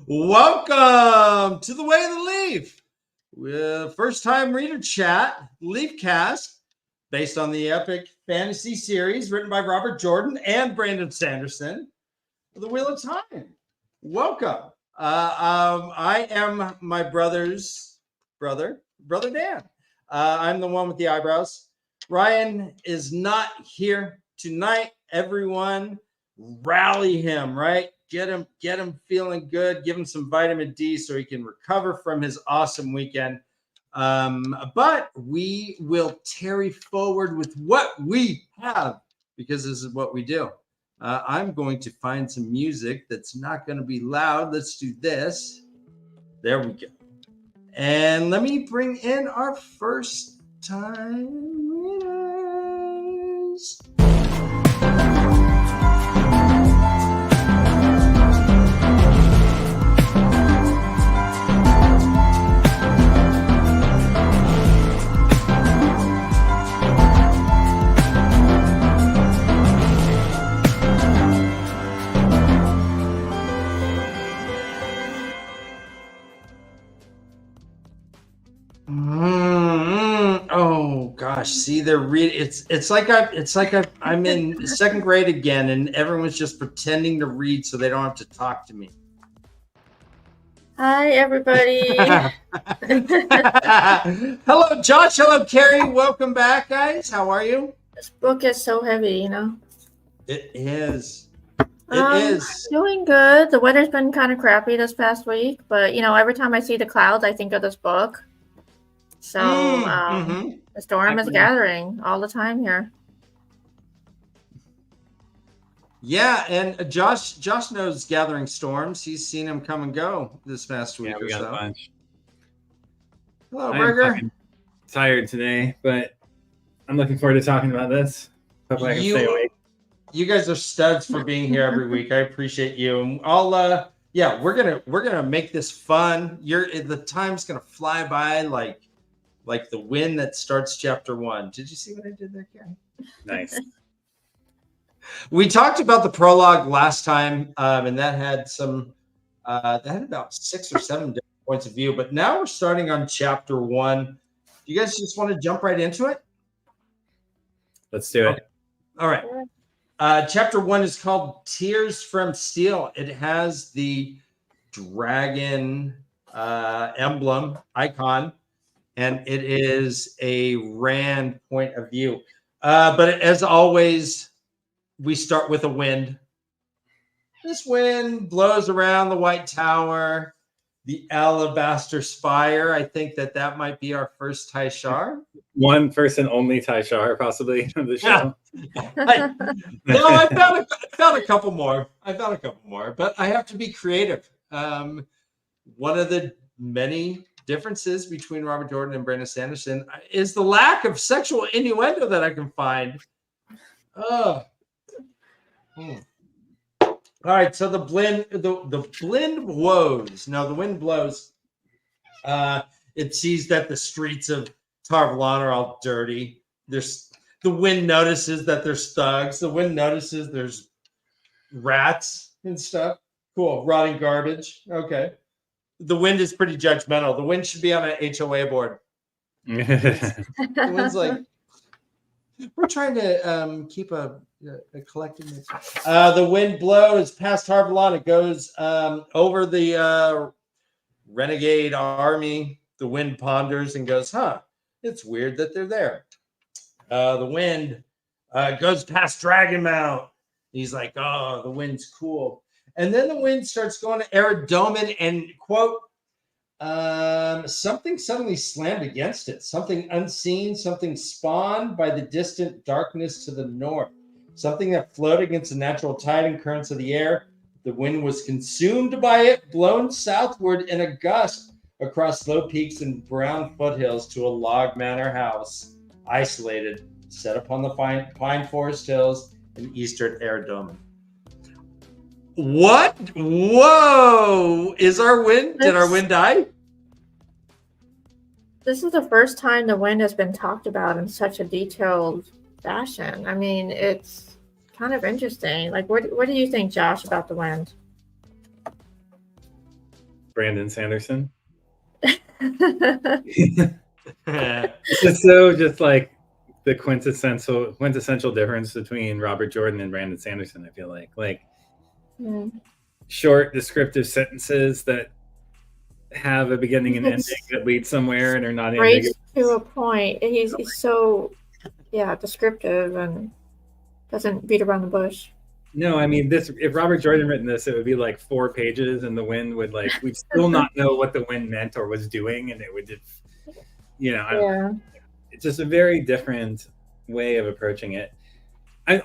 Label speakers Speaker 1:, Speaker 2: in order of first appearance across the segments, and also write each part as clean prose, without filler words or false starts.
Speaker 1: Welcome to the Way of the Leaf. First time reader chat, Leafcast, based on the epic fantasy series written by Robert Jordan and Brandon Sanderson, The Wheel of Time. Welcome. I am my brother's brother Dan. I'm the one with the eyebrows. Ryan is not here tonight. Everyone rally him, right? Get him feeling good. Give him some vitamin D so he can recover from his awesome weekend. But we will tarry forward with what we have because this is what we do. I'm going to find some music that's not going to be loud. Let's do this. There we go. And let me bring in our first time readers. Oh gosh, see, they're reading. It's like I'm in second grade again, and everyone's just pretending to read so they don't have to talk to me.
Speaker 2: Hi, everybody.
Speaker 1: Hello, Josh. Hello, Carrie. Welcome back, guys. How are you?
Speaker 2: This book is so heavy, you know.
Speaker 1: It is. It is.
Speaker 2: Doing good. The weather's been kind of crappy this past week, but you know, every time I see the clouds, I think of this book. So the storm is gathering all the time here.
Speaker 1: Yeah, and Josh knows gathering storms. He's seen them come and go this past week or so.
Speaker 3: A bunch.
Speaker 1: Hello, Burger.
Speaker 3: I'm tired today, but I'm looking forward to talking about this. Hopefully I can stay awake.
Speaker 1: You guys are studs for being here every week. I appreciate you. And I'll we're gonna make this fun. The time's gonna fly by like the wind that starts chapter 1. Did you see what I did there, Karen?
Speaker 3: Nice.
Speaker 1: We talked about the prologue last time, and that had about 6 or 7 different points of view. But now we're starting on chapter 1. Do you guys just want to jump right into it?
Speaker 3: Let's do it.
Speaker 1: All right. Chapter 1 is called Tears from Steel. It has the dragon emblem icon, and it is a Rand point of view. But as always, we start with a wind. This wind blows around the White Tower, the Alabaster Spire. I think that might be our first Taishar.
Speaker 3: One person only Taishar, possibly, of the show.
Speaker 1: I found a couple more. But I have to be creative. One of the many differences between Robert Jordan and Brandon Sanderson is the lack of sexual innuendo that I can find. All right, so the wind blows. It sees that the streets of Tarvalon are all dirty. The wind notices that there's thugs. The wind notices there's rats and stuff. Cool, rotting garbage. Okay. The wind is pretty judgmental. The wind should be on an HOA board. The wind's like, we're trying to keep a collective. The wind blows past Tarvalon. It goes over the renegade army. The wind ponders and goes, it's weird that they're there. The wind goes past Dragon Mount. He's like, oh, the wind's cool. And then the wind starts going to Eridomen and, quote, something suddenly slammed against it. Something unseen, something spawned by the distant darkness to the north. Something that flowed against the natural tide and currents of the air. The wind was consumed by it, blown southward in a gust across low peaks and brown foothills to a log manor house, isolated, set upon the pine forest hills in eastern Eridomen. What? Whoa! Did our wind die?
Speaker 2: This is the first time the wind has been talked about in such a detailed fashion. I mean, it's kind of interesting. Like, what do you think, Josh, about the wind?
Speaker 3: Brandon Sanderson.
Speaker 2: Yeah.
Speaker 3: This is so just like the quintessential difference between Robert Jordan and Brandon Sanderson. I feel like short descriptive sentences that have a beginning and ending that lead somewhere and are not ambiguous.
Speaker 2: To a point. He's so descriptive and doesn't beat around the bush.
Speaker 3: No, I mean this. If Robert Jordan written this, it would be like 4 pages, and the wind would we'd still not know what the wind meant or was doing, and it would just, it's just a very different way of approaching it. I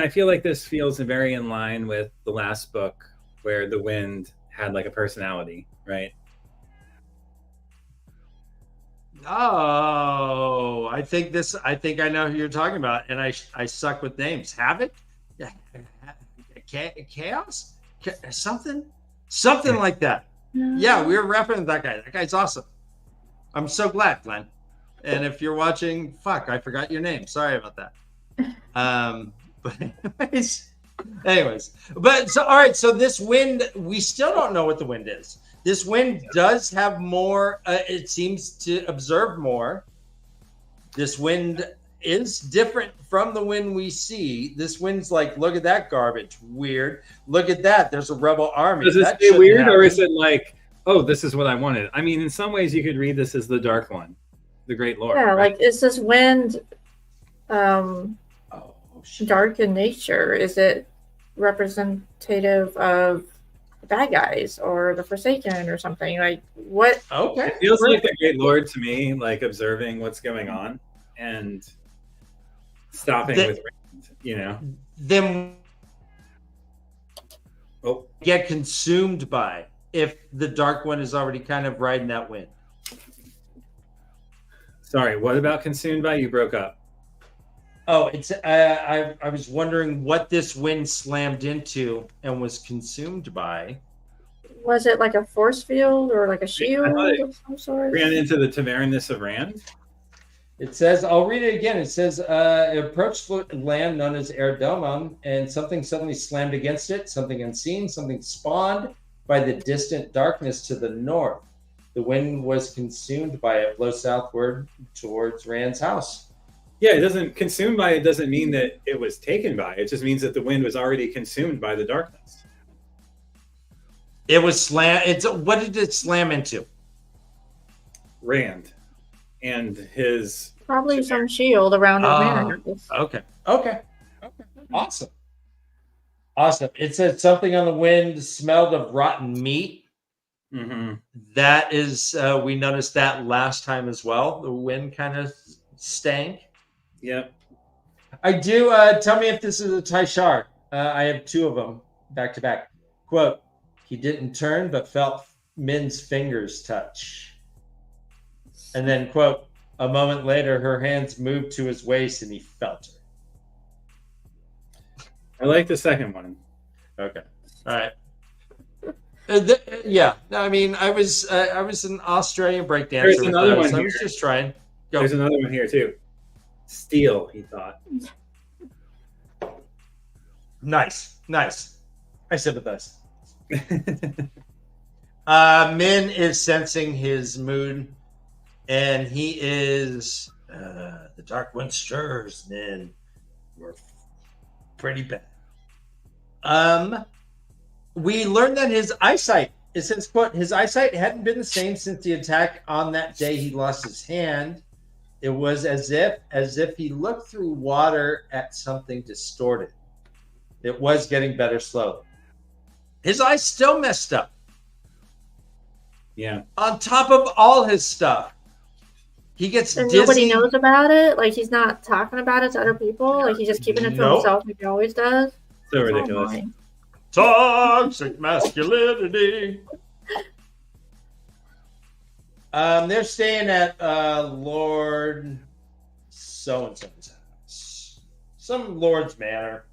Speaker 3: feel like this feels very in line with the last book, where the wind had like a personality, right?
Speaker 1: Oh, I think I know who you're talking about, and I suck with names. Havoc, chaos, something like that. Yeah, we were rapping with that guy. That guy's awesome. I'm so glad, Glenn. And if you're watching, I forgot your name. Sorry about that. But anyways, all right. So this wind, we still don't know what the wind is. This wind does have more. It seems to observe more. This wind is different from the wind we see. This wind's like, look at that garbage. Weird. Look at that. There's a rebel army.
Speaker 3: Does it stay weird, or is it like, oh, this is what I wanted? I mean, in some ways, you could read this as the Dark One, the Great Lord.
Speaker 2: Yeah, right? Like, is this wind dark in nature? Is it representative of bad guys or the Forsaken or something? Like, what?
Speaker 1: Okay.
Speaker 3: It feels like the Great Lord to me, like observing what's going on and stopping with Rand,
Speaker 1: Then get consumed by if the Dark One is already kind of riding that wind.
Speaker 3: Sorry, what about consumed by? You broke up.
Speaker 1: Oh, it's I was wondering what this wind slammed into and was consumed by.
Speaker 2: Was it like a force field or like a shield of some sort?
Speaker 3: Ran into the Tavernus of Rand.
Speaker 1: It says, I'll read it again. It says, it approached land known as Erdomon, and something suddenly slammed against it, something unseen, something spawned by the distant darkness to the north. The wind was consumed by it, blow southward towards Rand's house.
Speaker 3: Yeah, it doesn't consumed by it doesn't mean that it was taken by. It just means that the wind was already consumed by the darkness.
Speaker 1: It was what did it slam into?
Speaker 3: Rand and his
Speaker 2: probably some shield around his manor.
Speaker 1: Okay. Awesome. It said something on the wind smelled of rotten meat.
Speaker 3: Mm-hmm.
Speaker 1: That is, we noticed that last time as well. The wind kind of stank.
Speaker 3: Yep.
Speaker 1: I do. Tell me if this is a Taishar. I have 2 of them back to back. Quote, he didn't turn, but felt Min's fingers touch. And then, quote, a moment later, her hands moved to his waist and he felt her.
Speaker 3: I like the second one.
Speaker 1: Okay. All right. Yeah. I mean, I was an Australian breakdancer.
Speaker 3: There's another one here.
Speaker 1: I was just trying. Go.
Speaker 3: There's another one here, too. Steel, he thought.
Speaker 1: Nice. I sympathize. Min is sensing his mood, and he is the dark wind stirs. Min, we're pretty bad. We learned that his eyesight. It says, quote, his eyesight hadn't been the same since the attack on that day he lost his hand. It was as if he looked through water at something distorted. It was getting better slowly. His eyes still messed up.
Speaker 3: Yeah.
Speaker 1: On top of all his stuff. He gets dizzy.
Speaker 2: Nobody knows about it? Like, he's not talking about it to other people? Like, he's just keeping it to himself like he always does?
Speaker 3: So ridiculous.
Speaker 1: Toxic masculinity. They're staying at Lord so-and-so's house. Some Lord's manor.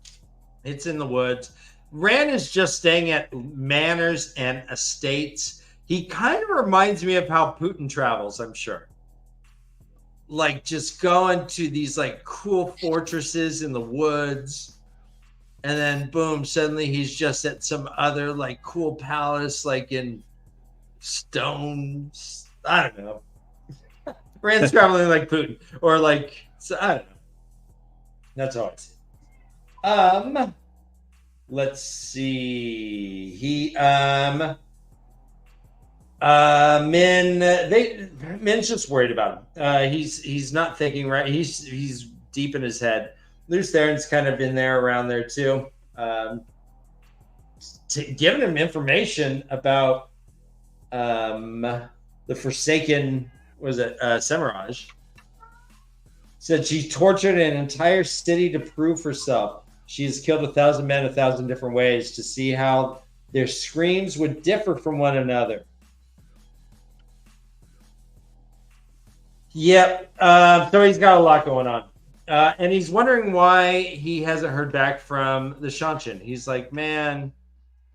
Speaker 1: It's in the woods. Rand is just staying at manors and estates. He kind of reminds me of how Putin travels, I'm sure. Like, just going to these, like, cool fortresses in the woods. And then, boom, suddenly he's just at some other, like, cool palace, like in stones. I don't know. Rand scrabbling like Putin, or like, so, I don't know. That's all I see. Let's see. Min's just worried about him. He's not thinking right. He's deep in his head. Luce Theron's kind of been there around there too. Giving him information about the Forsaken, Semiraj. Said she tortured an entire city to prove herself. She has killed 1,000 men 1,000 different ways to see how their screams would differ from one another. Yep. So he's got a lot going on. And he's wondering why he hasn't heard back from the Shanshin. He's like, man,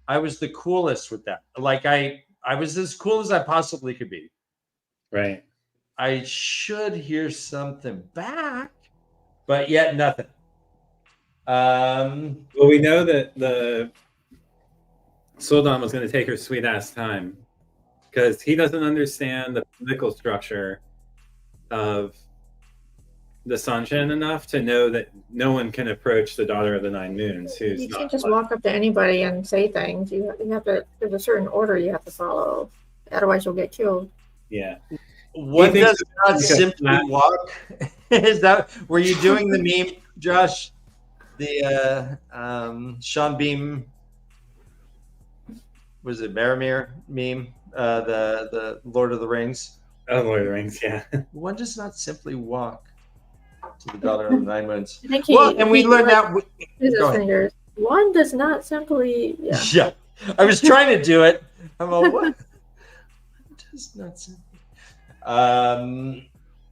Speaker 1: I was the coolest with that. Like, I was as cool as I possibly could be.
Speaker 3: Right.
Speaker 1: I should hear something back, but yet nothing.
Speaker 3: Well, we know that the Sultan was going to take her sweet ass time because he doesn't understand the political structure of the Sanshin enough to know that no one can approach the Daughter of the Nine Moons.
Speaker 2: You can't just walk up to anybody and say things. You have to. There's a certain order you have to follow. Otherwise, you'll get killed.
Speaker 3: Yeah.
Speaker 1: One does not simply walk. Is that, were you doing the meme, Josh? The Sean Beam, was it Boromir meme? The Lord of the Rings.
Speaker 3: Oh, Lord of the Rings, yeah.
Speaker 1: One does not simply walk to the Daughter of the Nine Moons.
Speaker 2: And we
Speaker 1: learned that.
Speaker 2: Fingers. One does not simply. Yeah.
Speaker 1: Yeah. I was trying to do it. I'm like, what? Does not simply.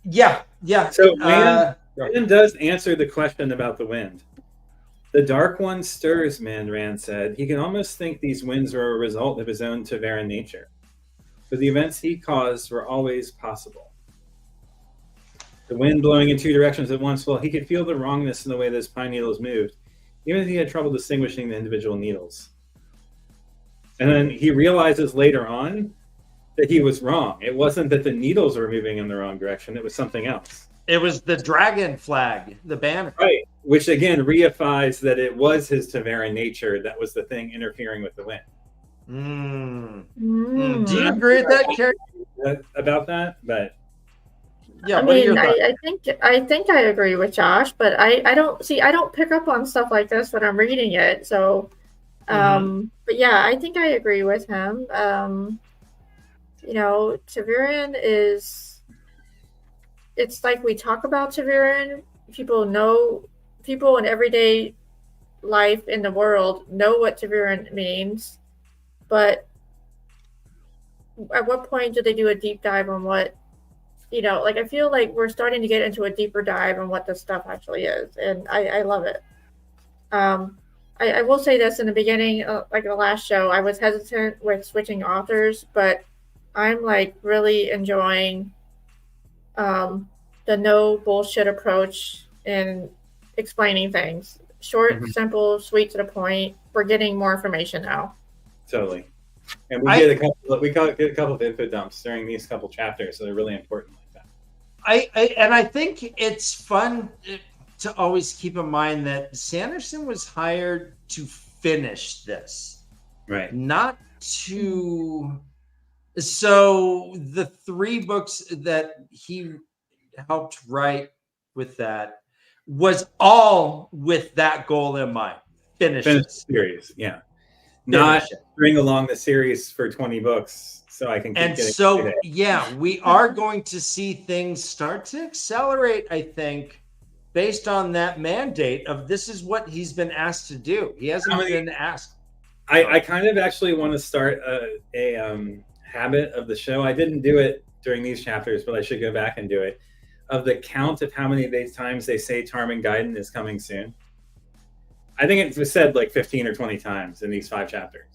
Speaker 1: Yeah.
Speaker 3: So Rand does answer the question about the wind. The Dark One stirs men, Rand said. He can almost think these winds were a result of his own Ta'veren nature. But the events he caused were always possible. The wind blowing in two directions at once, well, he could feel the wrongness in the way those pine needles moved, even if he had trouble distinguishing the individual needles. And then he realizes later on that he was wrong. It wasn't that the needles were moving in the wrong direction. It was something else.
Speaker 1: It was the dragon flag, the banner.
Speaker 3: Right. Which again reifies that it was his Ta'veren nature that was the thing interfering with the wind.
Speaker 1: Do you agree with that, Carrie?
Speaker 3: About that? But
Speaker 1: yeah,
Speaker 2: I think I agree with Josh, but I don't pick up on stuff like this when I'm reading it. So but yeah, I think I agree with him. Ta'veren it's like we talk about Ta'veren. People in everyday life in the world know what Ta'veren means, but at what point do they do a deep dive on what, I feel like we're starting to get into a deeper dive on what this stuff actually is, and I love it. I will say this in the beginning, like the last show, I was hesitant with switching authors, but I'm like really enjoying the no bullshit approach in explaining things. Short, simple, sweet to the point. We're getting more information now.
Speaker 3: Totally. And we get a couple of info dumps during these couple chapters, so they're really important like that.
Speaker 1: I think it's fun to always keep in mind that Sanderson was hired to finish this.
Speaker 3: Right.
Speaker 1: Not to. So the 3 books that he helped write with that was all with that goal in mind. Finish
Speaker 3: the series, yeah. Not bring along the series for 20 books so I can keep
Speaker 1: and so we are going to see things start to accelerate, I think, based on that mandate of this is what he's been asked to do. He hasn't been asked.
Speaker 3: I kind of actually want to start a habit of the show. I didn't do it during these chapters, but I should go back and do it. Of the count of how many times they say Tarmin Gaiden is coming soon. I think it was said like 15 or 20 times in these 5 chapters,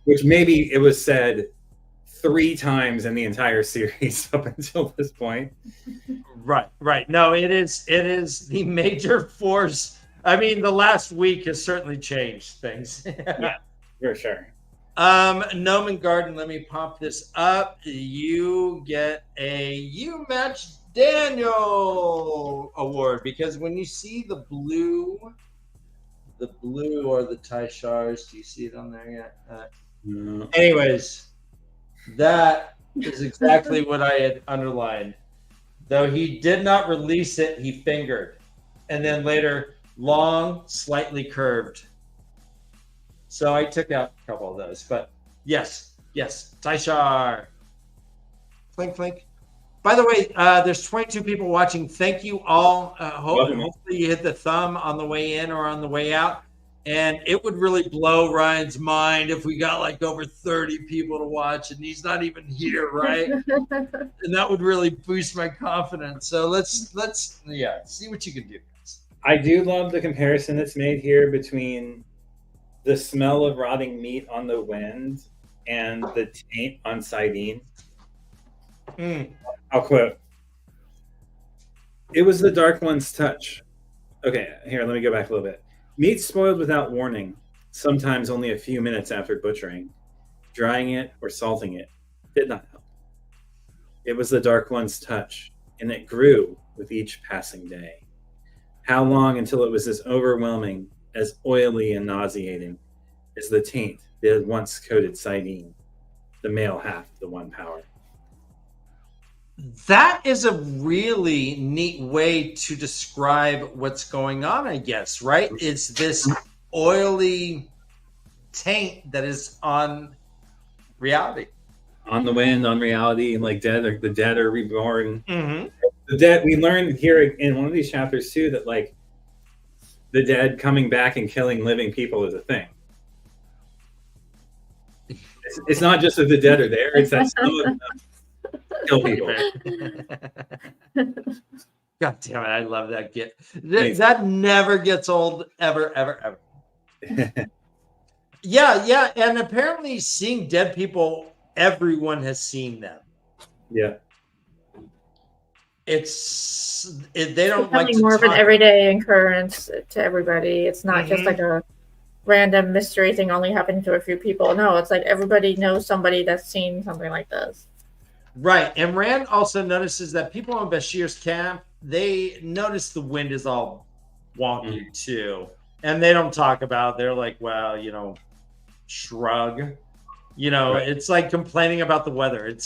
Speaker 3: which maybe it was said 3 times in the entire series up until this point.
Speaker 1: Right. No, it is the major force. I mean, the last week has certainly changed things.
Speaker 3: Yeah, for sure.
Speaker 1: Noman Garden, let me pop this up. You get You Match Daniel award, because when you see the blue or the Taishars, do you see it on there yet?
Speaker 3: No.
Speaker 1: Anyways, that is exactly what I had underlined. Though he did not release it, he fingered. And then later, long, slightly curved. So I took out a couple of those. But yes, Taishar. Clink, clink. By the way, there's 22 people watching. Thank you all. Hopefully you hit the thumb on the way in or on the way out. And it would really blow Ryan's mind if we got like over 30 people to watch and he's not even here, right? And that would really boost my confidence. So let's see what you can do.
Speaker 3: I do love the comparison that's made here between the smell of rotting meat on the wind and the taint on Sidene. I'll quote. It was the Dark One's touch. Okay, here, let me go back a little bit. Meat spoiled without warning, sometimes only a few minutes after butchering. Drying it or salting it did not help. It was the Dark One's touch, and it grew with each passing day. How long until it was as overwhelming, as oily and nauseating as the taint that had once coated Sidene, the male half of the One Power.
Speaker 1: That is a really neat way to describe what's going on, I guess, right? It's this oily taint that is on reality.
Speaker 3: On the wind, on reality, like the dead are reborn.
Speaker 1: Mm-hmm.
Speaker 3: The dead, we learned here in one of these chapters too that like the dead coming back and killing living people is a thing. It's not just that the dead are there; it's that some of them kill people.
Speaker 1: God damn it! I love that that never gets old, ever. Yeah, and apparently seeing dead people, everyone has seen them.
Speaker 3: Yeah.
Speaker 1: They don't like to
Speaker 2: more of an
Speaker 1: talk.
Speaker 2: everyday occurrence to everybody. It's not just like a random mystery thing only happening to a few people. No, it's like everybody knows somebody that's seen something like this.
Speaker 1: Right. And Rand also notices that people on Bashir's camp, they notice the wind is all wonky too. And they don't talk about it. They're like, well, shrug. Right. It's like complaining about the weather.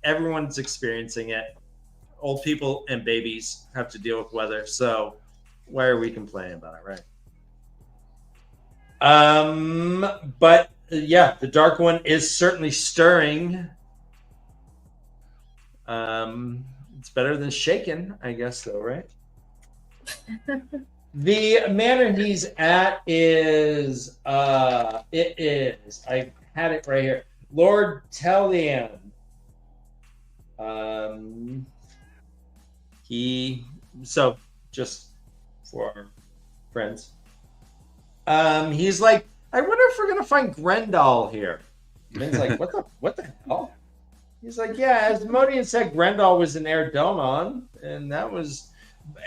Speaker 1: Everyone's experiencing it. Old people and babies have to deal with weather. So why are we complaining about it, right? But yeah, the Dark One is certainly stirring. It's better than shaken, I guess, though, right? The manor he's at is I had it right here. Lord Tellian. So just for our friends. He's like, I wonder if we're gonna find Grendel here. And he's like, what the hell? He's like, yeah, as Modian said, Grendel was in Erdomon, and that was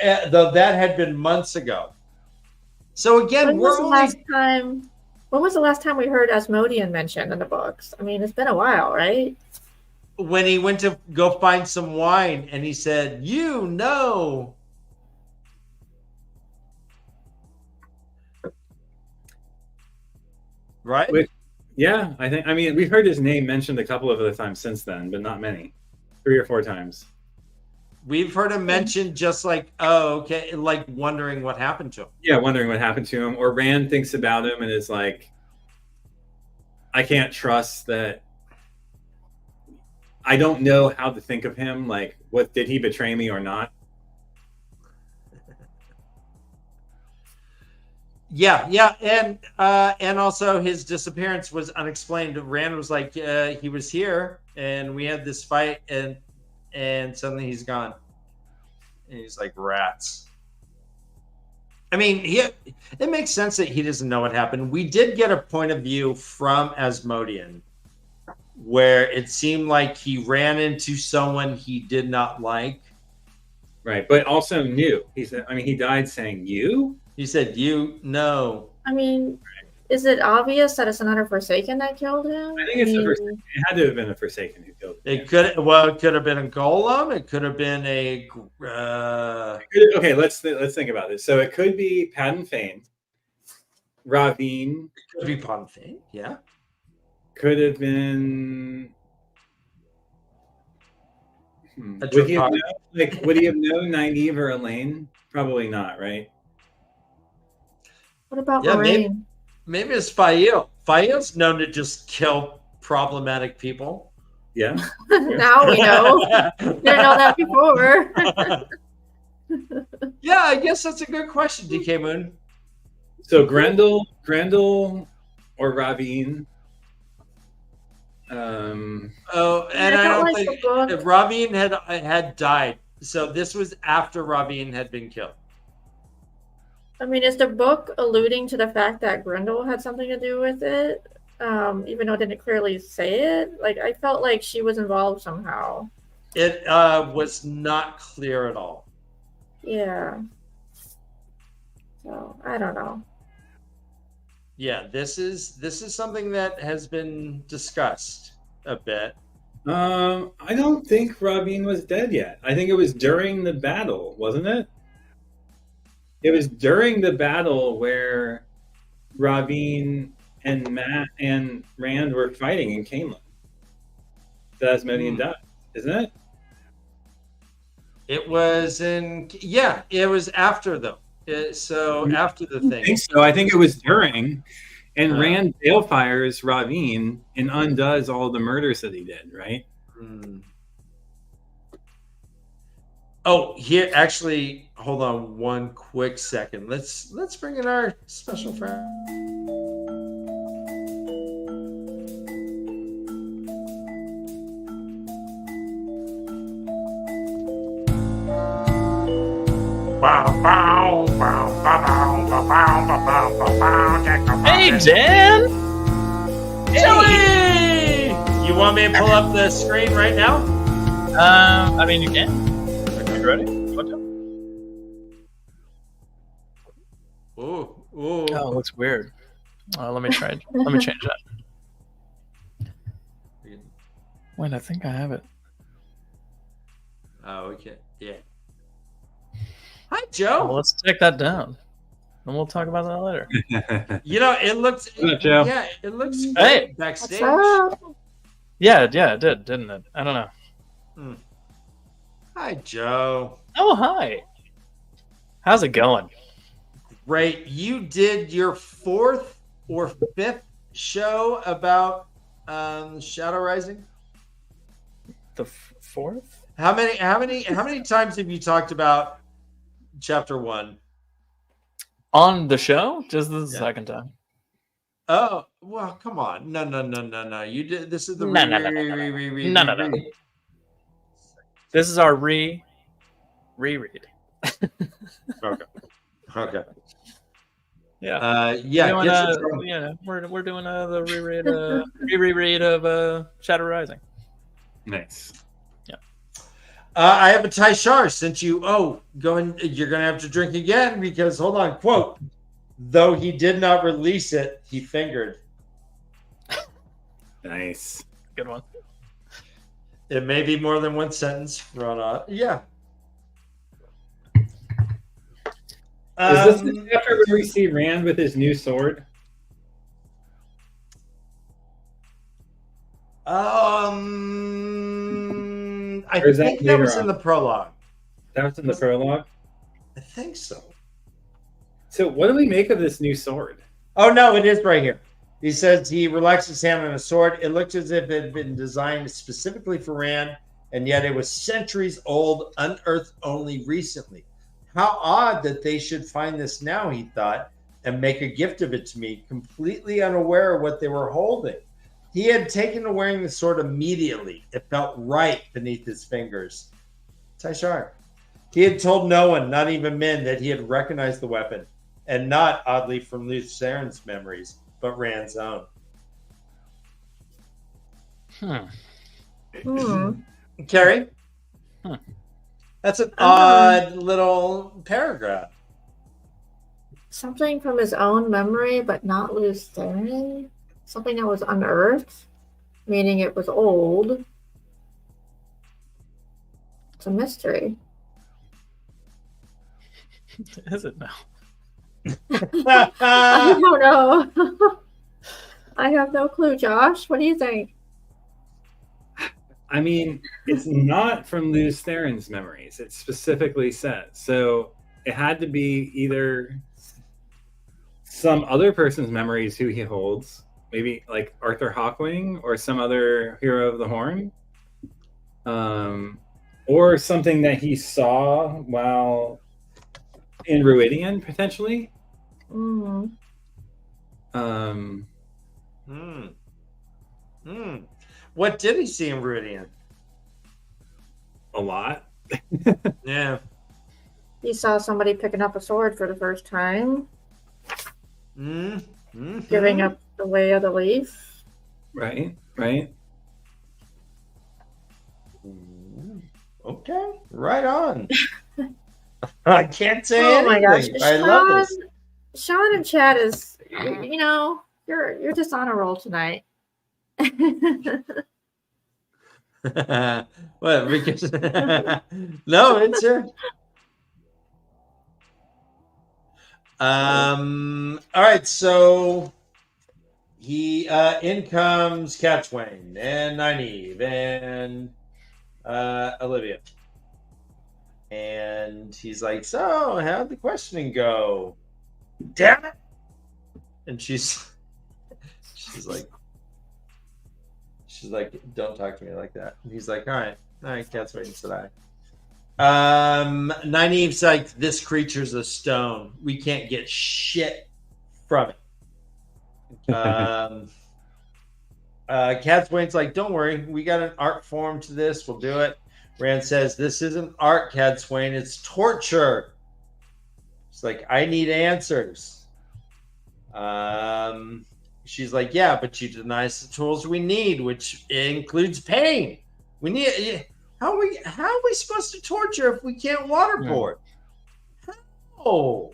Speaker 1: though that had been months ago. So again,
Speaker 2: when was the last time we heard Asmodean mentioned in the books? I mean, it's been a while, right?
Speaker 1: When he went to go find some wine, and he said, right?
Speaker 3: Yeah, I mean, we've heard his name mentioned a couple of other times since then, but not many. 3 or 4 times.
Speaker 1: We've heard him mentioned just like, oh, okay, like wondering what happened to him.
Speaker 3: Yeah, wondering what happened to him. Or Rand thinks about him and is like, I can't trust that. I don't know how to think of him. Like, what did he betray me or not?
Speaker 1: Yeah, and also his disappearance was unexplained. Rand was like, he was here, and we had this fight, and suddenly he's gone. And he's like, rats. I mean, it makes sense that he doesn't know what happened. We did get a point of view from Asmodean, where it seemed like he ran into someone he did not like.
Speaker 3: Right, but also knew. He died saying, you?
Speaker 1: He said, you know.
Speaker 2: I mean, Is it obvious that it's another Forsaken that killed him?
Speaker 3: I think it's the Forsaken. It had to have been a Forsaken who killed him.
Speaker 1: It could have been a golem. It could have been a.
Speaker 3: Okay, let's think about this. So it could be Padden Fane, Ravine.
Speaker 1: It could be Ponfane. Yeah.
Speaker 3: Could have been.
Speaker 1: A
Speaker 3: Would he have
Speaker 1: Draconic.
Speaker 3: known, would he have known Nynaeve or Elaine? Probably not, right?
Speaker 2: What about
Speaker 1: Yeah,
Speaker 2: Moraine?
Speaker 1: Maybe it's Fael. Fael's known to just kill problematic people.
Speaker 3: Yeah.
Speaker 2: Now we know. Didn't know that before.
Speaker 1: Yeah, I guess that's a good question, DK Moon.
Speaker 3: So Grendel, or Ravine.
Speaker 1: Oh, and
Speaker 2: I
Speaker 1: I
Speaker 2: felt
Speaker 1: don't
Speaker 2: like
Speaker 1: think
Speaker 2: the book-
Speaker 1: Ravine had died. So this was after Ravine had been killed.
Speaker 2: I mean, is the book alluding to the fact that Grendel had something to do with it? Even though it didn't clearly say it? Like, I felt like she was involved somehow.
Speaker 1: It was not clear at all.
Speaker 2: Yeah. So, I don't know.
Speaker 1: Yeah, this is something that has been discussed a bit.
Speaker 3: I don't think Ravine was dead yet. I think it was during the battle, wasn't it? It was during the battle where Ravine and Matt and Rand were fighting in Camelot. The Asmodean died, isn't it?
Speaker 1: It was it was after though. After the
Speaker 3: I
Speaker 1: thing.
Speaker 3: think so. I think it was during. And
Speaker 1: Yeah.
Speaker 3: Rand balefires Ravine and undoes all the murders that he did, right?
Speaker 1: Hmm. Oh, here actually, hold on one quick second. Let's bring in our special friend.
Speaker 4: Hey, Dan!
Speaker 1: Joey! You want me to pull up the screen right now?
Speaker 4: I mean, you can. Are you ready? What time?
Speaker 1: Ooh.
Speaker 4: Oh, it looks weird. Let me try. Let me change that. Wait, I think I have it.
Speaker 1: Oh, okay. Yeah. Hi,
Speaker 4: Well,
Speaker 1: Joe.
Speaker 4: let's take that down, and we'll talk about that later.
Speaker 1: You know, it looks.
Speaker 3: What's up, Joe?
Speaker 1: Yeah, it looks
Speaker 4: Hey.
Speaker 1: great
Speaker 2: What's
Speaker 1: backstage.
Speaker 2: up?
Speaker 4: Yeah, it did, didn't it? I don't know.
Speaker 1: Hi, Joe.
Speaker 4: Oh, hi. How's it going?
Speaker 1: Great. You did your 4th or 5th show about Shadow Rising.
Speaker 4: The fourth?
Speaker 1: How many times have you talked about chapter 1?
Speaker 4: On the show? Just the
Speaker 1: Yeah.
Speaker 4: second time.
Speaker 1: Oh, well, come on. No. You did. This is the
Speaker 4: No. This is our reread.
Speaker 1: Okay.
Speaker 4: Yeah.
Speaker 1: Yeah.
Speaker 4: Doing,
Speaker 1: get your drum.
Speaker 4: yeah, we're doing the reread of Shadow Rising.
Speaker 3: Nice.
Speaker 1: I have a Taishar since you. Oh, you're gonna have to drink again because hold on. Quote: though he did not release it, he fingered.
Speaker 3: Nice.
Speaker 4: Good one.
Speaker 1: It may be more than one sentence. Yeah.
Speaker 3: Is this the chapter where we see Rand with his new sword?
Speaker 1: I
Speaker 3: Or is that
Speaker 1: think that
Speaker 3: later
Speaker 1: was in
Speaker 3: on?
Speaker 1: the prologue.
Speaker 3: That was in the prologue.
Speaker 1: I think so.
Speaker 3: So, what do we make of this new sword?
Speaker 1: Oh no, it is right here. He says he relaxed his hand on a sword. It looked as if it had been designed specifically for Rand, and yet it was centuries old, unearthed only recently. How odd that they should find this now, he thought, and make a gift of it to me, completely unaware of what they were holding. He had taken to wearing the sword immediately. It felt right beneath his fingers. Taishar. He had told no one, not even men, that he had recognized the weapon, and not, oddly, from Lutheran's memories, but Rand's own. Carrie?
Speaker 4: Huh.
Speaker 1: That's an odd little paragraph.
Speaker 2: Something from his own memory, but not lose Theron? Something that was unearthed, meaning it was old. It's a mystery.
Speaker 4: Is it now?
Speaker 2: I don't know. I have no clue, Josh. What do you think?
Speaker 3: I mean, it's not from Luz Theron's memories. It specifically says. So it had to be either some other person's memories who he holds, maybe like Arthur Hawkwing or some other hero of the Horn, or something that he saw while in Ruidian, potentially.
Speaker 2: Mm.
Speaker 1: What did he see in Ruidian?
Speaker 3: A lot.
Speaker 1: Yeah.
Speaker 2: He saw somebody picking up a sword for the first time, giving up the way of the leaf.
Speaker 3: Right.
Speaker 1: Okay, right on. I can't say
Speaker 2: Oh my gosh,
Speaker 1: anything. I love this.
Speaker 2: Sean and Chad is, you're just on a roll tonight.
Speaker 1: What? Because no, it's her. All right, so he in comes Catchwayne and Nynaeve and Olivia. And he's like, so how'd the questioning go? Damn it. And she's like, don't talk to me like that. And he's like, all right, Catchwayne, said I. Nynaeve's like, this creature's a stone. We can't get shit from it. Catchwayne's like, don't worry, we got an art form to this. We'll do it. Rand says, this isn't art, Catchwayne. It's torture. It's like, I need answers. She's like, yeah, but you deny us the tools we need, which includes pain. We need. How are we supposed to torture if we can't waterboard? How?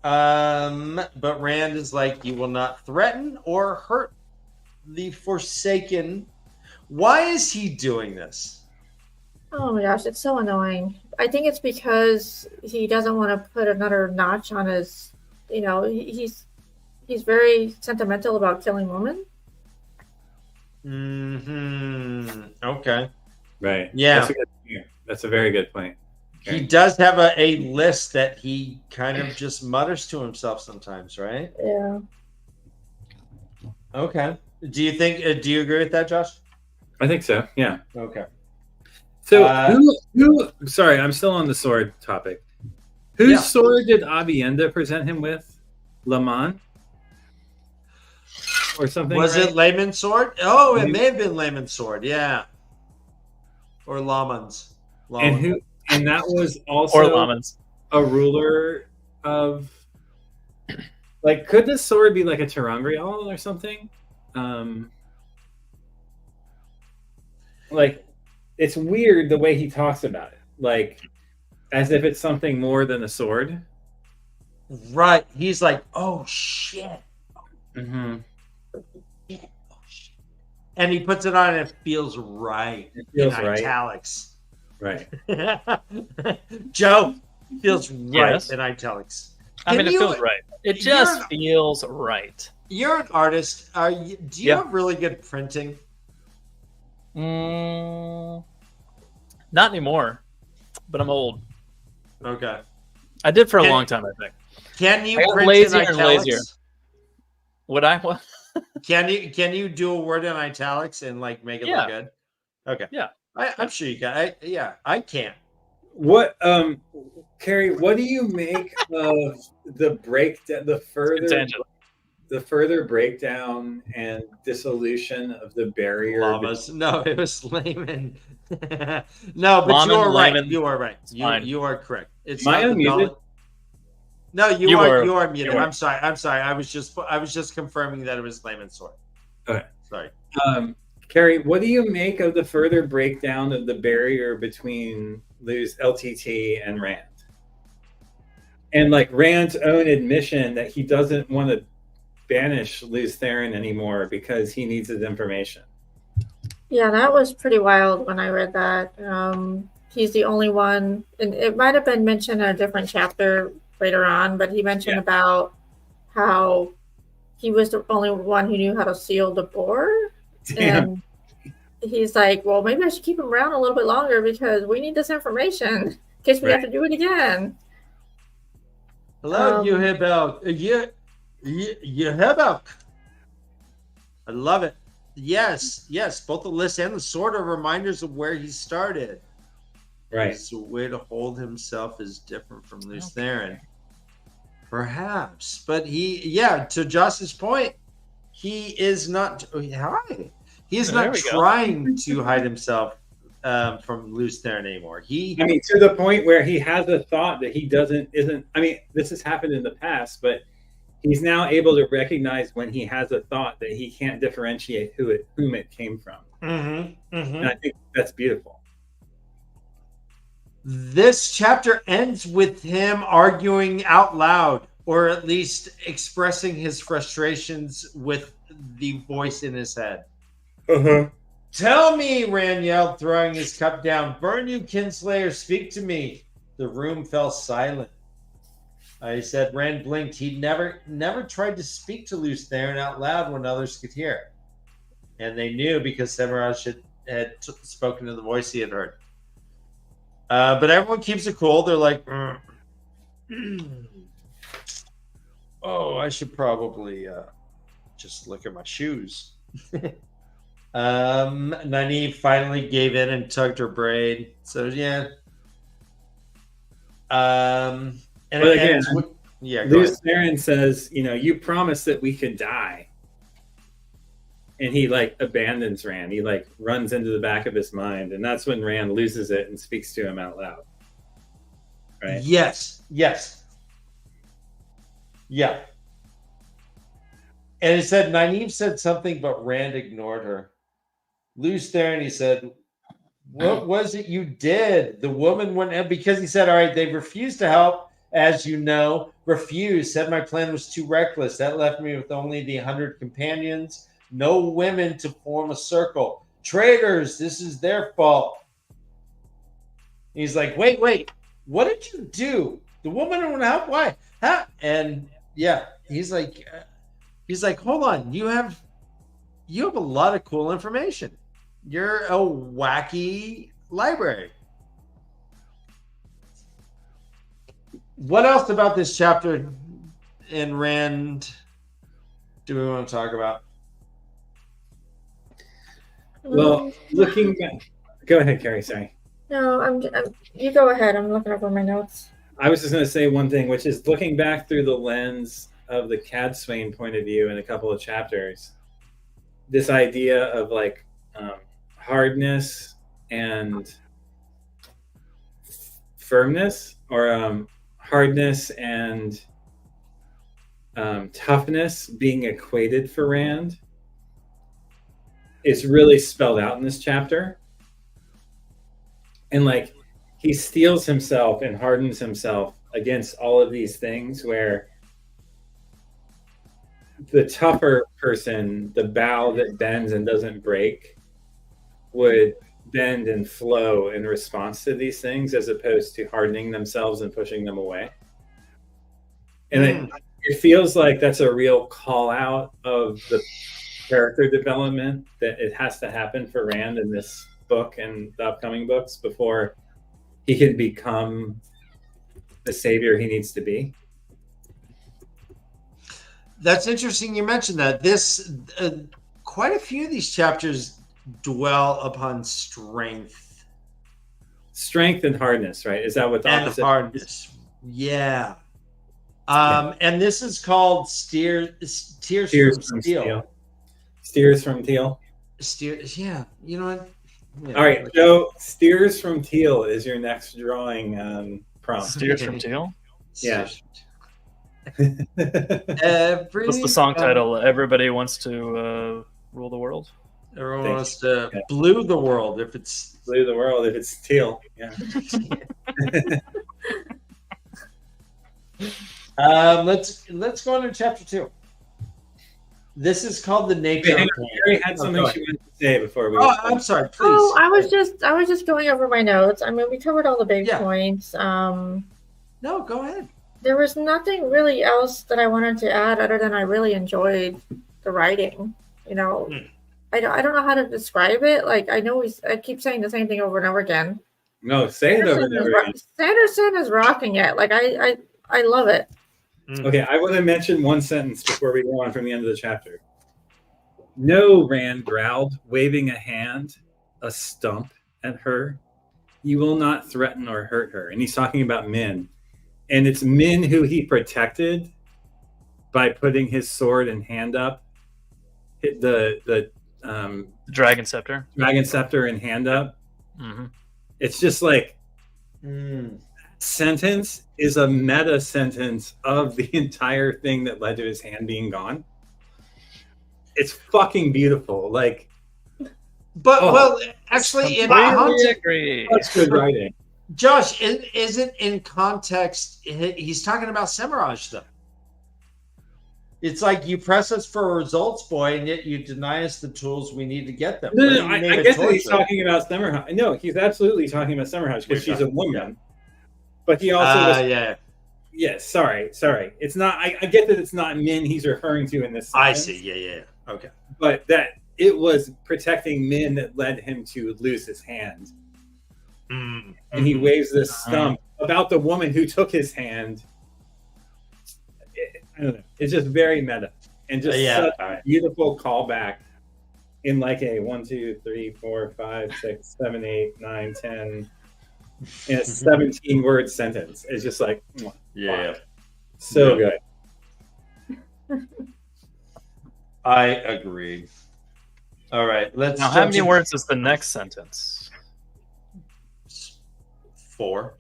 Speaker 1: But Rand is like, you will not threaten or hurt the Forsaken. Why is he doing this?
Speaker 2: Oh my gosh, it's so annoying. I think it's because he doesn't want to put another notch on his, he's very sentimental about killing women.
Speaker 1: Okay.
Speaker 3: Right.
Speaker 1: Yeah.
Speaker 3: That's a very good point. Okay.
Speaker 1: He does have a list that he kind of just mutters to himself sometimes, right?
Speaker 2: Yeah.
Speaker 1: Okay. Do you agree with that, Josh?
Speaker 3: I think so. Yeah.
Speaker 1: Okay.
Speaker 3: So who? Sorry, I'm still on the sword topic. Whose sword did Avienda present him with? Laman? Or something?
Speaker 1: Was it Layman's sword? Oh, it may have been Layman's sword. Yeah. Or Laman's.
Speaker 3: And that was also
Speaker 4: or Laman's.
Speaker 3: A ruler of. Like, could this sword be like a Terangrial or something? Like, it's weird the way he talks about it, like as if it's something more than a sword.
Speaker 1: Right. He's like, oh shit.
Speaker 3: Mm-hmm.
Speaker 1: Oh, shit. And he puts it on and it feels right.
Speaker 3: It feels
Speaker 1: in
Speaker 3: right.
Speaker 1: Italics.
Speaker 3: Right.
Speaker 1: Joe, feels right
Speaker 4: Yes.
Speaker 1: in italics.
Speaker 4: It feels right. It just feels right.
Speaker 1: You're an artist. Do you have really good printing?
Speaker 4: Not anymore, but I'm old.
Speaker 1: Okay.
Speaker 4: I did for a long time, I think.
Speaker 1: Can you
Speaker 4: print
Speaker 1: lazier
Speaker 4: in italics? Would I? What?
Speaker 1: Can you do a word in italics and like make it look good? Okay.
Speaker 4: Yeah.
Speaker 1: I'm sure you can. I can't.
Speaker 3: What, Carrie? What do you make of the breakdown? The further breakdown and dissolution of the barrier.
Speaker 1: Llamas. No, it was Layman. No, but
Speaker 4: Llaman,
Speaker 1: you are right.
Speaker 4: Layman.
Speaker 1: You are right. You are correct. It's
Speaker 3: Am I
Speaker 1: not the
Speaker 3: unmuted?
Speaker 1: No, you are muted.
Speaker 4: you were.
Speaker 1: I'm sorry. I was just confirming that it was Layman's sword.
Speaker 3: Okay.
Speaker 1: Sorry.
Speaker 3: Carrie, what do you make of the further breakdown of the barrier between Luz LTT and Rand? And like Rand's own admission that he doesn't want to banish Lews Therin anymore because he needs his information.
Speaker 2: Yeah, that was pretty wild when I read that. He's the only one, and it might have been mentioned in a different chapter later on, but he mentioned about how he was the only one who knew how to seal the bore.
Speaker 3: Damn.
Speaker 2: And he's like, well, maybe I should keep him around a little bit longer because we need this information in case we have to do it again.
Speaker 1: Hello, Yehebel. Yehebel. I love it. Yes. Both the list and the sword are reminders of where he started.
Speaker 3: Right.
Speaker 1: His way to hold himself is different from Lews Therin. Perhaps. But to Joss's point, he is not trying to hide himself from Lews Therin anymore.
Speaker 3: To the point where he has a thought that this has happened in the past, but he's now able to recognize when he has a thought that he can't differentiate whom it came from. And I think that's beautiful.
Speaker 1: This chapter ends with him arguing out loud, or at least expressing his frustrations with the voice in his head. Tell me, Rand yelled, throwing his cup down. Burn, you kinslayer, speak to me. The room fell silent. I said. Rand blinked. He'd never tried to speak to Lews Therin out loud when others could hear. And they knew because Semiraj had spoken to the voice he had heard. But everyone keeps it cool. They're like, I should probably just look at my shoes. Nynaeve finally gave in and tugged her braid. So, yeah. And
Speaker 3: but again, Lews
Speaker 1: Therin
Speaker 3: says, you promised that we could die. And he abandons Rand. He runs into the back of his mind. And that's when Rand loses it and speaks to him out loud. Right?
Speaker 1: Yes. Yeah. And it said, Nynaeve said something, but Rand ignored her. Lews Therin, he said, what was it you did? The woman went, because he said, all right, they refused to help, as you know. Refused, said my plan was too reckless. That left me with only the 100 companions. No women to form a circle. Traitors, this is their fault. He's like, wait, what did you do? The woman won't help? Why? Huh? And he's like, hold on. You have a lot of cool information. You're a wacky library. What else about this chapter in Rand do we want to talk about?
Speaker 3: Well, looking back, go ahead, Carrie. Sorry.
Speaker 2: No, you go ahead. I'm looking over my notes.
Speaker 3: I was just going to say one thing, which is looking back through the lens of the Cadsuane point of view in a couple of chapters. This idea of hardness and firmness, or hardness and toughness being equated for Rand. It's really spelled out in this chapter. And he steels himself and hardens himself against all of these things where the tougher person, the bow that bends and doesn't break, would bend and flow in response to these things as opposed to hardening themselves and pushing them away. And it feels like that's a real call out of the character development that it has to happen for Rand in this book and the upcoming books before he can become the savior he needs to be.
Speaker 1: That's interesting you mentioned that. This quite a few of these chapters dwell upon strength
Speaker 3: and hardness, right? Is that what the opposite?
Speaker 1: And hardness, yeah. And this is called Tears from Steel.
Speaker 3: Steers from Teal.
Speaker 1: Yeah. You know what? Yeah.
Speaker 3: All right, so Steers from Teal is your next drawing prompt.
Speaker 4: Steers from Teal?
Speaker 3: Yeah.
Speaker 4: What's the song title? Everybody wants to rule the world?
Speaker 1: Everyone wants to blue the world if it's
Speaker 3: teal. Yeah.
Speaker 1: Let's go on to chapter 2. This is called the nature of pain.
Speaker 3: Mary had something she wanted to say before we.
Speaker 1: Oh, I'm sorry. Please.
Speaker 2: Oh, I was just going over my notes. I mean, we covered all the big points.
Speaker 1: No, go ahead.
Speaker 2: There was nothing really else that I wanted to add other than I really enjoyed the writing. You know, I don't know how to describe it. Like I keep saying the same thing over and over again.
Speaker 3: No, say it over and over again.
Speaker 2: Sanderson is rocking it. Like I love it.
Speaker 3: Okay, I want to mention one sentence before we go on from the end of the chapter. No, Rand growled, waving a hand, a stump at her. You will not threaten or hurt her. And he's talking about Min. And it's Min who he protected by putting his sword and hand up. Hit the
Speaker 4: Dragon Scepter.
Speaker 3: Dragon Scepter and hand up.
Speaker 4: Mm-hmm.
Speaker 3: It's just like sentence is a meta sentence of the entire thing that led to his hand being gone. It's fucking beautiful. Like,
Speaker 1: but well, actually, in context,
Speaker 3: that's good writing.
Speaker 1: Josh, isn't in context? He's talking about Semiraj, though. It's like you press us for results, boy, and yet you deny us the tools we need to get them.
Speaker 3: No, I get that he's talking about Semiraj. No, he's absolutely talking about Semiraj because she's a woman. But he also yeah. Sorry. It's not. I get that it's not Min he's referring to in this sentence.
Speaker 1: I see. Yeah. Okay.
Speaker 3: But that it was protecting Min that led him to lose his hand. And he waves this stump about the woman who took his hand. I don't know. It's just very meta and just such a beautiful callback in like a 1, 2, 3, 4, 5, 6, 7, 8, 9, 10 in a 17-word sentence. It's just like wow. So good.
Speaker 1: I agree. All right, let's.
Speaker 4: Now, how many words is the next sentence?
Speaker 1: 4.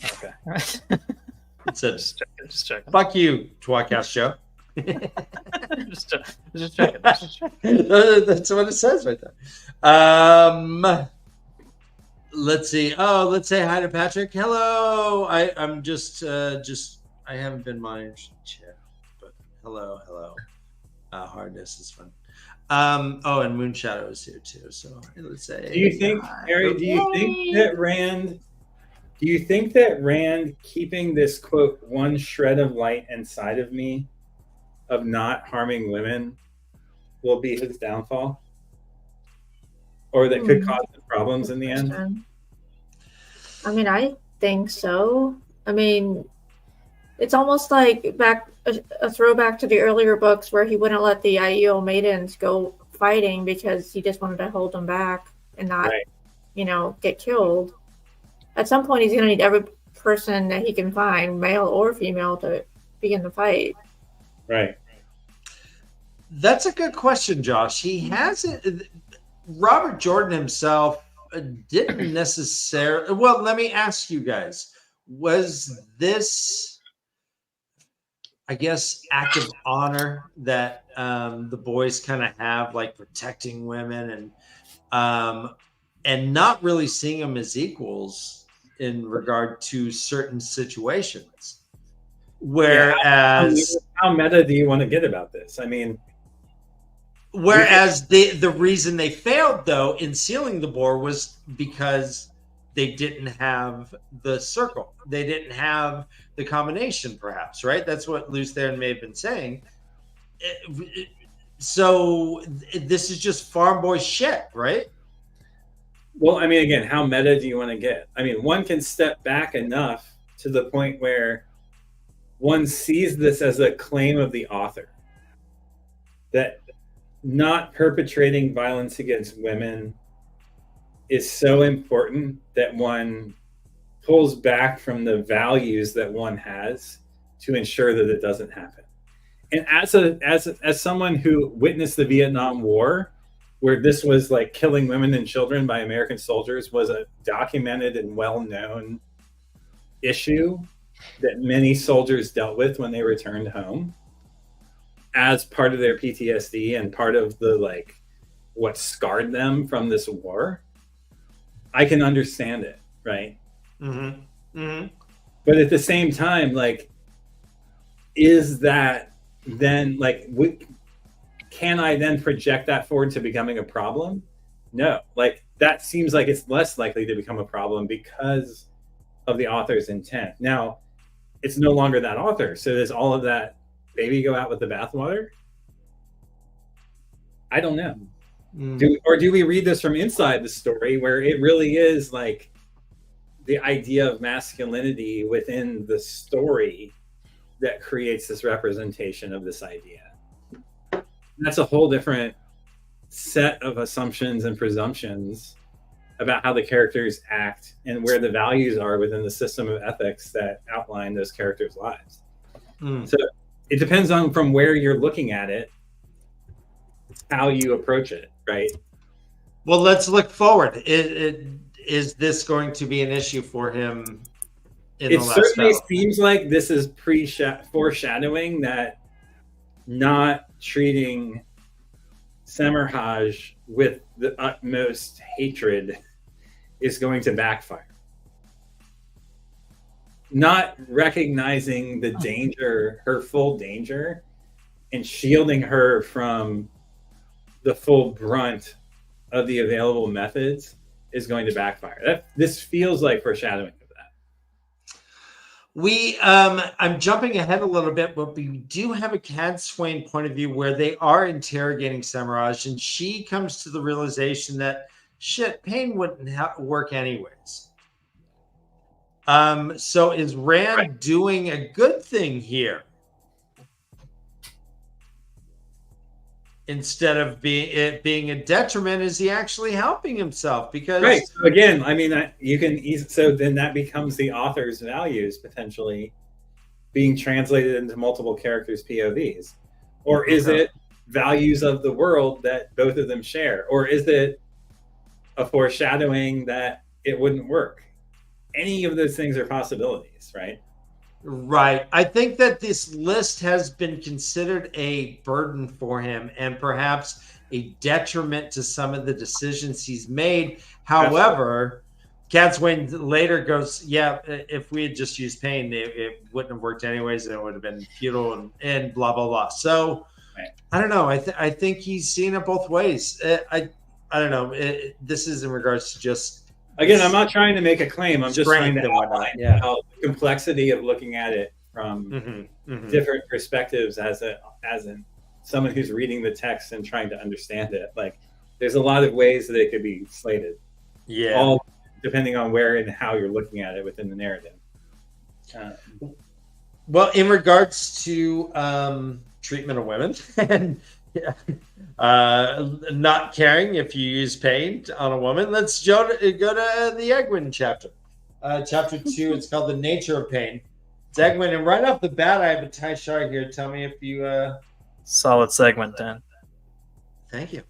Speaker 4: Okay.
Speaker 1: It said,
Speaker 4: just checking.
Speaker 1: Fuck you, Twatcast Show.
Speaker 4: just checking.
Speaker 1: That's what it says right there. Let's see. Oh, let's say hi to Patrick. Hello. I'm just I haven't been monitoring chat, but hello. Hardness is fun. Oh, and Moonshadow is here too. So let's say.
Speaker 3: Do you think, Harry? Do you think that Rand? Do you think that Rand keeping this quote one shred of light inside of me, of not harming women, will be his downfall, or that could cause the problems in the end?
Speaker 2: I mean, I think so. I mean, it's almost like a throwback to the earlier books where he wouldn't let the Aiel maidens go fighting because he just wanted to hold them back and not, get killed. At some point, he's going to need every person that he can find, male or female, to begin the fight.
Speaker 3: Right.
Speaker 1: That's a good question, Josh. He hasn't. Robert Jordan himself didn't necessarily. Well, let me ask you guys: was this, I guess, act of honor that the boys kind of have, like protecting women and not really seeing them as equals in regard to certain situations? Whereas,
Speaker 3: how meta do you want to get about this? I mean,
Speaker 1: whereas the reason they failed though in sealing the bore was because they didn't have the circle. They didn't have the combination, perhaps, right? That's what Luce there may have been saying. So this is just farm boy shit, right?
Speaker 3: Well, I mean, again, how meta do you want to get? I mean, one can step back enough to the point where one sees this as a claim of the author that not perpetrating violence against women is so important that one pulls back from the values that one has to ensure that it doesn't happen. And as someone who witnessed the Vietnam War, where this was like killing women and children by American soldiers was a documented and well-known issue that many soldiers dealt with when they returned home as part of their PTSD and part of the what scarred them from this war. I can understand it, right? But at the same time, is that then like can I then project that forward to becoming a problem? No, like that seems like it's less likely to become a problem because of the author's intent. Now, it's no longer that author, so does all of that baby go out with the bathwater? I don't know. Do we read this from inside the story where it really is like the idea of masculinity within the story that creates this representation of this idea? That's a whole different set of assumptions and presumptions about how the characters act and where the values are within the system of ethics that outline those characters' lives. So it depends on from where you're looking at it, how you approach it, right?
Speaker 1: Well, let's look forward. Is this going to be an issue for him in the last
Speaker 3: certainly
Speaker 1: battle?
Speaker 3: Seems like this is foreshadowing that not treating Semirhage with the utmost hatred is going to backfire. Not recognizing the danger, her full danger, and shielding her from the full brunt of the available methods is going to backfire. This feels like foreshadowing of that.
Speaker 1: I'm jumping ahead a little bit, but we do have a Cadswain point of view where they are interrogating Semirhage, and she comes to the realization that pain wouldn't work anyways. So is Rand doing a good thing here instead of being a detriment? Is he actually helping himself? Because
Speaker 3: So again, I mean, so then that becomes the author's values potentially being translated into multiple characters' POVs, or is it values of the world that both of them share, or is it a foreshadowing that it wouldn't work? Any of those things are possibilities, right?
Speaker 1: Right. I think that this list has been considered a burden for him and perhaps a detriment to some of the decisions he's made. However, Cadswain later goes, yeah, if we had just used pain, it wouldn't have worked anyways, and it would have been futile and blah, blah, blah. So I don't know. I think he's seen it both ways. I don't know. This is in regards to just...
Speaker 3: Again, I'm not trying to make a claim. I'm just trying to outline how the complexity of looking at it from different perspectives as someone who's reading the text and trying to understand it. Like, there's a lot of ways that it could be slated.
Speaker 1: Yeah.
Speaker 3: All depending on where and how you're looking at it within the narrative.
Speaker 1: Well, in regards to treatment of women and not caring if you use paint on a woman, let's go to the Egwin chapter. Chapter 2, it's called The Nature of Pain. It's Egwin, and right off the bat, I have a Taishar here. Tell me if you...
Speaker 4: Solid segment, Dan.
Speaker 1: Thank you.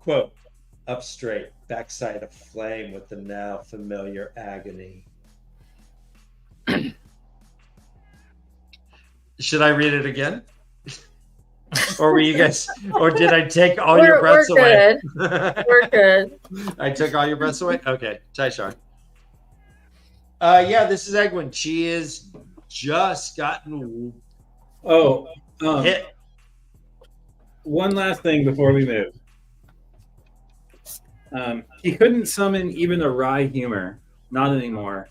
Speaker 1: Quote, up straight, backside aflame with the now familiar agony. Should I read it again? Or were you guys, or did I take all your breaths away?
Speaker 2: We're good.
Speaker 1: I took all your breaths away? Okay, Taishar. Yeah, this is Egwin. She is just gotten hit.
Speaker 3: One last thing before we move. He couldn't summon even a wry humor. Not anymore.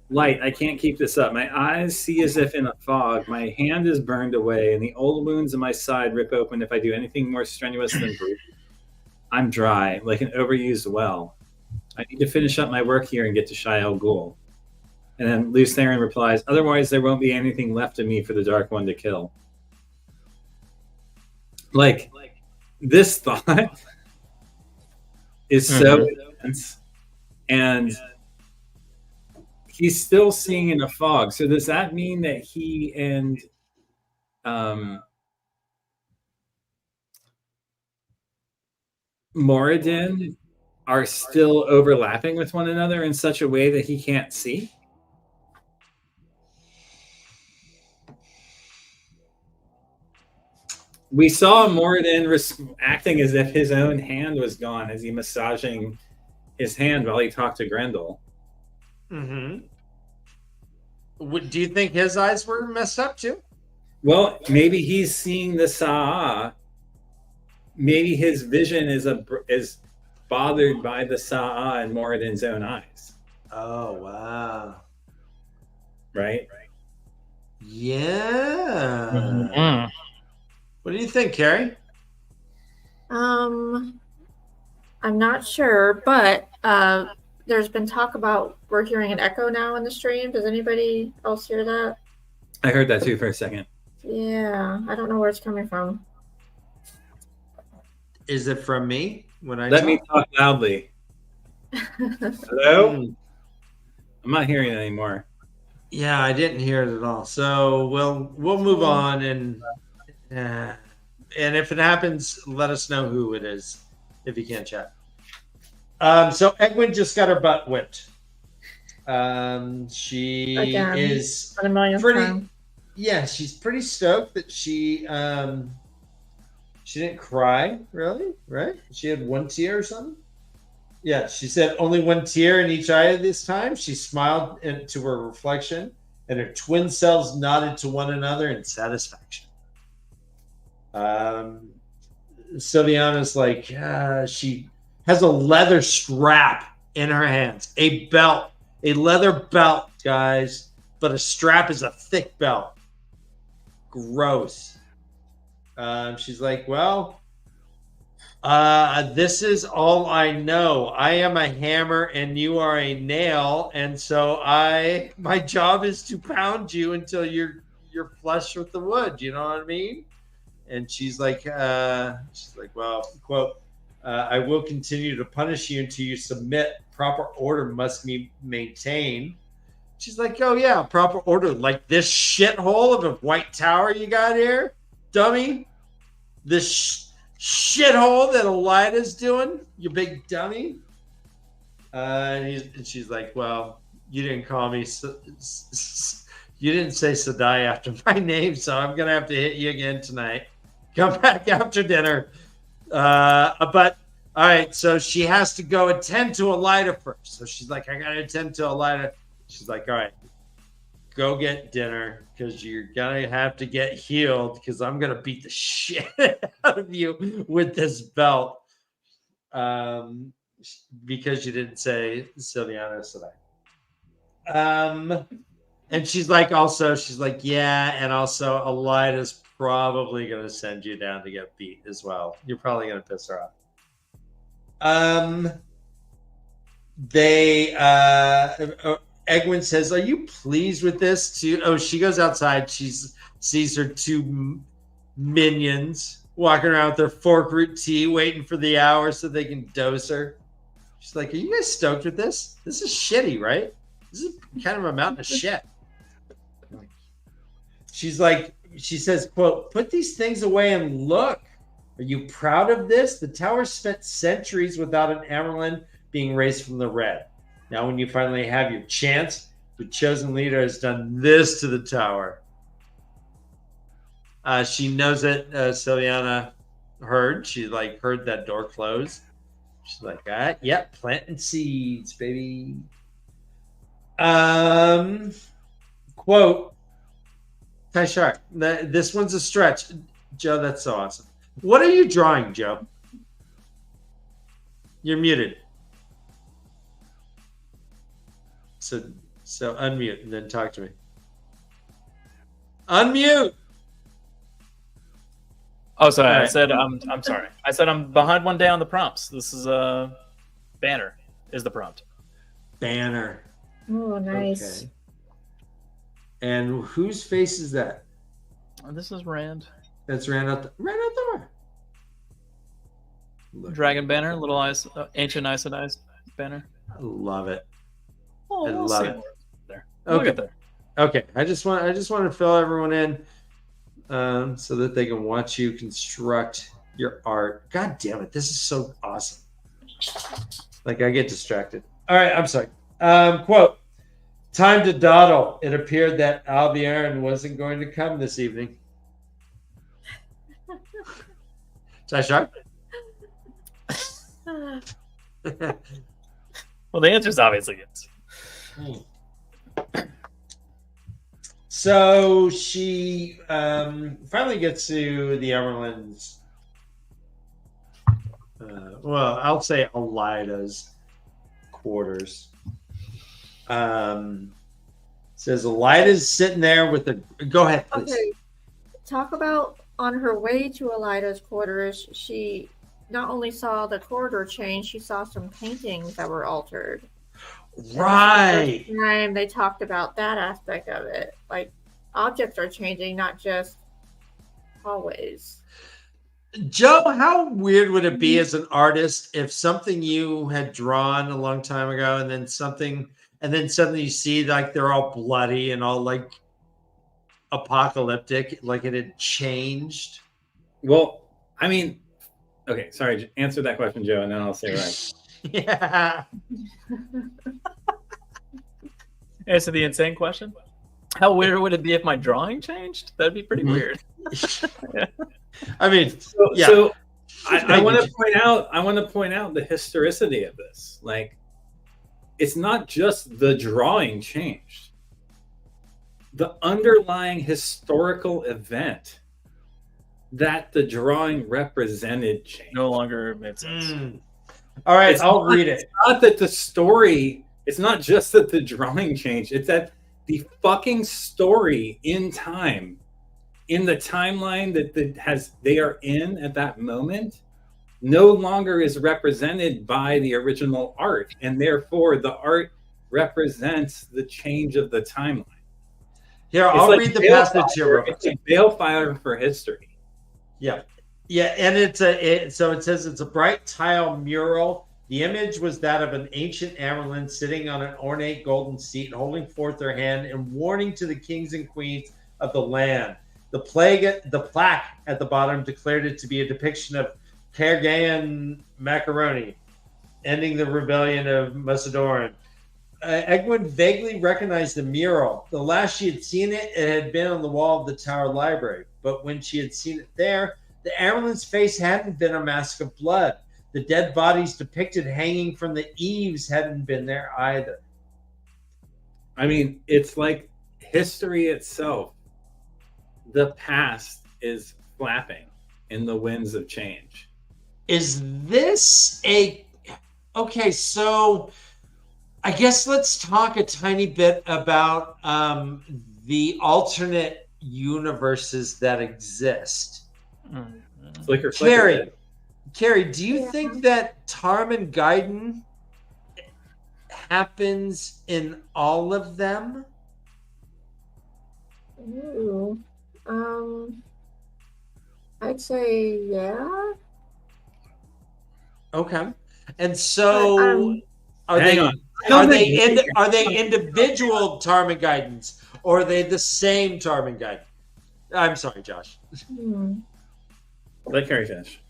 Speaker 3: Light, I can't keep this up. My eyes see as if in a fog. My hand is burned away, and the old wounds in my side rip open if I do anything more strenuous than breathe. I'm dry, like an overused well. I need to finish up my work here and get to Shai El Ghul. And then Lew Therin replies, otherwise there won't be anything left of me for the Dark One to kill. Like this thought is so intense, and he's still seeing in a fog. So does that mean that he and Moradin are still overlapping with one another in such a way that he can't see? We saw Moradin acting as if his own hand was gone as he massaging his hand while he talked to Grendel.
Speaker 1: Mm-hmm. Do you think his eyes were messed up too?
Speaker 3: Well, maybe he's seeing the Sa'a. Maybe his vision is bothered by the Sa'a and more than his own eyes.
Speaker 1: Oh wow.
Speaker 3: Right?
Speaker 1: Yeah.
Speaker 4: Mhm.
Speaker 1: What do you think, Carrie?
Speaker 2: I'm not sure, but there's been talk about we're hearing an echo now in the stream. Does anybody else hear that?
Speaker 3: I heard that too for a second.
Speaker 2: Yeah, I don't know where it's coming from.
Speaker 1: Is it from me when I
Speaker 3: Let
Speaker 1: talk?
Speaker 3: me talk loudly. Hello? I'm not hearing it anymore.
Speaker 1: Yeah, I didn't hear it at all. So we'll move on, and if it happens, let us know who it is if you can't chat. So Egwin just got her butt whipped. She
Speaker 2: Again,
Speaker 1: is
Speaker 2: for the millionth
Speaker 1: pretty.
Speaker 2: time.
Speaker 1: Yeah, she's pretty stoked that she didn't cry, really, right? She had one tear or something. Yeah, she said only one tear in each eye this time. She smiled into her reflection, and her twin selves nodded to one another in satisfaction. Sylviana's like, she has a leather strap in her hands, a belt, a leather belt, guys, but a strap is a thick belt. Gross. She's like, well, this is all I know. I am a hammer and you are a nail, and so my job is to pound you until you're flush with the wood. You know what I mean? And she's like, well, quote, I will continue to punish you until you submit. Proper order must be maintained. She's like, oh yeah, proper order, like this shithole of a white tower you got here, dummy. This shithole that Elida's doing, you big dummy. And she's like, well, you didn't call me, you didn't say Sadai after my name, so I'm gonna have to hit you again tonight. Come back after dinner. But all right, so she has to go attend to Elida first. So she's like, I gotta attend to Elida. She's like, all right, go get dinner because you're gonna have to get healed because I'm gonna beat the shit out of you with this belt. Because you didn't say Sylviana Sadai. And she's like, yeah, and also Elida's probably gonna send you down to get beat as well. You're probably gonna piss her off. Egwin says, are you pleased with this too? Oh, she goes outside. She sees her two minions walking around with their fork root tea, waiting for the hour so they can dose her. She's like, are you guys stoked with this? This is shitty, right? This is kind of a mountain of shit. She's like, she says, quote, put these things away and look. Are you proud of this? The tower spent centuries without an Amerlin being raised from the red. Now, when you finally have your chance, the chosen leader has done this to the tower. She knows that Sylviana heard. She heard that door close. She's like, yep, planting seeds, baby. Quote, Taishar, this one's a stretch. Joe, that's so awesome. What are you drawing, Joe? You're muted. So unmute and then talk to me. Unmute.
Speaker 4: Oh, sorry.
Speaker 1: All right.
Speaker 4: I said I'm sorry. I said I'm behind one day on the prompts. This is a banner. Is the prompt?
Speaker 1: Banner.
Speaker 2: Oh, nice.
Speaker 1: Okay. And whose face is that?
Speaker 4: This is Rand.
Speaker 1: That's Rand out there.
Speaker 4: Dragon banner, little ancient Aes Sedai banner.
Speaker 1: I love it.
Speaker 4: Oh,
Speaker 1: I
Speaker 4: we'll
Speaker 1: love
Speaker 4: see
Speaker 1: it.
Speaker 4: There.
Speaker 1: Okay.
Speaker 4: We'll get there.
Speaker 1: Okay. I just want to fill everyone in so that they can watch you construct your art. God damn it. This is so awesome. I get distracted. All right. I'm sorry. Quote, time to dawdle. It appeared that Albion wasn't going to come this evening. Taishar?
Speaker 4: Well, the answer is obviously yes.
Speaker 1: So she finally gets to the Everlands. Well, I'll say Elida's quarters. Says Elida's sitting there with the. Go ahead, please.
Speaker 2: Okay. Talk about on her way to Elida's quarters, she not only saw the corridor change, she saw some paintings that were altered.
Speaker 1: Right.
Speaker 2: The first time they talked about that aspect of it. Like, objects are changing, not just hallways.
Speaker 1: Joe, how weird would it be as an artist if something you had drawn a long time ago and then suddenly you see like they're all bloody and all like apocalyptic, like it had changed?
Speaker 3: Well, I mean, okay, sorry, answer that question, Joe, and then I'll say right.
Speaker 1: Yeah.
Speaker 4: Answer the insane question. How weird would it be if my drawing changed? That'd be pretty weird.
Speaker 1: I mean,
Speaker 3: so I want to point out the historicity of this. Like, it's not just the drawing changed. The underlying historical event that the drawing represented changed.
Speaker 4: No longer made sense.
Speaker 1: All right, I'll read it.
Speaker 3: It's not that the story, it's not just that the drawing changed, it's that the fucking story in time, in the timeline that they are in at that moment, no longer is represented by the original art, and therefore the art represents the change of the timeline.
Speaker 1: Here, I'll read the passage here.
Speaker 3: It's a balefire for history.
Speaker 1: Yeah, and so it says it's a bright tile mural. The image was that of an ancient Amerlin sitting on an ornate golden seat, holding forth their hand and warning to the kings and queens of the land. The plaque at the bottom declared it to be a depiction of Cargaean Macaroni, ending the rebellion of Macedon. Egwene vaguely recognized the mural. The last she had seen it, it had been on the wall of the Tower Library. But when she had seen it there, the Amerlin's face hadn't been a mask of blood. The dead bodies depicted hanging from the eaves hadn't been there either.
Speaker 3: I mean, it's like history itself. The past is flapping in the winds of change.
Speaker 1: Is this okay? So I guess let's talk a tiny bit about the alternate universes that exist.
Speaker 3: Flicker,
Speaker 1: Carrie, do you think that Tarman Gaiden happens in all of them?
Speaker 2: Ooh. I'd say yeah.
Speaker 1: Okay. And so are
Speaker 3: hang
Speaker 1: they
Speaker 3: on.
Speaker 1: are they individual Tarman Gaidens, or are they the same Tarman Gaiden? I'm sorry, Josh.
Speaker 3: Let Carrie finish.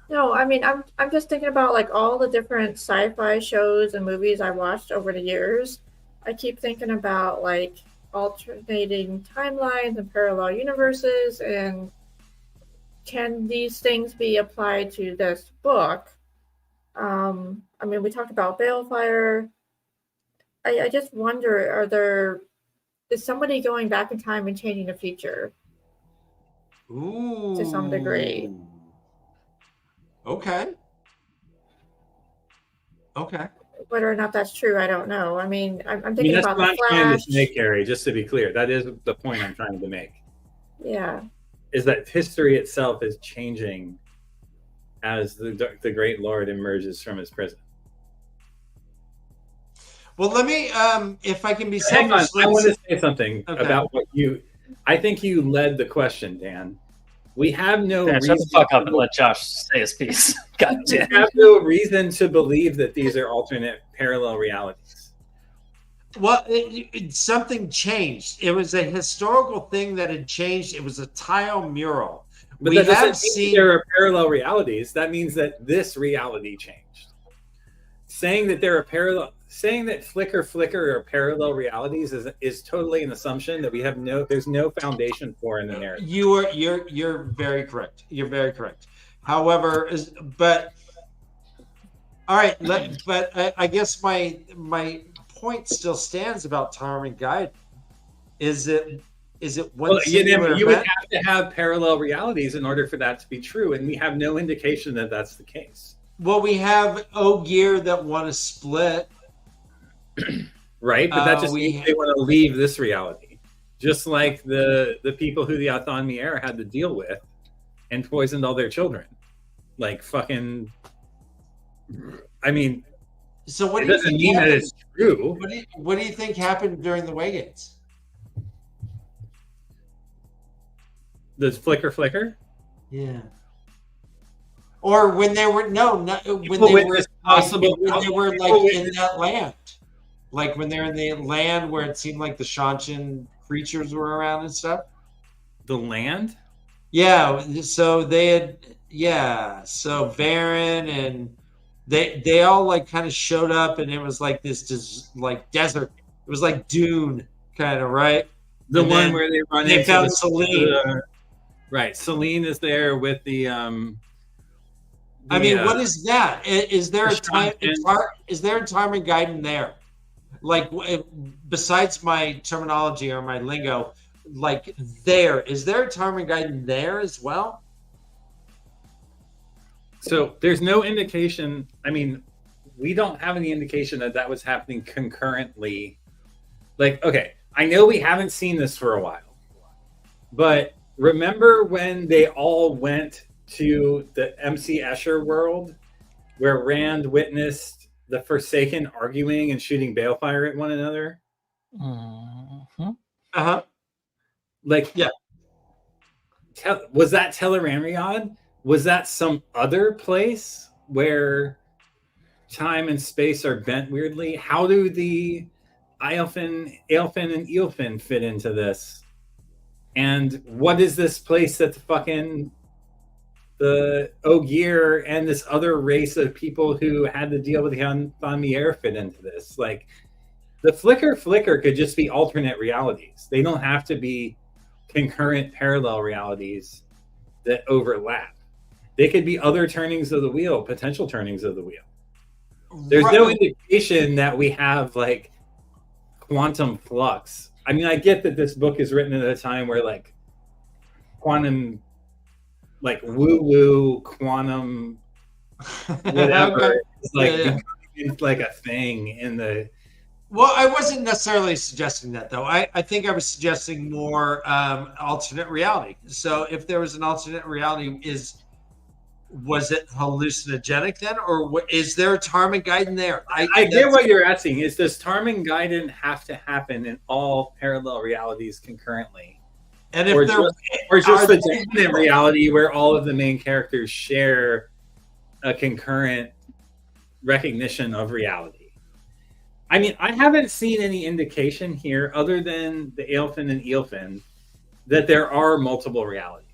Speaker 2: No, I mean I'm just thinking about like all the different sci-fi shows and movies I watched over the years. I keep thinking about like alternating timelines and parallel universes, and can these things be applied to this book? I mean, we talked about Balefire. I just wonder, is somebody going back in time and changing the future?
Speaker 1: Ooh.
Speaker 2: To some degree.
Speaker 1: Okay.
Speaker 2: Whether or not that's true, I don't know. I mean, I'm thinking
Speaker 3: that's
Speaker 2: about
Speaker 3: what
Speaker 2: the
Speaker 3: I'm
Speaker 2: Flash.
Speaker 3: trying to make, Carrie, just to be clear. That is the point I'm trying to make.
Speaker 2: Yeah.
Speaker 3: Is that history itself is changing as the Great Lord emerges from his prison.
Speaker 1: Well, let me, if I can be
Speaker 3: Hang on,
Speaker 1: selfish.
Speaker 3: I want to say something
Speaker 1: Okay.
Speaker 3: about what I think you led the question, Dan. We have no
Speaker 4: Dan,
Speaker 3: reason.
Speaker 4: shut the fuck up and let Josh say his piece. God
Speaker 3: We
Speaker 4: damn.
Speaker 3: have no reason to believe that these are alternate parallel realities.
Speaker 1: Well, something changed. It was a historical thing that had changed. It was a tile mural.
Speaker 3: But
Speaker 1: We
Speaker 3: that
Speaker 1: have
Speaker 3: doesn't mean
Speaker 1: seen.
Speaker 3: there are parallel realities. That means that this reality changed. Saying that there are saying that flicker are parallel realities is totally an assumption that there's no foundation for in the narrative.
Speaker 1: You're very correct. You're very correct. However, all right. I guess my point still stands about Tarman Gaiden. Is it one
Speaker 3: Well,
Speaker 1: singular
Speaker 3: you would
Speaker 1: event?
Speaker 3: have to have parallel realities in order for that to be true, and we have no indication that that's the case.
Speaker 1: Well, we have Ogier that want to split.
Speaker 3: Right, but that just
Speaker 1: we-
Speaker 3: means they want to leave this reality. Just like the people who the Athon-Mier had to deal with and poisoned all their children. Like fucking... I mean,
Speaker 1: So what
Speaker 3: it
Speaker 1: do you
Speaker 3: doesn't
Speaker 1: think
Speaker 3: mean that
Speaker 1: happened?
Speaker 3: it's true.
Speaker 1: What do you think happened during the Waygates?
Speaker 3: The flicker?
Speaker 1: Yeah. Or when they were when
Speaker 3: People
Speaker 1: they
Speaker 3: with
Speaker 1: were
Speaker 3: this possible-
Speaker 1: when they were
Speaker 3: people
Speaker 1: like
Speaker 3: with
Speaker 1: in
Speaker 3: this-
Speaker 1: that land, like when they're in the land where it seemed like the Shanshan creatures were around and stuff.
Speaker 3: The land?
Speaker 1: Yeah, so they had so Baron and they all like kind of showed up, and it was like this like desert. It was like Dune kind of, right?
Speaker 3: The
Speaker 1: And
Speaker 3: one
Speaker 1: then
Speaker 3: where they run
Speaker 1: they
Speaker 3: into
Speaker 1: found
Speaker 3: the,
Speaker 1: Celine.
Speaker 3: right. Celine is there with the
Speaker 1: I mean, what is that? Is there a
Speaker 3: the
Speaker 1: time?
Speaker 3: Shanshan.
Speaker 1: Is there a time and guide there? Like, besides my terminology or my lingo, like is there a time and guide there as well?
Speaker 3: So there's no indication. I mean, we don't have any indication that that was happening concurrently. Like, okay, I know we haven't seen this for a while, but remember when they all went to the MC Escher world where Rand witnessed the Forsaken arguing and shooting balefire at one another?
Speaker 1: Uh-huh.
Speaker 3: Like,
Speaker 1: yeah.
Speaker 3: Was that Tel'aran'rhiod? Was that some other place where time and space are bent weirdly? How do the Aelfin and Eilfin fit into this? And what is this place that the Ogier and this other race of people who had to deal with the Athon-Mier fit into this? Like, the flicker could just be alternate realities. They don't have to be concurrent parallel realities that overlap. They could be other turnings of the wheel, potential turnings of the wheel. There's no indication that we have like quantum flux. I mean, I get that this book is written at a time where like quantum, like woo-woo quantum whatever
Speaker 1: Okay.
Speaker 3: is like
Speaker 1: Yeah.
Speaker 3: it's like a thing in the...
Speaker 1: Well, I wasn't necessarily suggesting that, though. I think I was suggesting more alternate reality. So if there was an alternate reality, was it hallucinogenic then? Or is there a Tarmangaiden there?
Speaker 3: I get what you're asking. Is does Tarmangaiden have to happen in all parallel realities concurrently?
Speaker 1: And if
Speaker 3: Or
Speaker 1: there
Speaker 3: just
Speaker 1: are
Speaker 3: the
Speaker 1: there-
Speaker 3: dominant reality where all of the main characters share a concurrent recognition of reality? I mean, I haven't seen any indication here other than the Aelfin and Eilfin that there are multiple realities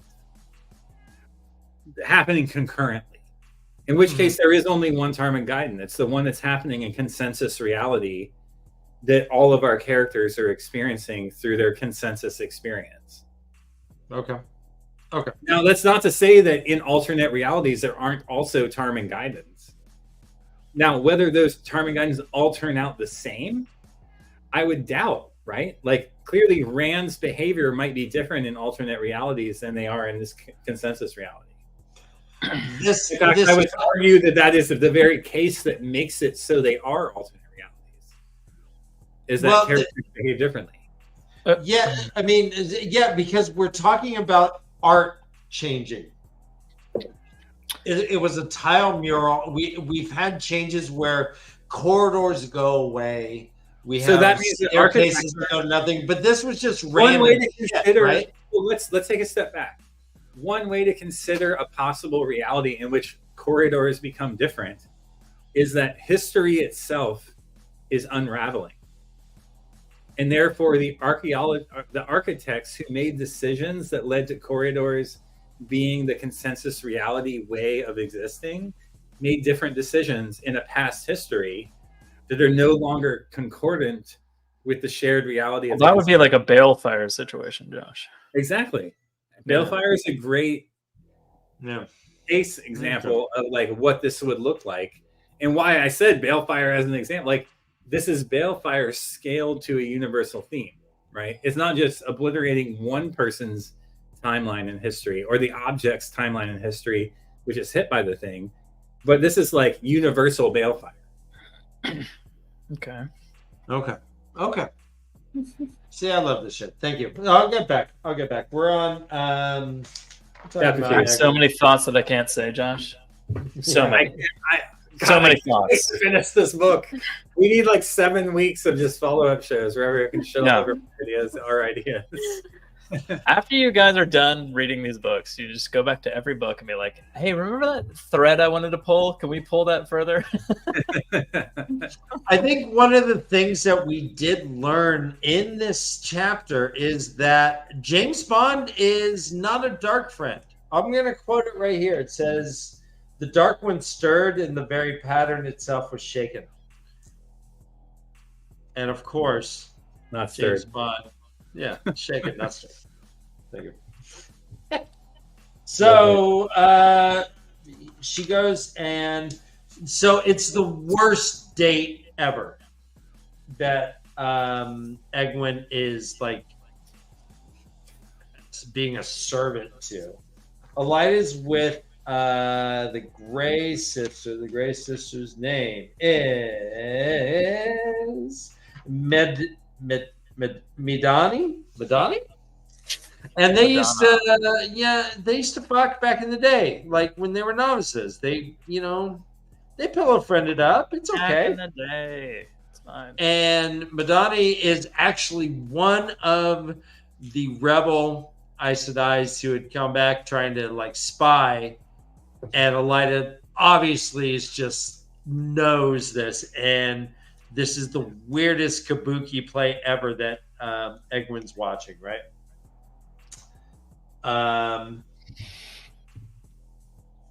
Speaker 3: happening concurrently. In which case, there is only one Tarmangaiden. It's the one that's happening in consensus reality that all of our characters are experiencing through their consensus experience.
Speaker 1: Okay.
Speaker 3: Now, that's not to say that in alternate realities there aren't also Tarmangaidens. Now, whether those Tarmangaidens all turn out the same, I would doubt, right? Like, clearly Rand's behavior might be different in alternate realities than they are in this consensus reality. In fact, I would argue that is the very case that makes it so they are alternate realities. Is that characters behave differently?
Speaker 1: Yeah, I mean, yeah, because we're talking about art changing. It was a tile mural. We've had changes where corridors go away.
Speaker 3: So that means that
Speaker 1: staircases go nothing. But this was just
Speaker 3: one way to consider.
Speaker 1: right?
Speaker 3: Well, let's take a step back. One way to consider a possible reality in which corridors become different is that history itself is unraveling, and therefore the architects who made decisions that led to corridors being the consensus reality way of existing made different decisions in a past history that are no longer concordant with the shared reality.
Speaker 4: Well, that would be like a balefire situation, Josh.
Speaker 3: Exactly. Balefire is a great case example of like what this would look like, and why I said Balefire as an example. Like, this is Balefire scaled to a universal theme, right? It's not just obliterating one person's timeline in history or the object's timeline in history, which is hit by the thing, but this is like universal balefire.
Speaker 4: Okay.
Speaker 1: Okay. See, I love this shit. Thank you. I'll get back. We're on
Speaker 4: So many thoughts that I can't say, Josh. So many. So many thoughts.
Speaker 3: Finish this book. We need like 7 weeks of just follow-up shows wherever we can show our ideas.
Speaker 4: After you guys are done reading these books, you just go back to every book and be like, hey, remember that thread I wanted to pull? Can we pull that further?
Speaker 1: I think one of the things that we did learn in this chapter is that James Bond is not a dark friend. I'm going to quote it right here. It says, "The dark one stirred and the very pattern itself was shaken." And of course,
Speaker 3: Not
Speaker 1: James
Speaker 3: stirred.
Speaker 1: Bond. Yeah, shaken, not stirred. Thank you. So she goes, and so it's the worst date ever that Egwene is like being a servant to. Elida's with the Grey Sister. The Grey Sister's name is Midani? And they used to, they used to fuck back in the day, like when they were novices. They pillow friended up. It's okay.
Speaker 4: Back in the day. It's fine.
Speaker 1: And Madani is actually one of the rebel Aes Sedais who had come back trying to like spy. And Elida obviously is just knows this. And this is the weirdest kabuki play ever that Egwene's watching, right?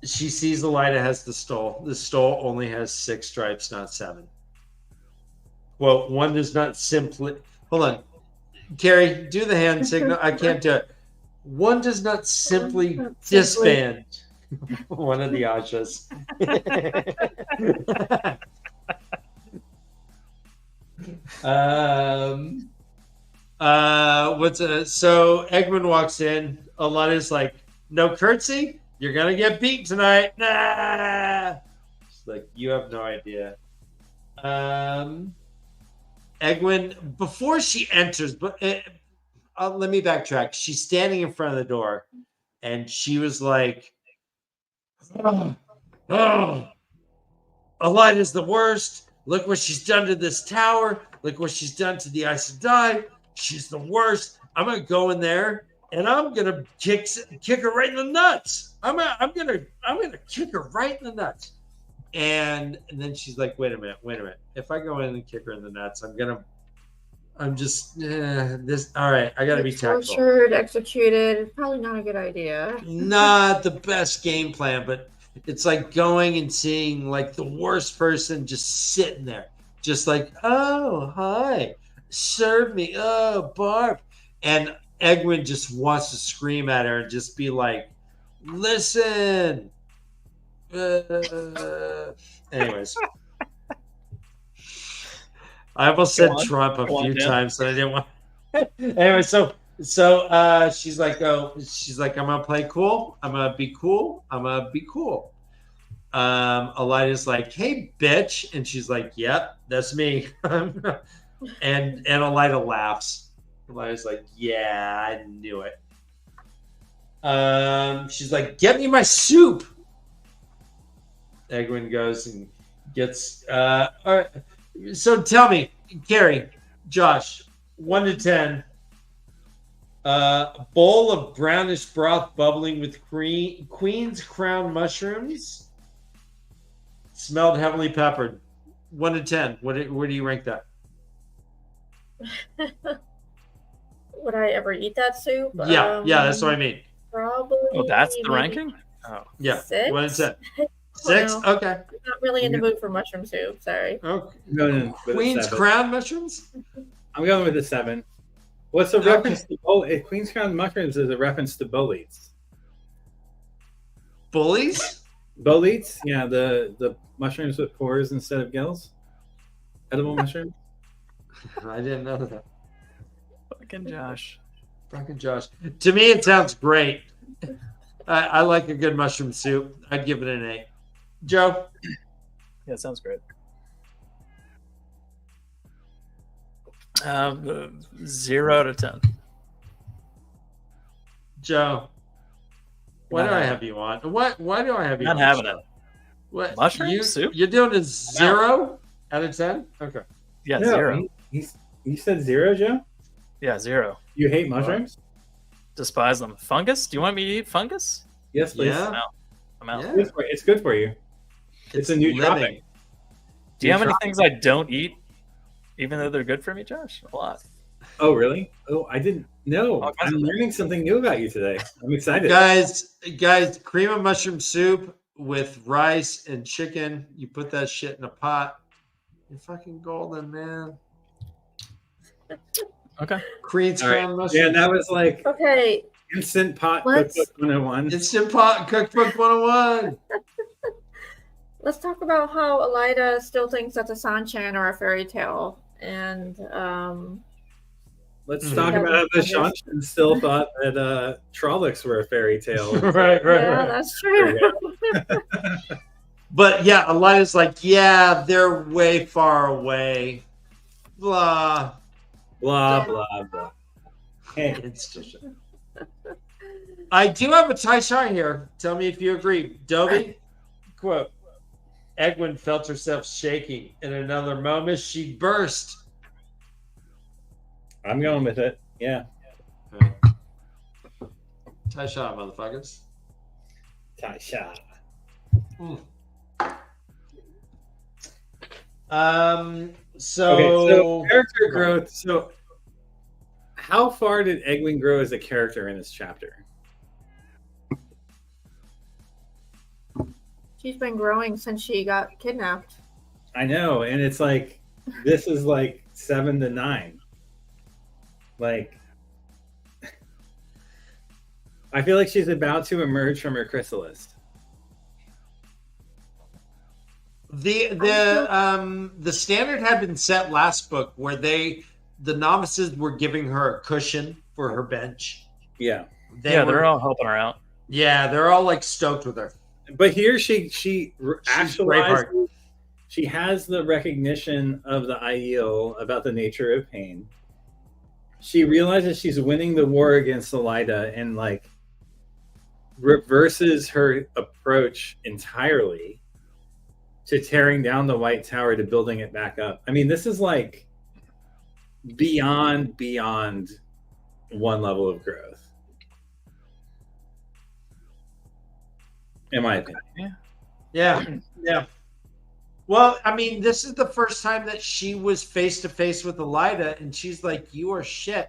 Speaker 1: She sees Elida has the stole. The stole only has 6 stripes, not 7. Well, one does not simply... Hold on. Carrie, do the hand signal. I can't do it. One does not simply disband one of the Ashas. So Egwene walks in. Elida's like, "No curtsy? You're gonna get beat tonight." Nah. She's like, "You have no idea." Egwene, before she enters, but let me backtrack. She's standing in front of the door, and she was like, "Oh, Elida's the worst. Look what she's done to this tower. Look what she's done to the Aes Sedai. She's the worst. I'm gonna go in there and I'm gonna kick her right in the nuts. I'm gonna kick her right in the nuts." And then she's like, wait a minute. If I go in and kick her in the nuts, this. All right, I gotta be tactful.
Speaker 2: Tortured, executed. Probably not a good idea.
Speaker 1: Not the best game plan, but it's like going and seeing like the worst person just sitting there, just like, "Oh, hi, serve me, oh, Barb." And Egwene just wants to scream at her and just be like, "Listen." Anyways, I almost said Trump a few times, and I didn't want. Anyway, so she's like, "I'm gonna play cool. I'm gonna be cool. Elida's like, "Hey, bitch," and she's like, "Yep, that's me." and Elida laughs. Elida's like, "Yeah, I knew it." She's like, "Get me my soup." Egwene goes and gets. All right. So tell me, Carrie, Josh, 1 to 10. Bowl of brownish broth bubbling with Queen's Crown mushrooms. Smelled heavily peppered. 1 to 10. Where do you rank that?
Speaker 2: Would I ever eat that soup?
Speaker 1: Yeah, that's what I mean.
Speaker 2: Probably.
Speaker 4: Oh, that's the ranking? Oh.
Speaker 1: Yeah.
Speaker 2: 6?
Speaker 1: 1 to 10. 6?
Speaker 2: No.
Speaker 1: Okay.
Speaker 2: I'm not really in the mood for mushroom soup. Sorry.
Speaker 1: Okay.
Speaker 3: No,
Speaker 1: Queen's Crown mushrooms?
Speaker 3: I'm going with a 7. What's a reference to Queen's Crown mushrooms is a reference to boletes.
Speaker 1: Bullies?
Speaker 3: Boletes? Yeah, the mushrooms with pores instead of gills. Edible mushrooms.
Speaker 1: I didn't know that.
Speaker 4: Fucking Josh.
Speaker 1: Fucking Josh. To me, it sounds great. I like a good mushroom soup. I'd give it an 8. Joe?
Speaker 4: Yeah, it sounds great. 0 out of 10.
Speaker 1: Joe? Why
Speaker 4: Not
Speaker 1: do I
Speaker 4: having
Speaker 1: have you on? Why do I have you
Speaker 4: Not
Speaker 1: on?
Speaker 4: having
Speaker 1: the show?
Speaker 4: it.
Speaker 1: What?
Speaker 4: Mushroom soup?
Speaker 1: You're doing a 0 out of 10? Okay.
Speaker 4: Yeah,
Speaker 3: No,
Speaker 4: 0.
Speaker 3: You said 0, Joe?
Speaker 4: Yeah, 0.
Speaker 3: You hate mushrooms?
Speaker 4: Despise them. Fungus? Do you want me to eat fungus?
Speaker 3: Yes, please.
Speaker 1: Yeah.
Speaker 4: I'm out.
Speaker 1: Yeah.
Speaker 3: It's good for you. It's a new
Speaker 1: living.
Speaker 3: topic.
Speaker 4: Do you know how many things I don't eat, even though they're good for me, Josh? A lot.
Speaker 3: Oh, really? Oh, I didn't know.
Speaker 4: All kinds
Speaker 3: I'm
Speaker 4: of
Speaker 3: learning something new about you today. I'm excited.
Speaker 1: Guys, cream of mushroom soup with rice and chicken. You put that shit in a pot. You're fucking golden, man.
Speaker 4: Okay.
Speaker 1: Creed's
Speaker 3: All right.
Speaker 1: crown mushroom.
Speaker 3: Yeah, that was like
Speaker 2: Okay,
Speaker 3: instant pot
Speaker 2: Let's-
Speaker 3: cookbook 101.
Speaker 1: Instant pot cookbook 101.
Speaker 2: let's talk about how Elida still thinks that the Sanchan are a fairy tale, and
Speaker 3: Let's
Speaker 1: Mhm.
Speaker 3: talk
Speaker 2: Yeah,
Speaker 3: about how the
Speaker 2: that's-
Speaker 3: Shanshan still thought that Trollocs were a fairy tale.
Speaker 1: right.
Speaker 2: yeah, that's true.
Speaker 1: But yeah, Elida's like, yeah, they're way far away. Blah.
Speaker 3: Blah, blah, blah. Hey,
Speaker 1: It's just. I do have a tie shot here. Tell me if you agree. Dobie, quote, Egwene felt herself shaking. In another moment, she burst.
Speaker 3: I'm going with it. Yeah.
Speaker 1: Tie shot, motherfuckers.
Speaker 3: Tasha.
Speaker 1: So,
Speaker 3: Okay, so character growth. So, how far did Egwene grow as a character in this chapter?
Speaker 2: She's been growing since she got kidnapped.
Speaker 3: I know, and it's like this is like 7 to 9. Like, I feel like she's about to emerge from her chrysalis.
Speaker 1: the standard had been set last book where the novices were giving her a cushion for her bench.
Speaker 3: Yeah,
Speaker 4: They're all helping her out.
Speaker 1: Yeah, they're all like stoked with her.
Speaker 3: but here she
Speaker 1: Braveheart.
Speaker 3: actualizes. She has the recognition of the ideal about the nature of pain. She realizes she's winning the war against Elida and like reverses her approach entirely to tearing down the White Tower to building it back up. I mean, this is like beyond one level of growth. In my opinion.
Speaker 1: Yeah. Well, I mean, this is the first time that she was face to face with Elida, and she's like, "You are shit."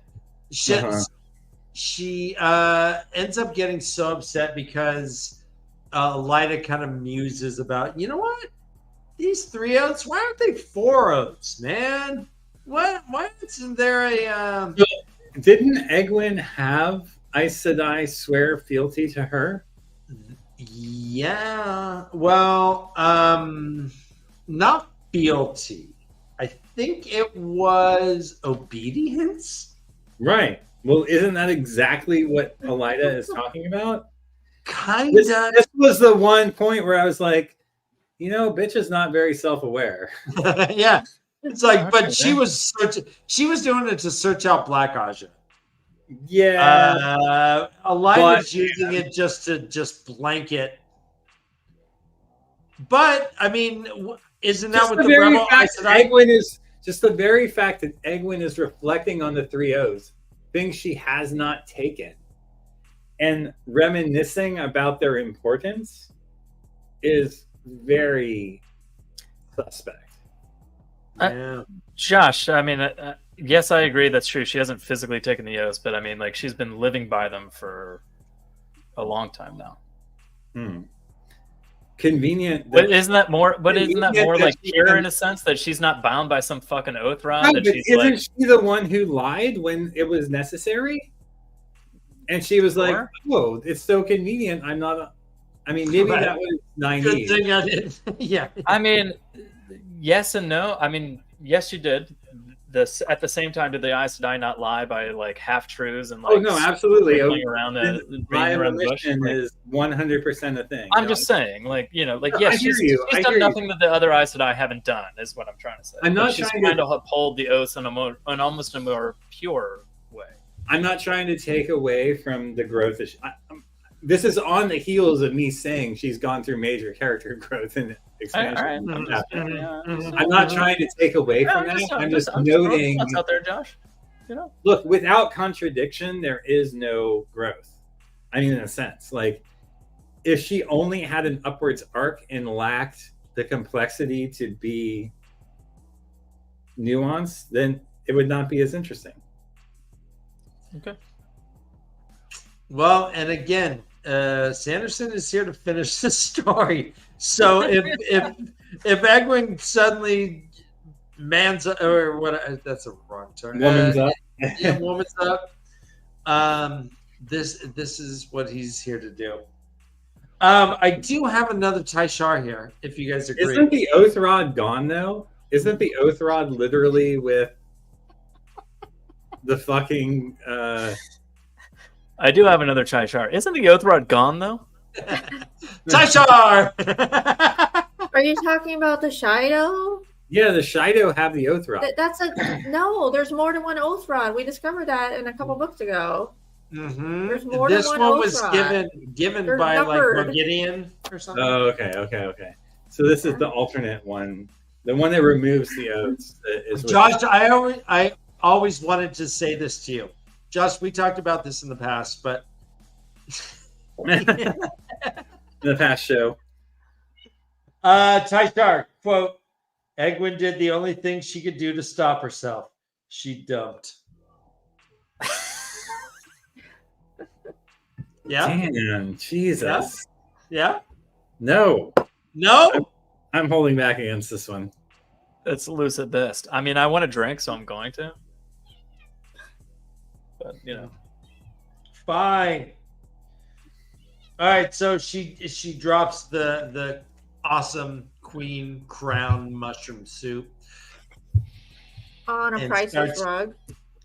Speaker 3: Uh-huh.
Speaker 1: She ends up getting so upset because Elida kind of muses about, you know what? These 3 oaths, why aren't they 4 oaths, man? Why isn't there a?
Speaker 3: Didn't Egwene have Aes Sedai swear fealty to her?
Speaker 1: Yeah. Well, not fealty. I think it was obedience.
Speaker 3: Right. Well, isn't that exactly what Elida is talking about?
Speaker 1: Kind
Speaker 3: This
Speaker 1: of.
Speaker 3: was the one point where I was like, you know, bitch is not very self-aware.
Speaker 1: Yeah. It's like, but
Speaker 4: Okay,
Speaker 1: she was doing it to search out Black Aja.
Speaker 3: Yeah.
Speaker 1: Elida's using it just to blanket. But I mean, isn't that
Speaker 3: Just
Speaker 1: what
Speaker 3: the
Speaker 1: the
Speaker 3: very
Speaker 1: rebel?
Speaker 3: fact that Egwene is just the very fact that Egwene is reflecting on the 3 oaths, things she has not taken, and reminiscing about their importance is very suspect.
Speaker 1: Yeah.
Speaker 4: Josh, I mean, yes, I agree. That's true. She hasn't physically taken the oaths, but I mean, like, she's been living by them for a long time now.
Speaker 3: Convenient.
Speaker 4: But isn't that more? But isn't that more
Speaker 3: that
Speaker 4: like
Speaker 3: she
Speaker 4: Kira
Speaker 3: can-
Speaker 4: in a sense that she's not bound by some fucking oath, Ron?
Speaker 3: Right,
Speaker 4: That
Speaker 3: but
Speaker 4: she's
Speaker 3: isn't
Speaker 4: like,
Speaker 3: she the one who lied when it was necessary? And she was like,
Speaker 4: Sure.
Speaker 3: "Oh, it's so convenient. I'm not." I mean, maybe
Speaker 1: Right.
Speaker 3: that was
Speaker 1: Good
Speaker 3: naive.
Speaker 1: thing I did. Yeah.
Speaker 4: I mean, yes and no. I mean, yes, you did. this at the same time, did the Aes Sedai not lie by like half truths and like
Speaker 3: Oh no, absolutely.
Speaker 4: wriggling around the
Speaker 3: My
Speaker 4: around the bush?
Speaker 3: omission
Speaker 4: Like,
Speaker 3: is 100% a thing.
Speaker 4: I'm just saying, like, you know, like,
Speaker 3: No,
Speaker 4: yes,
Speaker 3: I hear
Speaker 4: she's
Speaker 3: you. I
Speaker 4: done
Speaker 3: hear you.
Speaker 4: nothing that the other Aes Sedai haven't done, is what I'm trying to say.
Speaker 3: I'm
Speaker 4: But
Speaker 3: not
Speaker 4: she's
Speaker 3: trying
Speaker 4: trying
Speaker 3: to-
Speaker 4: to uphold the oaths in an almost a more pure way.
Speaker 3: I'm not trying to take away from the growth. This is on the heels of me saying she's gone through major character growth and expansion.
Speaker 4: All right.
Speaker 3: I'm not trying to take away from that. I'm just noting.
Speaker 4: What's out there, Josh? You know,
Speaker 3: Look, without contradiction, there is no growth. I mean, in a sense, like if she only had an upwards arc and lacked the complexity to be nuanced, then it would not be as interesting.
Speaker 4: okay.
Speaker 1: Well, and again, Sanderson is here to finish the story. So if Egwene suddenly mans up, or what? That's a wrong term.
Speaker 3: Woman's up.
Speaker 1: Yeah, woman's up. This is what he's here to do. I do have another Taishar here, if you guys agree.
Speaker 3: Isn't the oath rod gone though? Isn't the oath rod literally with the fucking?
Speaker 4: I do have another Chai Shar. Isn't the oath rod gone though?
Speaker 1: Taishar!
Speaker 2: Are you talking about the Shido?
Speaker 3: Yeah, the Shido have the oath rod.
Speaker 2: That's a no. There's more than one oath rod. We discovered that in a couple books ago.
Speaker 1: Mm-hmm.
Speaker 2: There's more
Speaker 1: This
Speaker 2: than
Speaker 1: one
Speaker 2: one
Speaker 1: was
Speaker 2: oath rod.
Speaker 1: given
Speaker 2: They're
Speaker 1: by
Speaker 2: numbered.
Speaker 1: like Gideon or something.
Speaker 3: Oh, okay. So this is the alternate one, the one that removes the oaths. That is with-
Speaker 1: Josh, I always wanted to say this to you. Josh, we talked about this in the past, but
Speaker 3: in the past show.
Speaker 1: Taishar, quote, Egwene did the only thing she could do to stop herself. She dumped. Yeah?
Speaker 3: Damn, Jesus.
Speaker 1: Yeah?
Speaker 3: No,
Speaker 1: No?
Speaker 3: I'm holding back against this one.
Speaker 4: It's loose at best. I mean, I want to drink, so I'm going to. But you know,
Speaker 1: Fine. All right, so she drops the awesome queen crown mushroom soup.
Speaker 2: On a
Speaker 1: And
Speaker 2: priceless
Speaker 1: starts-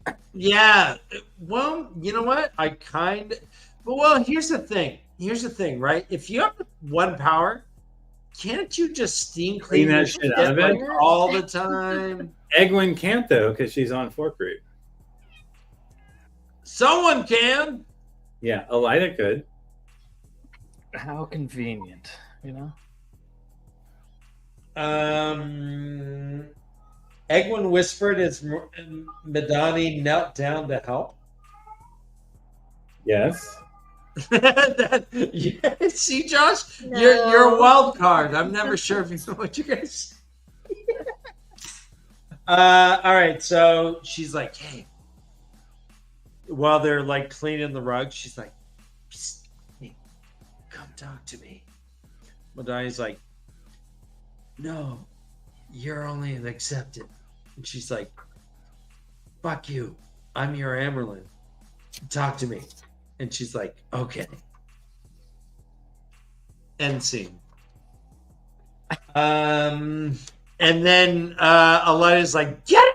Speaker 2: rug.
Speaker 1: Yeah. Well, you know what? Well, here's the thing. Here's the thing, right? If you have one power, can't you just steam clean
Speaker 3: Clean that
Speaker 1: your
Speaker 3: shit out of
Speaker 1: like,
Speaker 3: it?
Speaker 1: all the time?
Speaker 3: Egwene can't though, because she's on fork root.
Speaker 1: Someone can.
Speaker 3: Yeah, Elida could.
Speaker 4: how convenient, you know?
Speaker 1: Egwene whispered as Madani knelt down to help.
Speaker 3: Yes.
Speaker 1: Yeah, see, Josh, you're a wild card. I'm never sure if you know what you guys. All right, so she's like, hey, while they're like cleaning the rug, she's like, "Psst, hey, come talk to me. Madani's like, no, you're only an accepted. And she's like, fuck you. I'm your Amerlin. Talk to me. And she's like, okay. End scene. And then Elida's like, get it!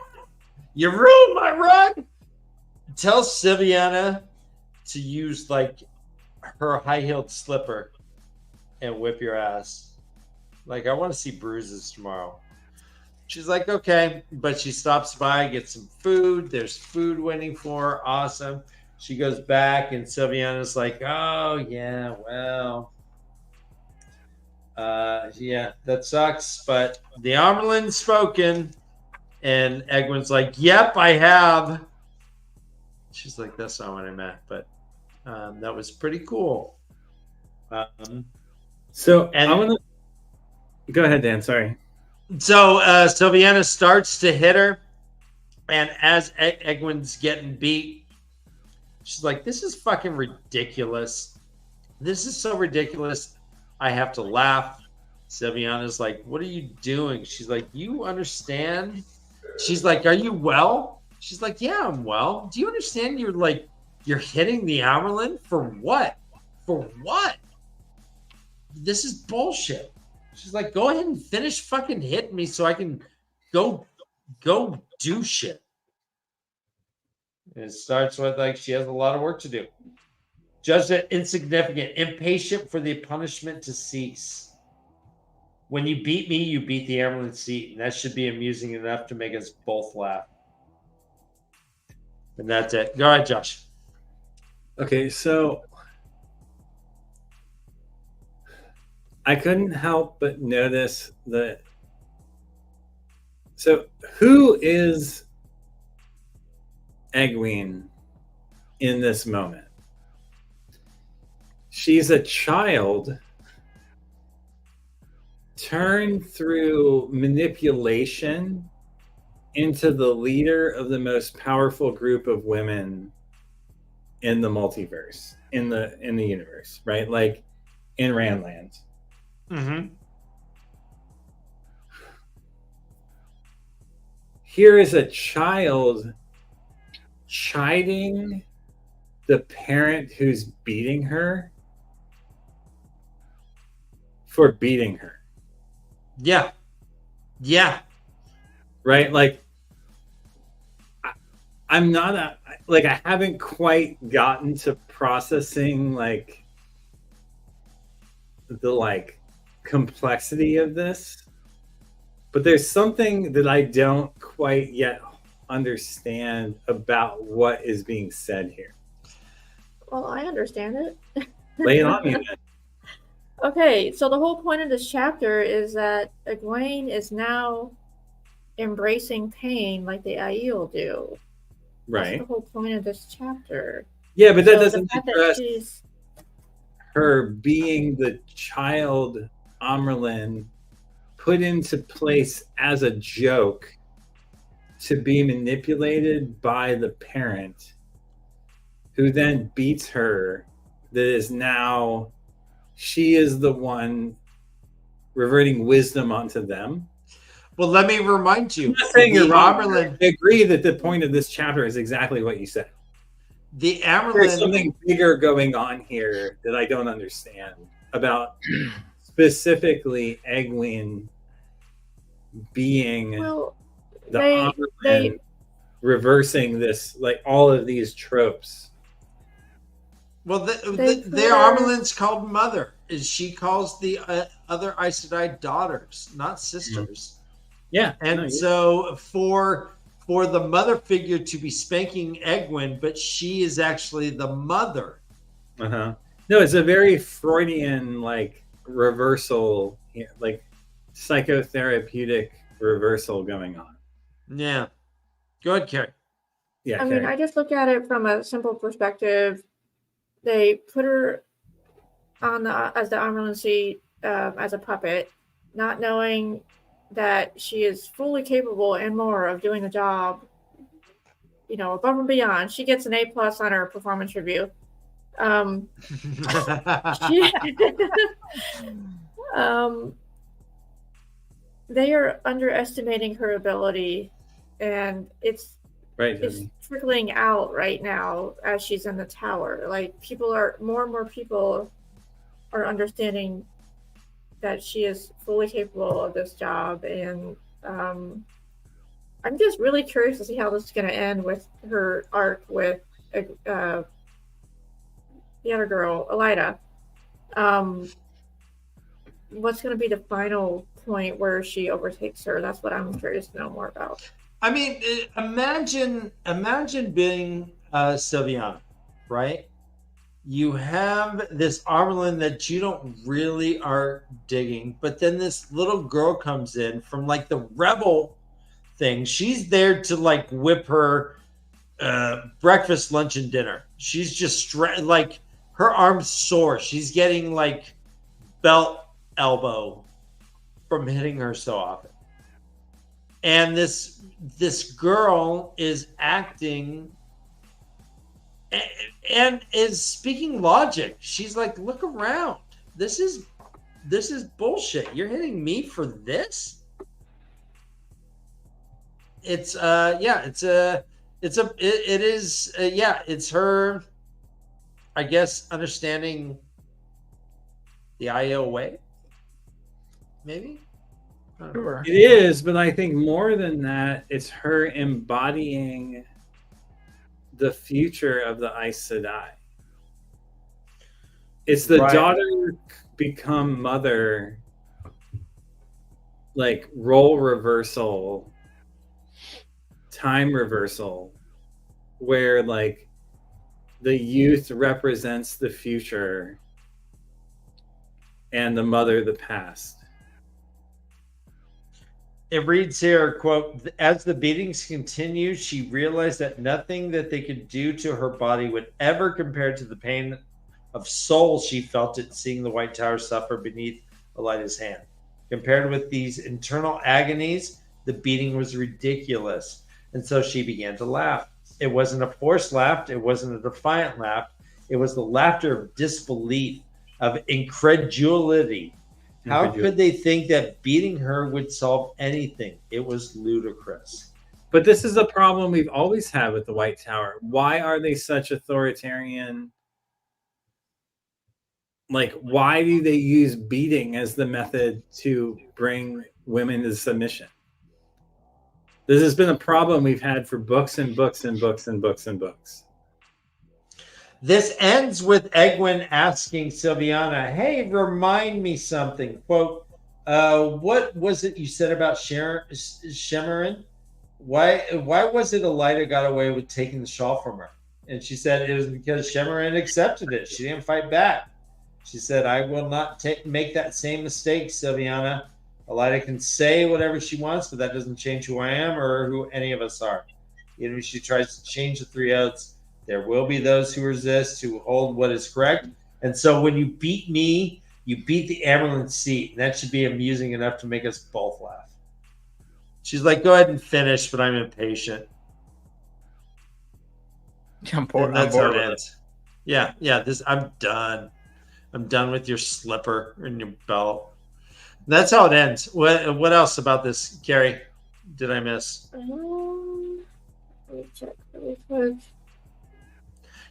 Speaker 1: You ruined my rug! Tell Siviana to use like her high-heeled slipper and whip your ass. Like, I want to see bruises tomorrow. She's like, okay. But she stops by, gets some food. There's food waiting for her. Awesome. She goes back, and Sylviana's like, oh, yeah, well. Yeah, that sucks. But the Amerlin's spoken. And Egwene's like, yep, I have. She's like, that's not what I meant. But that was pretty cool.
Speaker 3: So
Speaker 1: And-
Speaker 3: I want to go ahead, Dan. Sorry.
Speaker 1: So Sylviana starts to hit her, and as Egwene's getting beat, she's like, this is fucking ridiculous. This is so ridiculous. I have to laugh. Sylviana's like, what are you doing? She's like, you understand? She's like, are you well? She's like, yeah, I'm well. Do you understand you're hitting the Amerlin? For what? For what? This is bullshit. She's like, go ahead and finish fucking hitting me so I can go go do shit. It starts with like she has a lot of work to do. Judged it insignificant, impatient for the punishment to cease. When you beat me, you beat the Amerlin seat, and that should be amusing enough to make us both laugh. And that's it. Go ahead, Josh.
Speaker 3: Okay, so I couldn't help but notice that. So, who is Egwene in this moment? She's a child turned through manipulation into the leader of the most powerful group of women in the multiverse, in the universe, right? Like in Randland.
Speaker 1: Mm-hmm.
Speaker 3: Here is a child chiding the parent who's beating her for beating her.
Speaker 1: Yeah. Yeah.
Speaker 3: Right? Like, I'm not like, I haven't quite gotten to processing like the like complexity of this, but there's something that I don't quite yet understand about what is being said here.
Speaker 2: Well, I understand it.
Speaker 3: Lay it on me then.
Speaker 2: Okay, so the whole point of this chapter is that Egwene is now embracing pain like the Aiel do. That's
Speaker 3: Right.
Speaker 2: the whole point of this chapter.
Speaker 3: Yeah, but that
Speaker 2: So
Speaker 3: doesn't
Speaker 2: the fact that
Speaker 3: address
Speaker 2: she's
Speaker 3: her being the child Amerlin put into place as a joke to be manipulated by the parent who then beats her, that is now she is the one reverting wisdom onto them.
Speaker 1: Well, let me remind you.
Speaker 3: I'm not saying you're wrong.
Speaker 1: Amerlin,
Speaker 3: I agree that the point of this chapter is exactly what you said.
Speaker 1: the
Speaker 3: There's
Speaker 1: Amerlin,
Speaker 3: something bigger going on here that I don't understand about specifically Egwene being
Speaker 2: well,
Speaker 3: the
Speaker 2: they
Speaker 3: Amerlin reversing this, like all of these tropes.
Speaker 1: well,
Speaker 2: They
Speaker 1: the
Speaker 2: put her-
Speaker 1: Amerlin's called mother. Is she calls the other Aes Sedai daughters, not sisters.
Speaker 3: Yeah.
Speaker 1: And
Speaker 3: no,
Speaker 1: so for the mother figure to be spanking Egwene, but she is actually the mother.
Speaker 3: uh-huh. No, it's a very Freudian like reversal, like psychotherapeutic reversal going on.
Speaker 1: Yeah. Go ahead, Carrie.
Speaker 3: Yeah.
Speaker 2: I mean,
Speaker 3: Carrie.
Speaker 2: I just look at it from a simple perspective. They put her on as the Amerlin seat as a puppet, not knowing that she is fully capable and more of doing the job, above and beyond. She gets an A+ on her performance review. She, they are underestimating her ability, and it's
Speaker 3: Right.
Speaker 2: trickling out right now as she's in the tower. Like more and more people are understanding that she is fully capable of this job, and I'm just really curious to see how this is going to end with her arc with the other girl, Elida. What's going to be the final point where she overtakes her? That's what I'm curious to know more about.
Speaker 1: I mean, imagine being Sylviana, right? You have this Amerlin that you don't really are digging, but then this little girl comes in from like the rebel thing. She's there to like whip her breakfast, lunch, and dinner. She's just like her arm's sore. She's getting like belt elbow from hitting her so often. And this girl is acting and is speaking logic. She's like, look around. This is bullshit. You're hitting me for this? It's her, I guess, understanding the IO way, maybe.
Speaker 4: Sure.
Speaker 3: It is, but I think more than that, it's her embodying the future of the Aes Sedai. It's the
Speaker 1: Right.
Speaker 3: daughter become mother, like role reversal, time reversal, where like the youth represents the future and the mother the past.
Speaker 1: It reads here, quote, as the beatings continued, she realized that nothing that they could do to her body would ever compare to the pain of soul she felt at seeing the White Tower suffer beneath Elida's hand. Compared with these internal agonies, the beating was ridiculous. And so she began to laugh. It wasn't a forced laugh. It wasn't a defiant laugh. It was the laughter of disbelief, of incredulity. How could they think that beating her would solve anything? It was ludicrous.
Speaker 3: But this is a problem we've always had with the White Tower. Why are they such authoritarian? Like, why do they use beating as the method to bring women to submission? This has been a problem we've had for books and books and books and books and books.
Speaker 1: This ends with Egwene asking Sylviana, hey, remind me something. Quote, what was it you said about Shemmarin? Why was it Elida got away with taking the shawl from her? And she said it was because Shemmarin accepted it. She didn't fight back. She said, I will not make that same mistake, Sylviana. Elida can say whatever she wants, but that doesn't change who I am or who any of us are. Even if she tries to change the three oaths, there will be those who resist, who hold what is correct. And so when you beat me, you beat the Amerlin seat. And that should be amusing enough to make us both laugh. She's like, go ahead and finish, but I'm impatient.
Speaker 4: I'm bored.
Speaker 1: That's how it ends. Yeah. I'm done. I'm done with your slipper and your belt. That's how it ends. What else about this, Carrie, did I miss?
Speaker 2: Let me check really quick.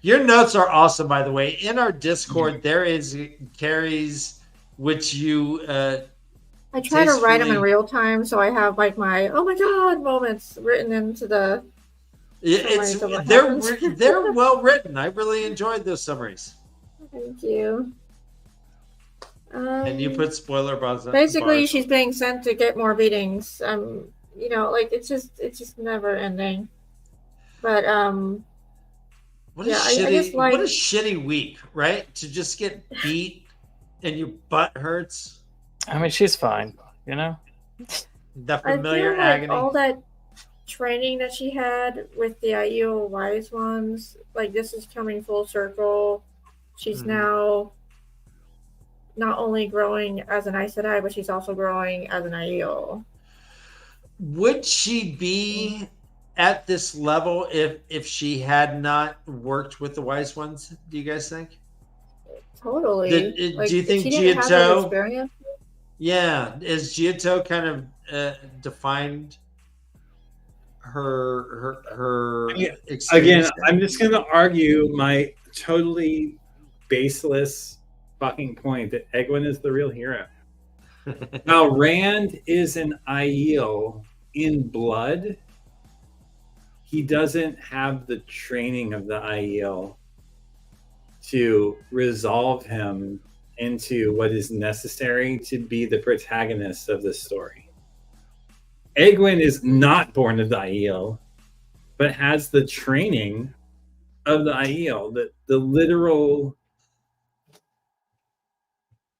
Speaker 1: Your notes are awesome, by the way. In our Discord, there is Carrie's, which you
Speaker 2: I try to write them in real time, so I have like my oh my god moments written into the.
Speaker 1: They're well written. I really enjoyed those summaries.
Speaker 2: Thank you.
Speaker 1: And you put spoiler bars.
Speaker 2: Basically, she's being sent to get more beatings. Like it's just never ending. But
Speaker 1: what a shitty week, right? To just get beat and your butt hurts.
Speaker 4: I mean, she's fine, you know.
Speaker 1: The familiar
Speaker 2: I feel like
Speaker 1: agony.
Speaker 2: all that training that she had with the Aiel Wise Ones, like this is coming full circle. She's now not only growing as an Aes Sedai, but she's also growing as an Aiel.
Speaker 1: Would she be at this level if she had not worked with the Wise Ones? Do you guys think?
Speaker 2: Totally.
Speaker 1: Do you think Giotto? Yeah, is Giotto kind of defined her experience?
Speaker 3: Again, I'm just going to argue my totally baseless fucking point that Egwene is the real hero. Now, Rand is an Aiel in blood. He doesn't have the training of the Aiel to resolve him into what is necessary to be the protagonist of the story. Egwene is not born of the Aiel, but has the training of the Aiel, the literal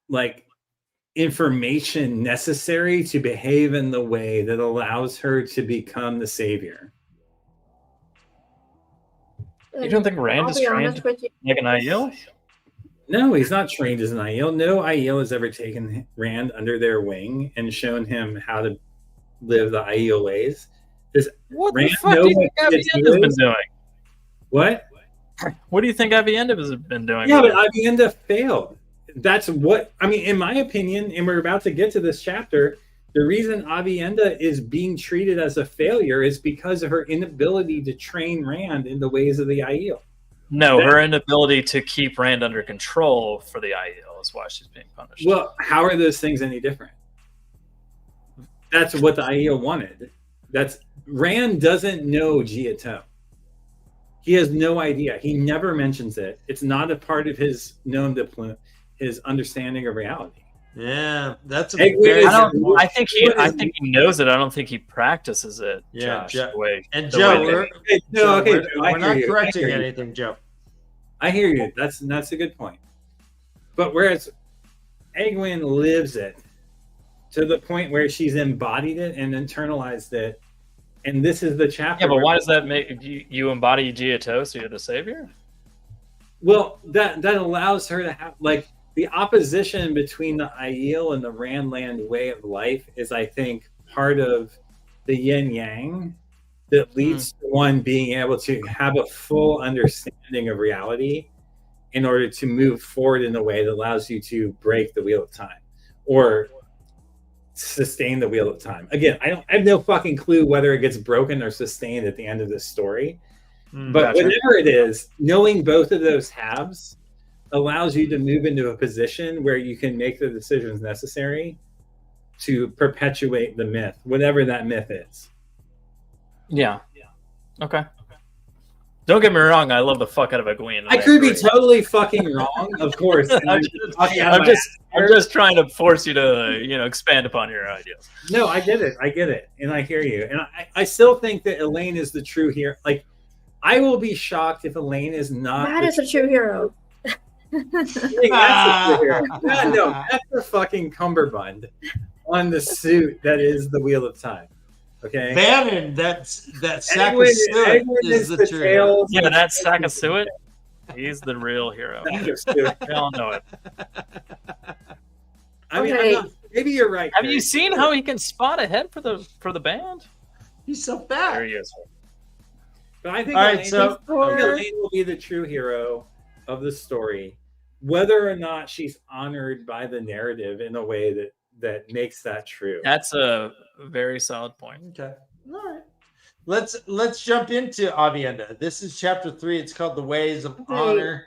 Speaker 3: like information necessary to behave in the way that allows her to become the savior.
Speaker 4: You don't think Rand is trained like an Aiel?
Speaker 3: No, he's not trained as an Aiel. No Aiel has ever taken Rand under their wing and shown him how to live the Aiel ways. Does
Speaker 4: what
Speaker 3: Rand
Speaker 4: the fuck do you think Avienda's been doing?
Speaker 3: What?
Speaker 4: What do you think Avienda has been doing?
Speaker 3: Yeah, but Avienda failed. That's what, I mean, in my opinion, and we're about to get to this chapter, the reason Avienda is being treated as a failure is because of her inability to train Rand in the ways of the Aiel.
Speaker 4: No, her inability to keep Rand under control for the Aiel is why she's being punished.
Speaker 3: Well, how are those things any different? that's what the Aiel wanted. Rand doesn't know Giotto. He has no idea. He never mentions it. It's not a part of his his understanding of reality.
Speaker 1: Yeah, that's a
Speaker 3: Egwene
Speaker 1: very
Speaker 3: is-
Speaker 1: good point.
Speaker 4: I think he knows it. I don't think he practices it.
Speaker 1: Yeah,
Speaker 4: Josh,
Speaker 1: Joe.
Speaker 4: the way-
Speaker 1: And
Speaker 4: the
Speaker 1: Joe,
Speaker 4: way
Speaker 1: we're,
Speaker 3: Okay, no,
Speaker 1: Joe,
Speaker 3: okay,
Speaker 1: we're,
Speaker 3: Joe, I
Speaker 1: we're
Speaker 3: hear
Speaker 1: not
Speaker 3: you. I
Speaker 1: correcting
Speaker 3: hear you.
Speaker 1: anything, Joe.
Speaker 3: I hear you. That's a good point. But whereas Egwene lives it to the point where she's embodied it and internalized it, and this is the chapter.
Speaker 4: Yeah, but
Speaker 3: where-
Speaker 4: why does that make you embody Giotto, so you're the savior?
Speaker 3: Well, that allows her to have like the opposition between the Aiel and the Randland way of life is, I think, part of the yin yang that leads to one being able to have a full understanding of reality in order to move forward in a way that allows you to break the wheel of time or sustain the wheel of time. Again, I have no fucking clue whether it gets broken or sustained at the end of this story. But
Speaker 4: Gotcha.
Speaker 3: whatever it is, knowing both of those halves allows you to move into a position where you can make the decisions necessary to perpetuate the myth, whatever that myth is.
Speaker 4: Yeah. Okay. Don't get me wrong. I love the fuck out of Egwene.
Speaker 3: I could be totally fucking wrong, of course. and
Speaker 4: I'm just trying to force you to, expand upon your ideas.
Speaker 3: No, I get it, and I hear you, and I still think that Elaine is the true hero. Like, I will be shocked if Elaine is not.
Speaker 2: That is a true hero.
Speaker 3: That's the true hero. No, that's the fucking cummerbund on the suit that is the Wheel of Time. Okay,
Speaker 1: Bannon, that sack of suet is the true.
Speaker 3: tails.
Speaker 4: Yeah, that sack of suet. He's the real hero. We all know it.
Speaker 3: I mean,
Speaker 2: Okay.
Speaker 3: maybe you're right.
Speaker 4: Have you seen how he can spot ahead for the band?
Speaker 1: He's so
Speaker 4: There
Speaker 1: fat.
Speaker 4: he is.
Speaker 3: But I think
Speaker 1: All right,
Speaker 3: Elaine,
Speaker 1: so-
Speaker 3: I think Elaine will be the true hero of the story, whether or not she's honored by the narrative in a way that makes that true.
Speaker 4: That's a very solid point.
Speaker 1: Okay. All right. Let's jump into Avienda. This is chapter 3. It's called The Ways of Honor.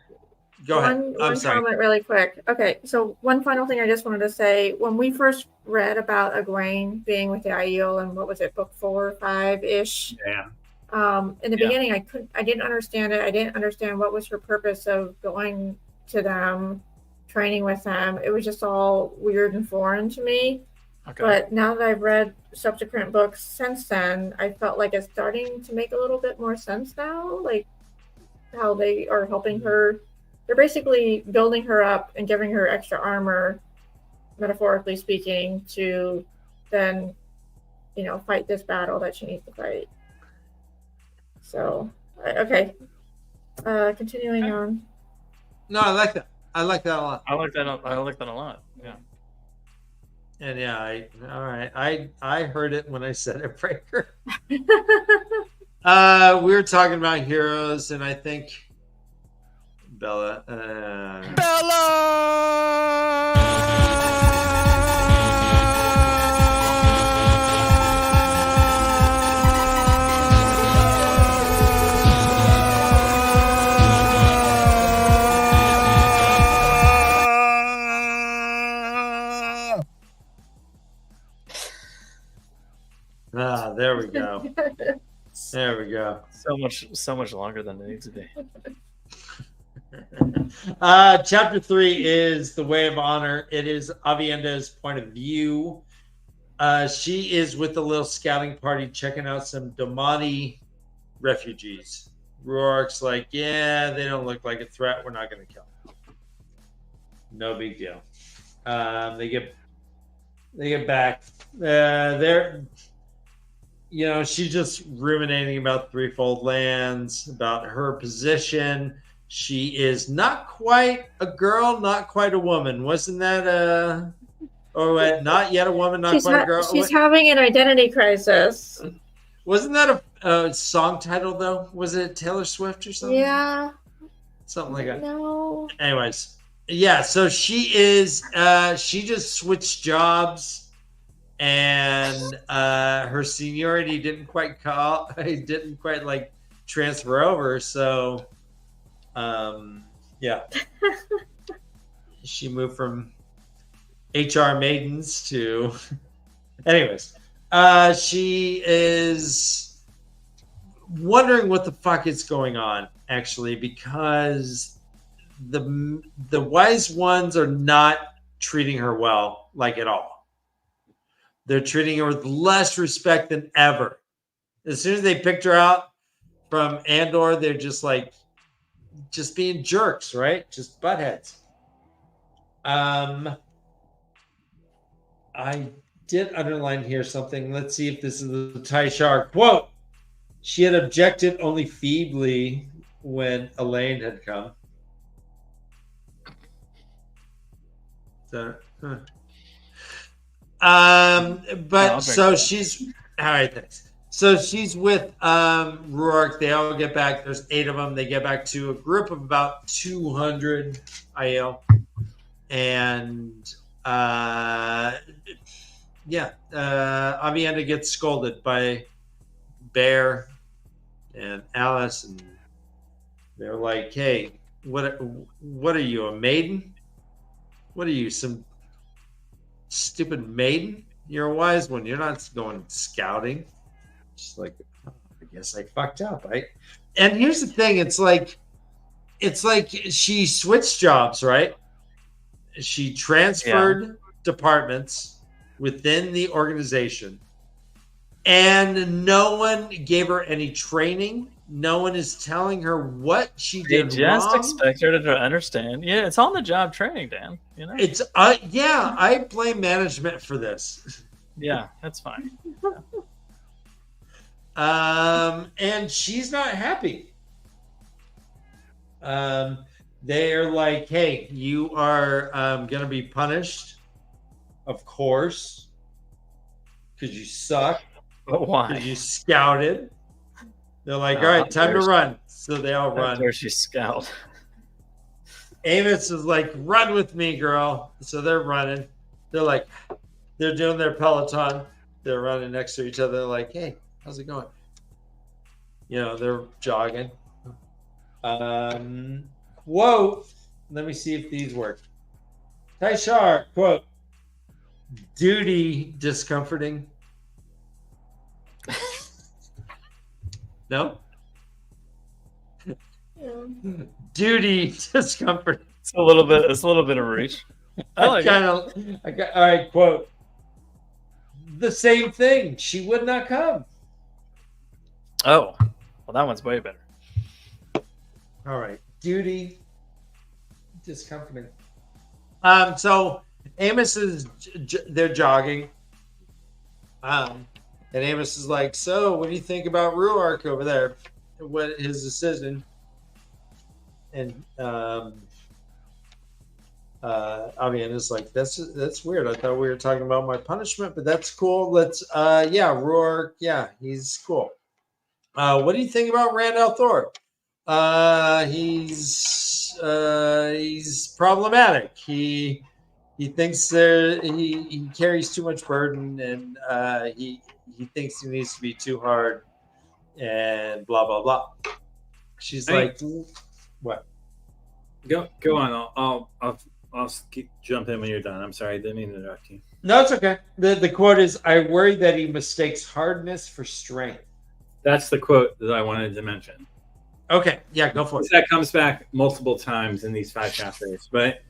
Speaker 1: Go ahead. I'm
Speaker 2: One
Speaker 1: sorry.
Speaker 2: comment really quick. Okay, so one final thing I just wanted to say. When we first read about Egwene being with the Aiel and what was it, book 4 or 5-ish?
Speaker 3: Yeah.
Speaker 2: In the
Speaker 4: Yeah.
Speaker 2: beginning, I didn't understand it. I didn't understand what was her purpose of going to them, training with them. It was just all weird and foreign to me.
Speaker 4: Okay.
Speaker 2: But now that I've read subsequent books since then, I felt like it's starting to make a little bit more sense now, like how they are helping her. They're basically building her up and giving her extra armor, metaphorically speaking, to then, fight this battle that she needs to fight. So, okay. Continuing
Speaker 4: Okay.
Speaker 2: on.
Speaker 1: No, I like that. I like that a lot.
Speaker 4: I like that. I like that a lot. Yeah.
Speaker 1: And yeah, all right. I heard it when I said it, Breaker. We were talking about heroes, and I think Bella. There we go. There we go.
Speaker 4: So much longer than it needs to be.
Speaker 1: Chapter 3 is The Way of Honor. It is Avienda's point of view. She is with a little scouting party checking out some Domani refugees. Rourke's like, yeah, they don't look like a threat. We're not going to kill them. No big deal. They get back. They're, she's just ruminating about Threefold Lands, about her position. She is not quite a girl, not quite a woman. Wasn't that not yet a woman, not quite a girl?
Speaker 2: She's having an identity crisis.
Speaker 1: Wasn't that a song title though? Was it Taylor Swift or something?
Speaker 2: Yeah.
Speaker 1: Something like that.
Speaker 2: No.
Speaker 1: Anyways, yeah. So she is. She just switched jobs, and her seniority didn't quite transfer over. So, yeah. She moved from HR maidens to. Anyways, She is wondering what the fuck is going on, actually, because the wise ones are not treating her well, like at all. They're treating her with less respect than ever. As soon as they picked her out from Andor, they're just being jerks, right? Just buttheads. I did underline here something. Let's see if this is the Taishar quote. She had objected only feebly when Elaine had come. So, but so she's all right. Thanks. So she's with Rourke. They all get back. There's 8 of them. They get back to a group of about 200 IL, and Avienda gets scolded by Bear and Alice, and they're like, "Hey, what are you, a maiden? What are you, some stupid maiden? You're a wise one. You're not going scouting." Just like, oh, I guess I fucked up. And here's the thing. It's like she switched jobs, right? She transferred departments within the organization, and no one gave her any training. No one is telling her what she did
Speaker 4: just
Speaker 1: wrong.
Speaker 4: Expect her to understand. Yeah, it's on the job training, Dan. You know.
Speaker 1: It's I blame management for this.
Speaker 4: Yeah, that's fine.
Speaker 1: And she's not happy. They're like, "Hey, you are gonna be punished, of course, because you suck.
Speaker 4: But why?
Speaker 1: Because you scouted." They're like, "All right, time to run." So they all run.
Speaker 4: Where she scout.
Speaker 1: Amos is like, "Run with me, girl." So they're running. They're doing their Peloton. They're running next to each other. They're like, "Hey, how's it going?" They're jogging. Quote. Let me see if these work. Taishar, quote, "Duty discomforting." No?
Speaker 2: Yeah.
Speaker 1: Duty discomforting.
Speaker 4: It's a little bit of a reach.
Speaker 1: All right, quote. "The same thing. She would not come."
Speaker 4: Oh, well, that one's way better.
Speaker 1: All right. Duty discomforting. So Amos they're jogging. And Amos is like, "So what do you think about Ruark over there? What his decision?" And Avienda's like, that's weird. I thought we were talking about my punishment, but that's cool. Let's Ruark, he's cool. What do you think about Randall Thor? He's problematic. He thinks he carries too much burden, and he thinks he needs to be too hard, and blah blah blah. She's like, "What?
Speaker 3: Go on. I'll jump in when you're done. I'm sorry, I didn't mean to interrupt you.
Speaker 1: No, it's okay." The quote is, "I worry that he mistakes hardness for strength."
Speaker 3: That's the quote that I wanted to mention.
Speaker 1: Okay, yeah, go for it.
Speaker 3: That comes back multiple times in these 5 chapters, but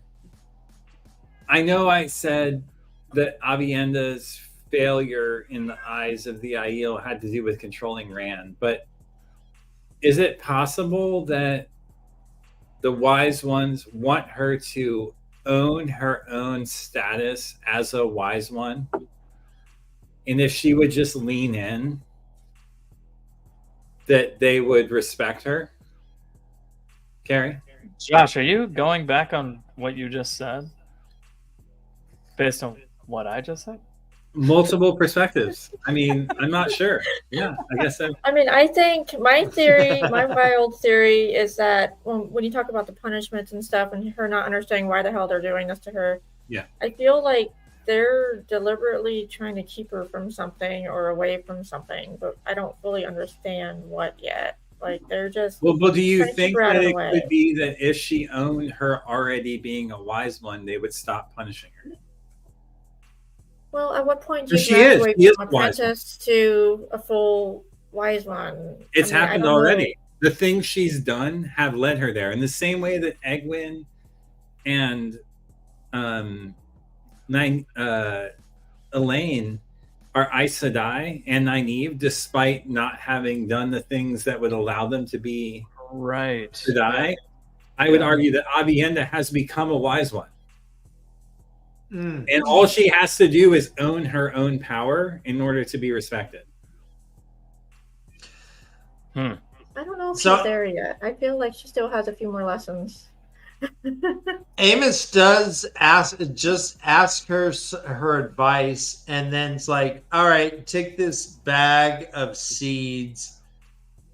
Speaker 3: I know I said that Avienda's failure in the eyes of the Aiel had to do with controlling Rand, but is it possible that the wise ones want her to own her own status as a wise one? And if she would just lean in, that they would respect her? Carrie?
Speaker 4: Josh, are you going back on what you just said? Based on what I just said?
Speaker 3: Multiple perspectives. I mean, I'm not sure. Yeah, I guess so.
Speaker 2: I mean, I think my theory, my wild theory is that when you talk about the punishments and stuff and her not understanding why the hell they're doing this to her,
Speaker 3: yeah,
Speaker 2: I feel like they're deliberately trying to keep her from something or away from something, but I don't fully understand what yet. Like, they're just...
Speaker 3: Well, do you think that it could be that if she owned her already being a wise one, they would stop punishing her?
Speaker 2: Well, at what point do you
Speaker 3: She is.
Speaker 2: graduate
Speaker 3: She is
Speaker 2: from
Speaker 3: a wise one.
Speaker 2: apprentice to a full wise one?
Speaker 3: It's
Speaker 2: I mean, I
Speaker 3: happened
Speaker 2: don't know.
Speaker 3: already. The things she's done have led her there. In the same way that Egwene and Elaine are Aes Sedai and Nynaeve, despite not having done the things that would allow them to be
Speaker 4: Right.
Speaker 3: Sedai. I would argue that Aviendha has become a wise one. And all she has to do is own her own power in order to be respected.
Speaker 2: I don't know if
Speaker 1: So-
Speaker 2: she's there yet. I feel like she still has a few more lessons.
Speaker 1: Amos does ask her advice, and then it's like, all right, take this bag of seeds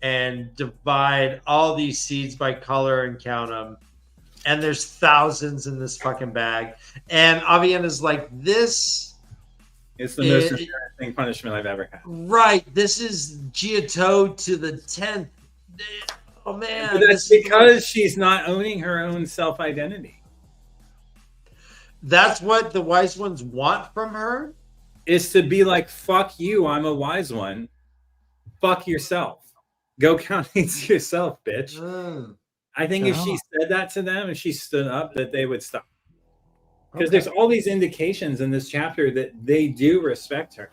Speaker 1: and divide all these seeds by color and count them. And there's thousands in this fucking bag. And Aviendha's like, this,
Speaker 3: It's the most embarrassing punishment I've ever had.
Speaker 1: right, this is Giotto to the 10th. Oh, man.
Speaker 3: But that's because she's not owning her own self-identity.
Speaker 1: That's what the wise ones want from her?
Speaker 3: Is to be like, fuck you, I'm a wise one. Fuck yourself. Go count these yourself, bitch. I think if she said that to them and she stood up, that they would stop. Because there's all these indications in this chapter that they do respect her.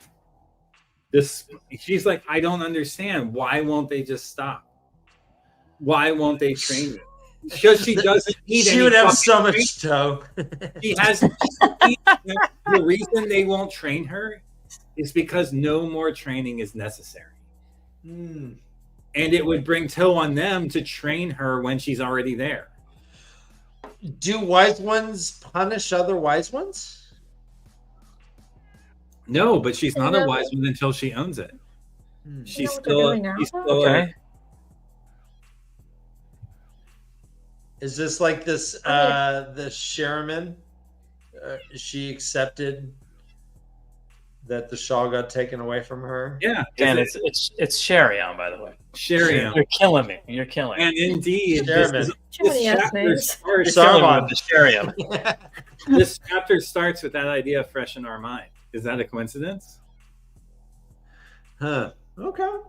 Speaker 3: She's like, I don't understand. Why won't they just stop? Why won't they train you? Because she doesn't need
Speaker 1: She
Speaker 3: any
Speaker 1: would have
Speaker 3: fucking
Speaker 1: so
Speaker 3: training.
Speaker 1: much toe.
Speaker 3: She has the reason they won't train her is because no more training is necessary. And it would bring toll on them to train her when she's already there.
Speaker 1: Do wise ones punish other wise ones?
Speaker 3: No, but she's not a wise one until she owns it. She's
Speaker 2: what they're doing now?
Speaker 4: Okay.
Speaker 1: Is this like this? The Sherman, she accepted that the shawl got taken away from her.
Speaker 3: Yeah,
Speaker 4: Dan, it's Sherry on, by the way.
Speaker 3: Sherry.
Speaker 4: You're killing me. You're killing me.
Speaker 3: And indeed,
Speaker 1: Sherman.
Speaker 2: Too many
Speaker 3: this
Speaker 2: ass
Speaker 3: chapter
Speaker 2: names.
Speaker 3: starts-
Speaker 4: You're killing me
Speaker 1: Saruman.
Speaker 4: with the Sherry.
Speaker 3: this chapter starts with that idea fresh in our mind. Is that a coincidence?
Speaker 1: Huh. Okay. All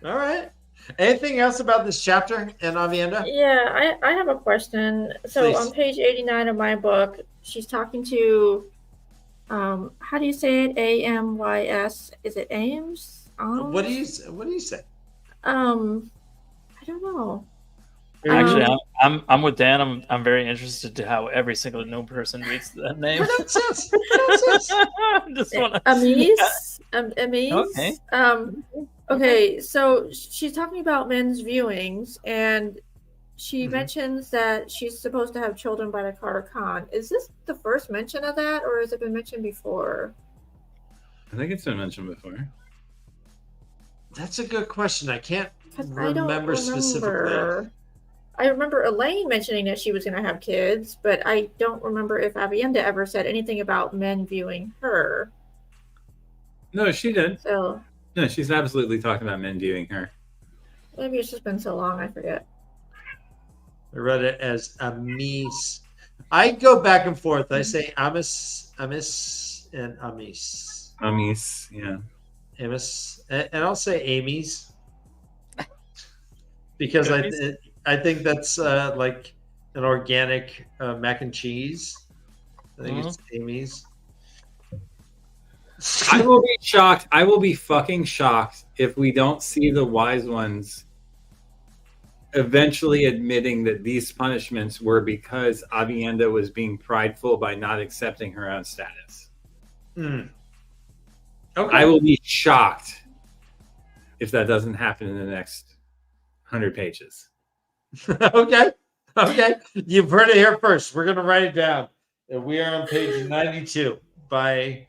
Speaker 1: right. Anything else about this chapter in Aviendha?
Speaker 2: Yeah, I have a question. So
Speaker 1: Please.
Speaker 2: on page 89 of my book, she's talking to, how do you say it? Amys? Is it Ames?
Speaker 1: What do you say?
Speaker 2: I don't know.
Speaker 4: Actually, I'm with Dan. I'm very interested to how every single known person reads that name.
Speaker 1: Pronounce this. Pronounce this.
Speaker 4: Just wanna...
Speaker 2: Amis? Amis?
Speaker 4: Okay.
Speaker 2: Okay, so she's talking about men's viewings, and she
Speaker 1: Mhm.
Speaker 2: mentions that she's supposed to have children by the Carter Khan. Is this the first mention of that, or has it been mentioned before?
Speaker 3: I think it's been mentioned before.
Speaker 1: That's a good question. I can't
Speaker 2: 'Cause I don't
Speaker 1: remember specifically.
Speaker 2: I remember Elaine mentioning that she was going to have kids, but I don't remember if Aviendha ever said anything about men viewing her.
Speaker 3: No, she did.
Speaker 2: So
Speaker 3: No, she's absolutely talking about men viewing her.
Speaker 2: maybe it's just been so long, I forget.
Speaker 1: I read it as Amis. I go back and forth. I say Amis, and Amis.
Speaker 3: Amis, yeah.
Speaker 1: Amos, and I'll say Amy's because I think that's like an organic mac and cheese. I think it's Amy's.
Speaker 3: I will be shocked. I will be fucking shocked if we don't see the wise ones eventually admitting that these punishments were because Aviendha was being prideful by not accepting her own status.
Speaker 1: Okay.
Speaker 3: I will be shocked if that doesn't happen in the next 100 pages.
Speaker 1: Okay. You've heard it here first. We're gonna write it down. And we are on page 92. By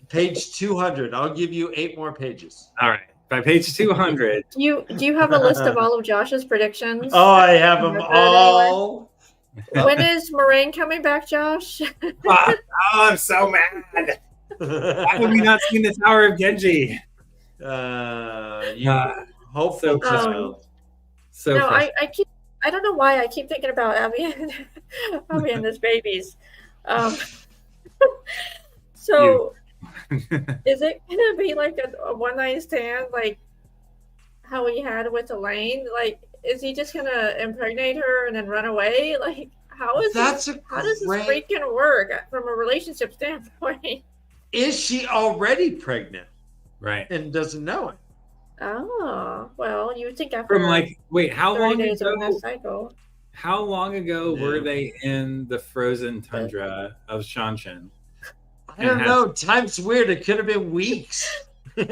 Speaker 1: page 200, I'll give you 8 more pages.
Speaker 3: All right. By page 200.
Speaker 2: Do you have a list of all of Josh's predictions?
Speaker 1: Oh, I have them
Speaker 2: Remember
Speaker 1: all.
Speaker 2: When is Moraine coming back, Josh?
Speaker 3: Oh, I'm so mad. Why have we not seen the Tower of Genji?
Speaker 1: Hopeful
Speaker 3: So
Speaker 1: child.
Speaker 3: So
Speaker 2: No,
Speaker 3: frustrating.
Speaker 2: I don't know why I keep thinking about Aviendha's babies. So Is it gonna be like a one night stand, like how he had with Elaine? Like, is he just gonna impregnate her and then run away? Like, how does this
Speaker 1: great.
Speaker 2: freaking work from a relationship standpoint?
Speaker 1: Is she already pregnant
Speaker 3: Right.
Speaker 1: and doesn't know it?
Speaker 2: Oh, well, you would think after
Speaker 3: From like, wait, how
Speaker 2: 30
Speaker 3: long
Speaker 2: days of
Speaker 3: ago?
Speaker 2: that cycle.
Speaker 3: How long ago were
Speaker 1: Yeah.
Speaker 3: they in the frozen tundra of Shanshan?
Speaker 1: I don't know. Time's weird. It could have been weeks. When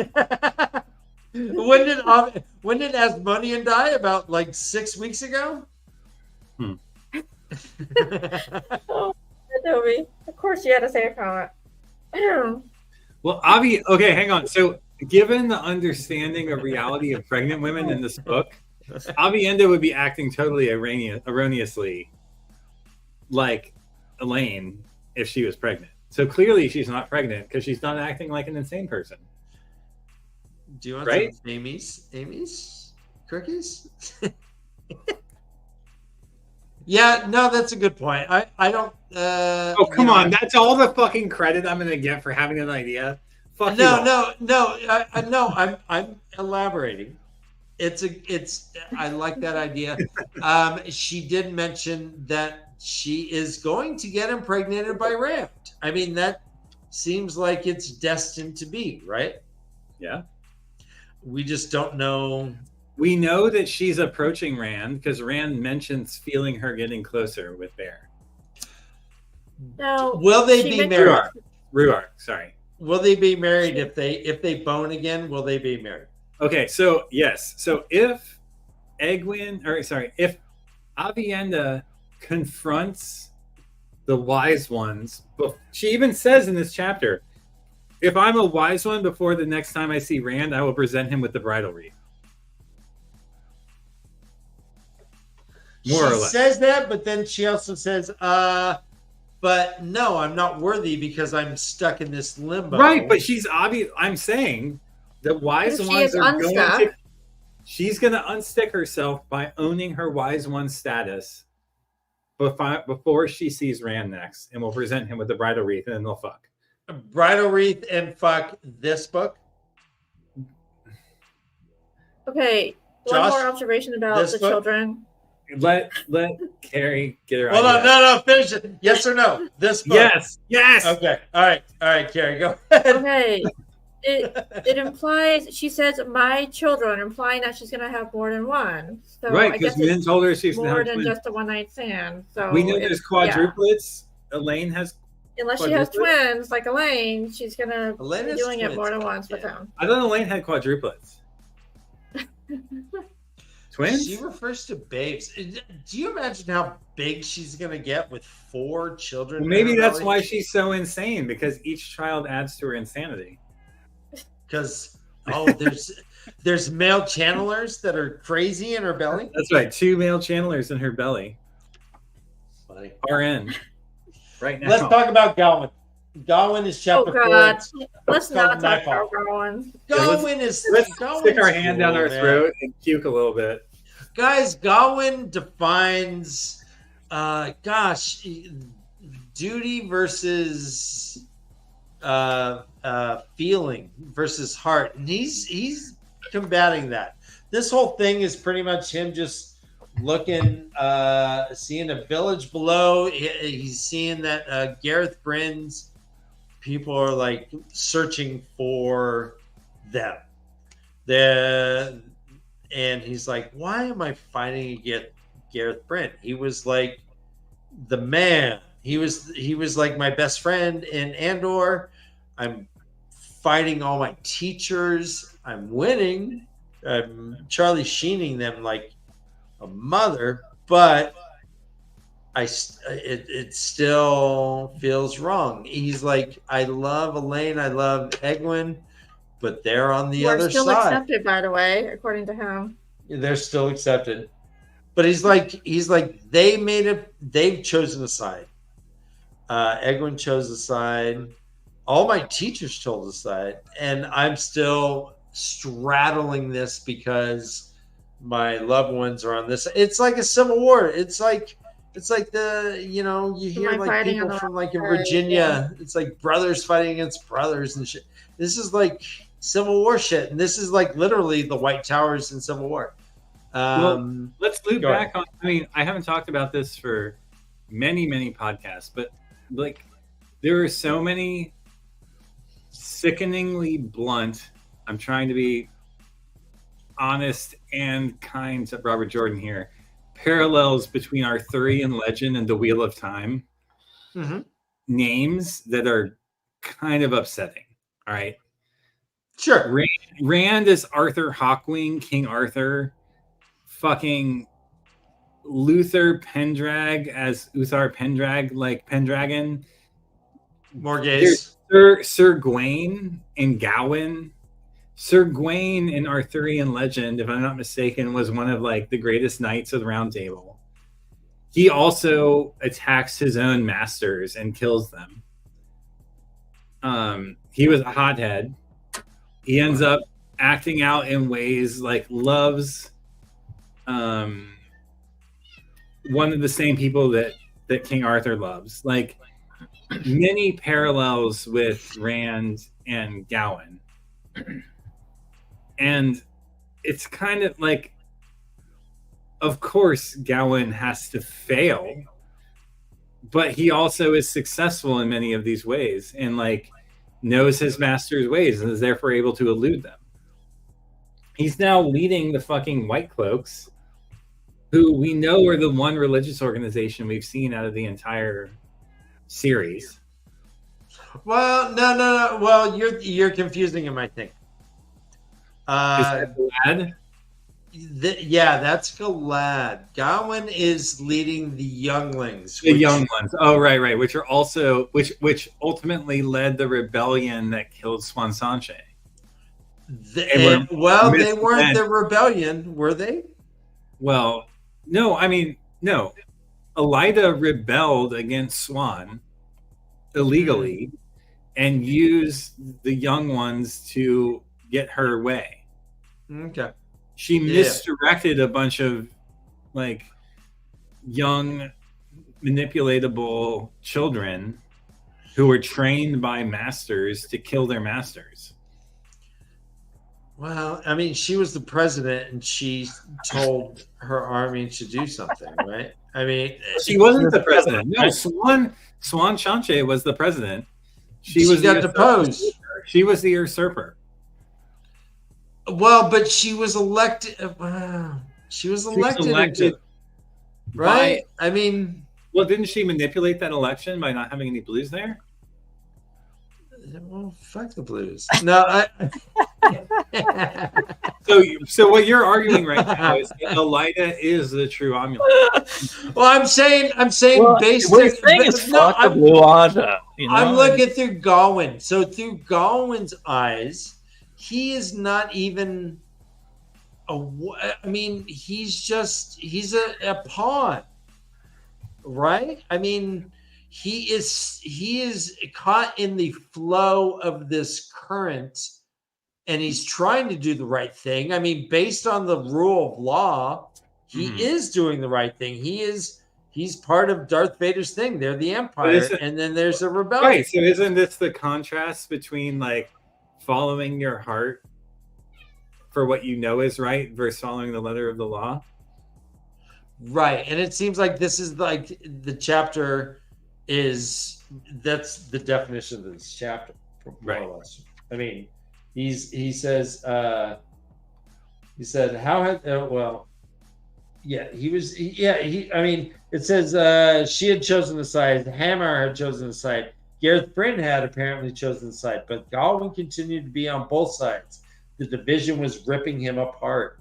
Speaker 1: did Asmodean die? About like 6 weeks ago?
Speaker 3: Hmm.
Speaker 2: Oh, Adobe. Of course you had to say a comment.
Speaker 3: Well, Avi, okay, hang on. So, given the understanding of reality of pregnant women in this book, Avienda would be acting totally erroneously like Elaine if she was pregnant. So clearly she's not pregnant because she's not acting like an insane person.
Speaker 1: Do you want
Speaker 3: Right?
Speaker 1: some Amy's cookies? Yeah, no, that's a good point. I don't.
Speaker 3: Oh, come on. That's all the fucking credit I'm going to get for having an idea. Fuck you all.
Speaker 1: No. I'm elaborating. I like that idea. She did mention that she is going to get impregnated by Rand. I mean, that seems like it's destined to be, right?
Speaker 3: Yeah.
Speaker 1: We just don't know.
Speaker 3: We know that she's approaching Rand because Rand mentions feeling her getting closer with Bear.
Speaker 2: No.
Speaker 1: Will they be married?
Speaker 3: Ruark, sorry.
Speaker 1: Will they be married if they bone again? Will they be married?
Speaker 3: Okay, so yes. So if if Avienda confronts the wise ones, she even says in this chapter, if I'm a wise one before the next time I see Rand, I will present him with the bridal wreath. More or less.
Speaker 1: She says that, but then she also says, but no, I'm not worthy because I'm stuck in this limbo.
Speaker 3: Right, but I'm saying the wise ones are going to. She's going to unstick herself by owning her wise one status before she sees Rand next, and will present him with the bridal wreath, and then they'll fuck.
Speaker 1: Bridal wreath and fuck this book.
Speaker 2: Okay,
Speaker 1: Josh,
Speaker 2: one more observation about the children.
Speaker 3: Let Carrie get her.
Speaker 1: Hold on, no, finish it. Yes or no? This book.
Speaker 3: Yes.
Speaker 1: Okay, all right, Carrie, go ahead.
Speaker 2: Okay, it implies, she says my children, implying that she's gonna have more than one. So
Speaker 3: Right,
Speaker 2: I
Speaker 3: because
Speaker 2: guess
Speaker 3: Min told her she's
Speaker 2: more than just a one night stand. So
Speaker 3: we know there's quadruplets. Yeah. Elaine has.
Speaker 2: Unless she has twins like Elaine, she's gonna be doing it more than once with him.
Speaker 3: I thought Elaine had quadruplets. Twins?
Speaker 1: She refers to babes. Do you imagine how big she's going to get with 4 children?
Speaker 3: Well, maybe that's why she's so insane, because each child adds to her insanity.
Speaker 1: Because, there's male channelers that are crazy in her belly?
Speaker 3: That's right. 2 male channelers in her belly.
Speaker 1: Funny.
Speaker 3: RN. Right now.
Speaker 1: Let's talk about Gawain. Gawain is chapter 4.
Speaker 2: Let's not talk about Gawain.
Speaker 1: Gawain is.
Speaker 3: Let's stick our hand down our throat and puke a little bit.
Speaker 1: Guys, Gawain defines, duty versus feeling versus heart, and he's combating that. This whole thing is pretty much him just looking, seeing a village below. He's seeing that Gareth Bryn's people are like searching for them. And he's like, why am I fighting against Gareth Bryn? He was like the man. He was like my best friend in Andor. I'm fighting all my teachers. I'm winning. I'm Charlie Sheening them like a mother, but it still feels wrong. He's like, I love Elaine, I love Egwene, but they're on the other side.
Speaker 2: Still accepted, by the way, according to him.
Speaker 1: They're still accepted, but he's like they've chosen a side. Egwene chose a side. All my teachers chose a side, and I'm still straddling this because my loved ones are on this. It's like a civil war. It's like It's like you hear
Speaker 2: Am I
Speaker 1: like
Speaker 2: fighting
Speaker 1: people
Speaker 2: on the
Speaker 1: from like in
Speaker 2: wrong side?
Speaker 1: Virginia. It's like brothers fighting against brothers and shit. This is like Civil War shit, and this is like literally the White Towers in Civil War.
Speaker 3: Let's loop
Speaker 1: go
Speaker 3: back on. I mean, I haven't talked about this for many, many podcasts, but like there are so many sickeningly blunt. I'm trying to be honest and kind to Robert Jordan here. Parallels between Arthurian legend and the Wheel of Time.
Speaker 1: Mm-hmm.
Speaker 3: Names that are kind of upsetting. All right.
Speaker 1: Sure.
Speaker 3: Rand is Arthur Hawkwing, King Arthur. Fucking Luther Pendrag as Uthar Pendrag, like Pendragon.
Speaker 1: Morghese.
Speaker 3: Sir Gawain and Gawain. Sir Gawain in Arthurian legend, if I'm not mistaken, was one of like the greatest knights of the Round Table. He also attacks his own masters and kills them. He was a hothead. He ends up acting out in ways like loves one of the same people that King Arthur loves. Like many parallels with Rand and Gawain. And it's kind of like, of course, Gawain has to fail, but he also is successful in many of these ways and like knows his master's ways and is therefore able to elude them. He's now leading the fucking White Cloaks, who we know are the one religious organization we've seen out of the entire series.
Speaker 1: Well, no. Well, you're confusing him, I think.
Speaker 3: Is that Galad?
Speaker 1: That's Galad. Gawain is leading the younglings.
Speaker 3: The young ones. Oh, right. Which are also which ultimately led the rebellion that killed Swan Sanche.
Speaker 1: They weren't the rebellion, were they?
Speaker 3: Well, no. I mean, no. Elida rebelled against Swan illegally and used the young ones to get her way.
Speaker 1: Okay.
Speaker 3: She misdirected a bunch of like young manipulatable children who were trained by masters to kill their masters.
Speaker 1: Well, I mean, she was the president and she told her army to do something, right? I mean,
Speaker 3: she wasn't the president. No, Swan Sanche was the president. She got
Speaker 1: deposed.
Speaker 3: She was the usurper.
Speaker 1: Well, but she was elected. She was elected, right? I mean,
Speaker 3: well, didn't she manipulate that election by not having any blues there?
Speaker 1: Well, fuck the blues. No,
Speaker 3: So what you're arguing right now is that Elida is the true Amulet.
Speaker 1: Well, I'm saying based.
Speaker 4: What he's saying is fuck the blue Aja.
Speaker 1: I'm looking through Gawain. So through Gawain's eyes, he is not even he's a pawn, right? I mean, he is caught in the flow of this current and he's trying to do the right thing. I mean, based on the rule of law, he is doing the right thing. He's part of Darth Vader's thing. They're the Empire, and then there's a rebellion.
Speaker 3: Right. So isn't this the contrast between like following your heart for what you know is right versus following the letter of the law?
Speaker 1: Right. And it seems like this is like the chapter that's the definition of this chapter, more or less. I mean, he said, how had, it says she had chosen the side, Hammer had chosen the side, Gareth Bryn had apparently chosen the side, but Gawain continued to be on both sides. The division was ripping him apart.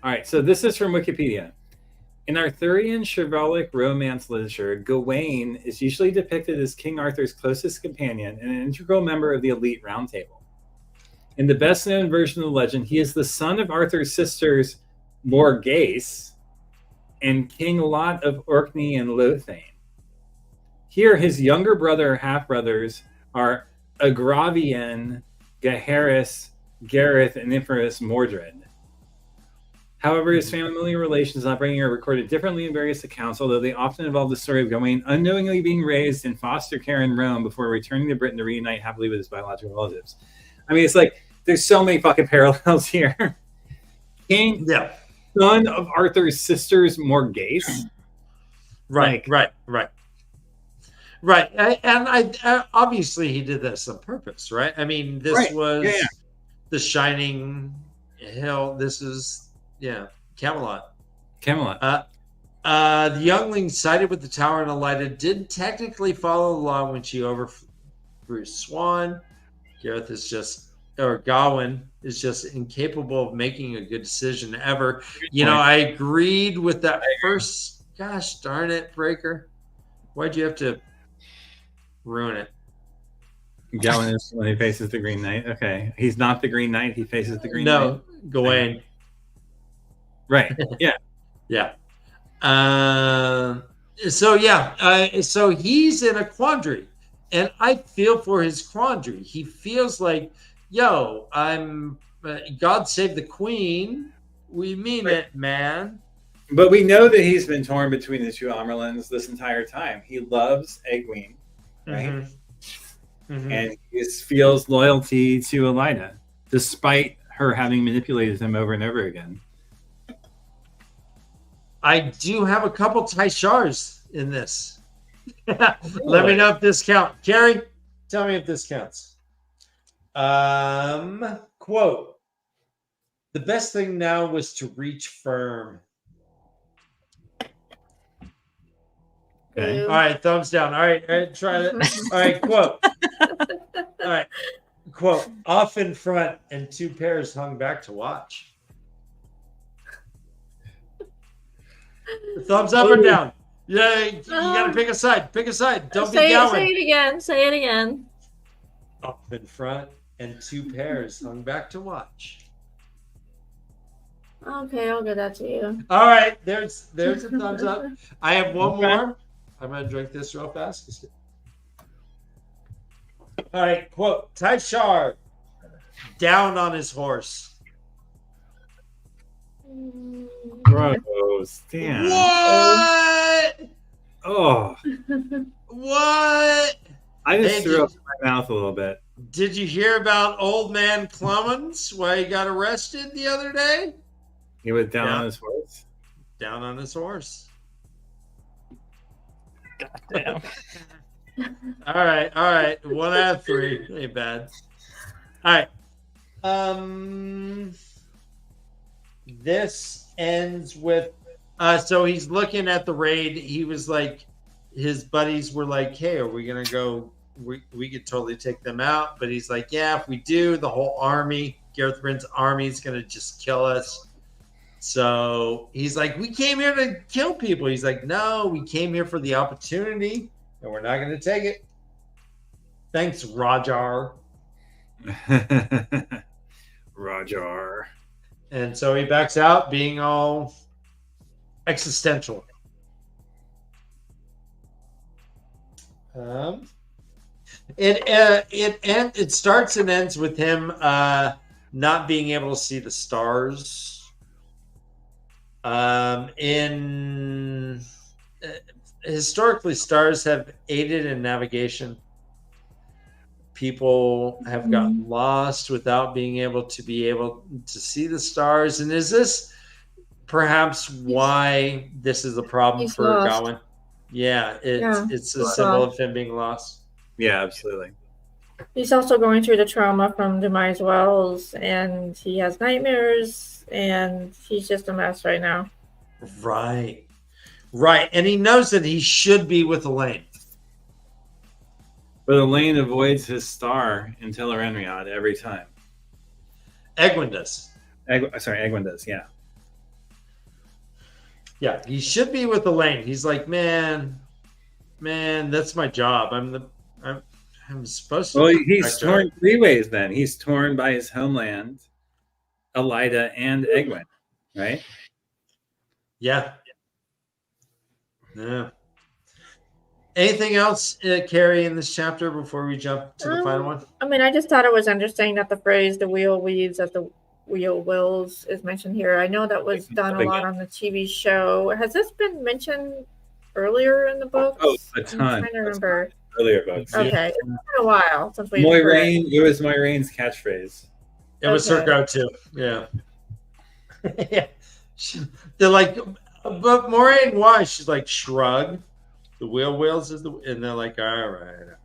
Speaker 3: All right, so this is from Wikipedia. In Arthurian chivalric romance literature, Gawain is usually depicted as King Arthur's closest companion and an integral member of the elite Round Table. In the best-known version of the legend, he is the son of Arthur's sisters Morghese and King Lot of Orkney and Lothain. Here, his younger brother or half-brothers are Agravian, Gaheris, Gareth, and infamous Mordred. However, his family relations and upbringing are recorded differently in various accounts, although they often involve the story of Gawain unknowingly being raised in foster care in Rome before returning to Britain to reunite happily with his biological relatives. I mean, it's like there's so many fucking parallels here. King,
Speaker 1: Yeah.
Speaker 3: son of Arthur's sisters, Morgase.
Speaker 1: Right.
Speaker 3: Like-
Speaker 1: Right. And I obviously he did this on purpose, right? I mean, this
Speaker 3: Right.
Speaker 1: was
Speaker 3: Yeah.
Speaker 1: the Shining Hill. This is Camelot.
Speaker 3: Camelot.
Speaker 1: The youngling sided with the tower and Elida did technically follow along when she overthrew Swan. Gawain is just incapable of making a good decision ever. I agreed with that first. Gosh darn it, Breaker. Why'd you have to ruin it?
Speaker 3: Gawain is when he faces the Green Knight. Okay. He's not the Green Knight. He faces the Green Knight.
Speaker 1: No, Gawain.
Speaker 3: Right. Yeah.
Speaker 1: Yeah. So he's in a quandary, and I feel for his quandary. He feels like, I'm God save the Queen. We mean it, man.
Speaker 3: But we know that he's been torn between the two Amerlins this entire time. He loves Egwene, right?
Speaker 1: Mm-hmm.
Speaker 3: And he feels loyalty to Elida, despite her having manipulated him over and over again.
Speaker 1: I do have a couple Taishars in this. Let me know if this counts. Carrie, tell me if this counts. Quote, the best thing now was to reach firm.
Speaker 3: Okay.
Speaker 1: All right, thumbs down. All right, try it. All right, quote. All right, quote. Off in front and two pairs hung back to watch. Thumbs up or down? Yeah, you got to pick a side. Pick a side. Don't be Gowan.
Speaker 2: Say it again. Say it again.
Speaker 1: Off in front and two pairs hung back to watch.
Speaker 2: Okay, I'll give that to you.
Speaker 1: All right, there's a thumbs up. I have one more. I'm gonna drink this real fast. All right, quote. Taishar down on his horse.
Speaker 3: Gross. Damn.
Speaker 1: What?
Speaker 3: Oh.
Speaker 1: What?
Speaker 3: I just
Speaker 1: Hey,
Speaker 3: threw up in my mouth a little bit.
Speaker 1: Did you hear about old man Clemens? Why he got arrested the other day?
Speaker 3: He was down
Speaker 1: Yeah.
Speaker 3: on his horse.
Speaker 1: Down on his horse.
Speaker 4: God damn.
Speaker 1: All right. 1 out of 3. Ain't bad. All right. This ends with so he's looking at the raid. He was like, his buddies were like, hey, are we gonna go? We could totally take them out. But he's like, yeah, if we do, the whole army, Gareth Bryn's army, is gonna just kill us. So he's like, we came here to kill people. He's like, no, we came here for the opportunity, and we're not gonna take it. Thanks, Rajar.
Speaker 3: Rajar.
Speaker 1: And so he backs out, being all existential. It starts and ends with him not being able to see the stars. Historically, stars have aided in navigation. People have gotten lost without being able to see the stars. And is this perhaps why this is a problem
Speaker 2: He's
Speaker 1: for
Speaker 2: lost.
Speaker 1: Gawain? Yeah, it's a
Speaker 2: Lost.
Speaker 1: symbol of him being lost.
Speaker 3: Yeah, absolutely.
Speaker 2: He's also going through the trauma from Demise Wells, and he has nightmares, and he's just a mess right now.
Speaker 1: Right. And he knows that he should be with Elaine.
Speaker 3: But Elaine avoids his star in Tel'aran'rhiod every time.
Speaker 1: Egwene does.
Speaker 3: Egwene does, yeah.
Speaker 1: Yeah, he should be with Elaine. He's like, man, that's my job. I'm supposed to.
Speaker 3: Well,
Speaker 1: be
Speaker 3: he's
Speaker 1: my
Speaker 3: torn
Speaker 1: job.
Speaker 3: 3 ways then. He's torn by his homeland, Elida, and Egwene, right?
Speaker 1: Yeah. Anything else, Carrie, in this chapter before we jump to the final one?
Speaker 2: I mean, I just thought it was interesting that the phrase "the wheel weaves as the wheel wills is mentioned here. I know that was done a lot on the TV show. Has this been mentioned earlier in the books?
Speaker 3: Oh, a
Speaker 2: I'm
Speaker 3: ton.
Speaker 2: trying to remember.
Speaker 3: Earlier books.
Speaker 2: Okay, it's been a while since we've
Speaker 3: Moiraine, it was Moiraine's catchphrase.
Speaker 1: It was her
Speaker 2: Okay.
Speaker 1: go-to. Yeah. Yeah. They're like, but Moraine, why? She's like, shrug. The wheels is the, and they're like, all right.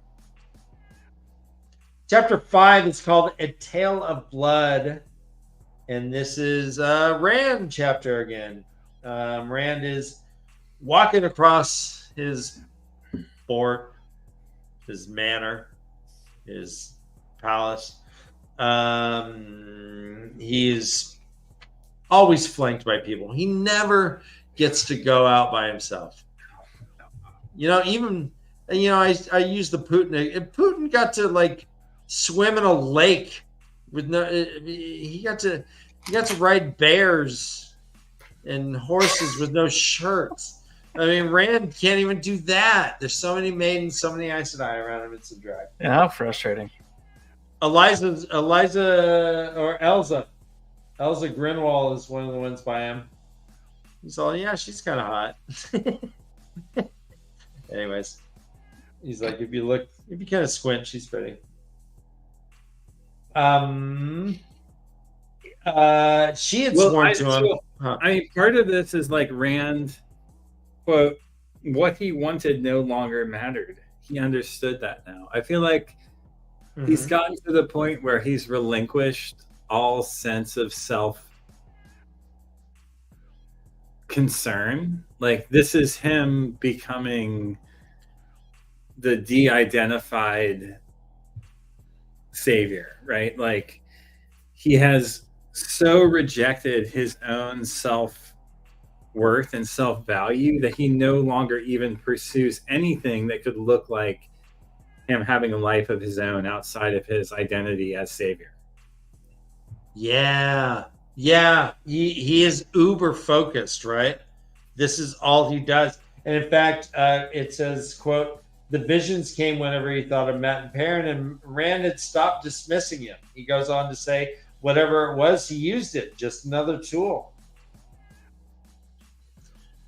Speaker 1: Chapter 5 is called A Tale of Blood. And this is Rand chapter again. Rand is walking across his fort, his manor, his palace. He's always flanked by people. He never gets to go out by himself. Even I use the Putin. If Putin got to like swim in a lake with no, he got to ride bears and horses with no shirts. I mean, Rand can't even do that. There's so many maidens, so many Aes Sedai around him. It's a drag.
Speaker 4: Yeah, how frustrating.
Speaker 1: Eliza or Elsa Grinwall is one of the ones by him. He's all, yeah, she's kind of hot. Anyways, he's like, if you kind of squint, she's pretty. She had sworn to him.
Speaker 3: I mean, part of this is like Rand, quote, what he wanted no longer mattered. He understood that now. I feel like he's gotten to the point where he's relinquished all sense of self concern. Like, this is him becoming the de-identified savior, right? Like, he has so rejected his own self-worth and self-value that he no longer even pursues anything that could look like him having a life of his own outside of his identity as savior.
Speaker 1: Yeah. He is uber focused, right? This is all he does. And in fact, it says, quote, the visions came whenever he thought of Matt and Perrin, and Rand had stopped dismissing him. He goes on to say, whatever it was, he used it. Just another tool.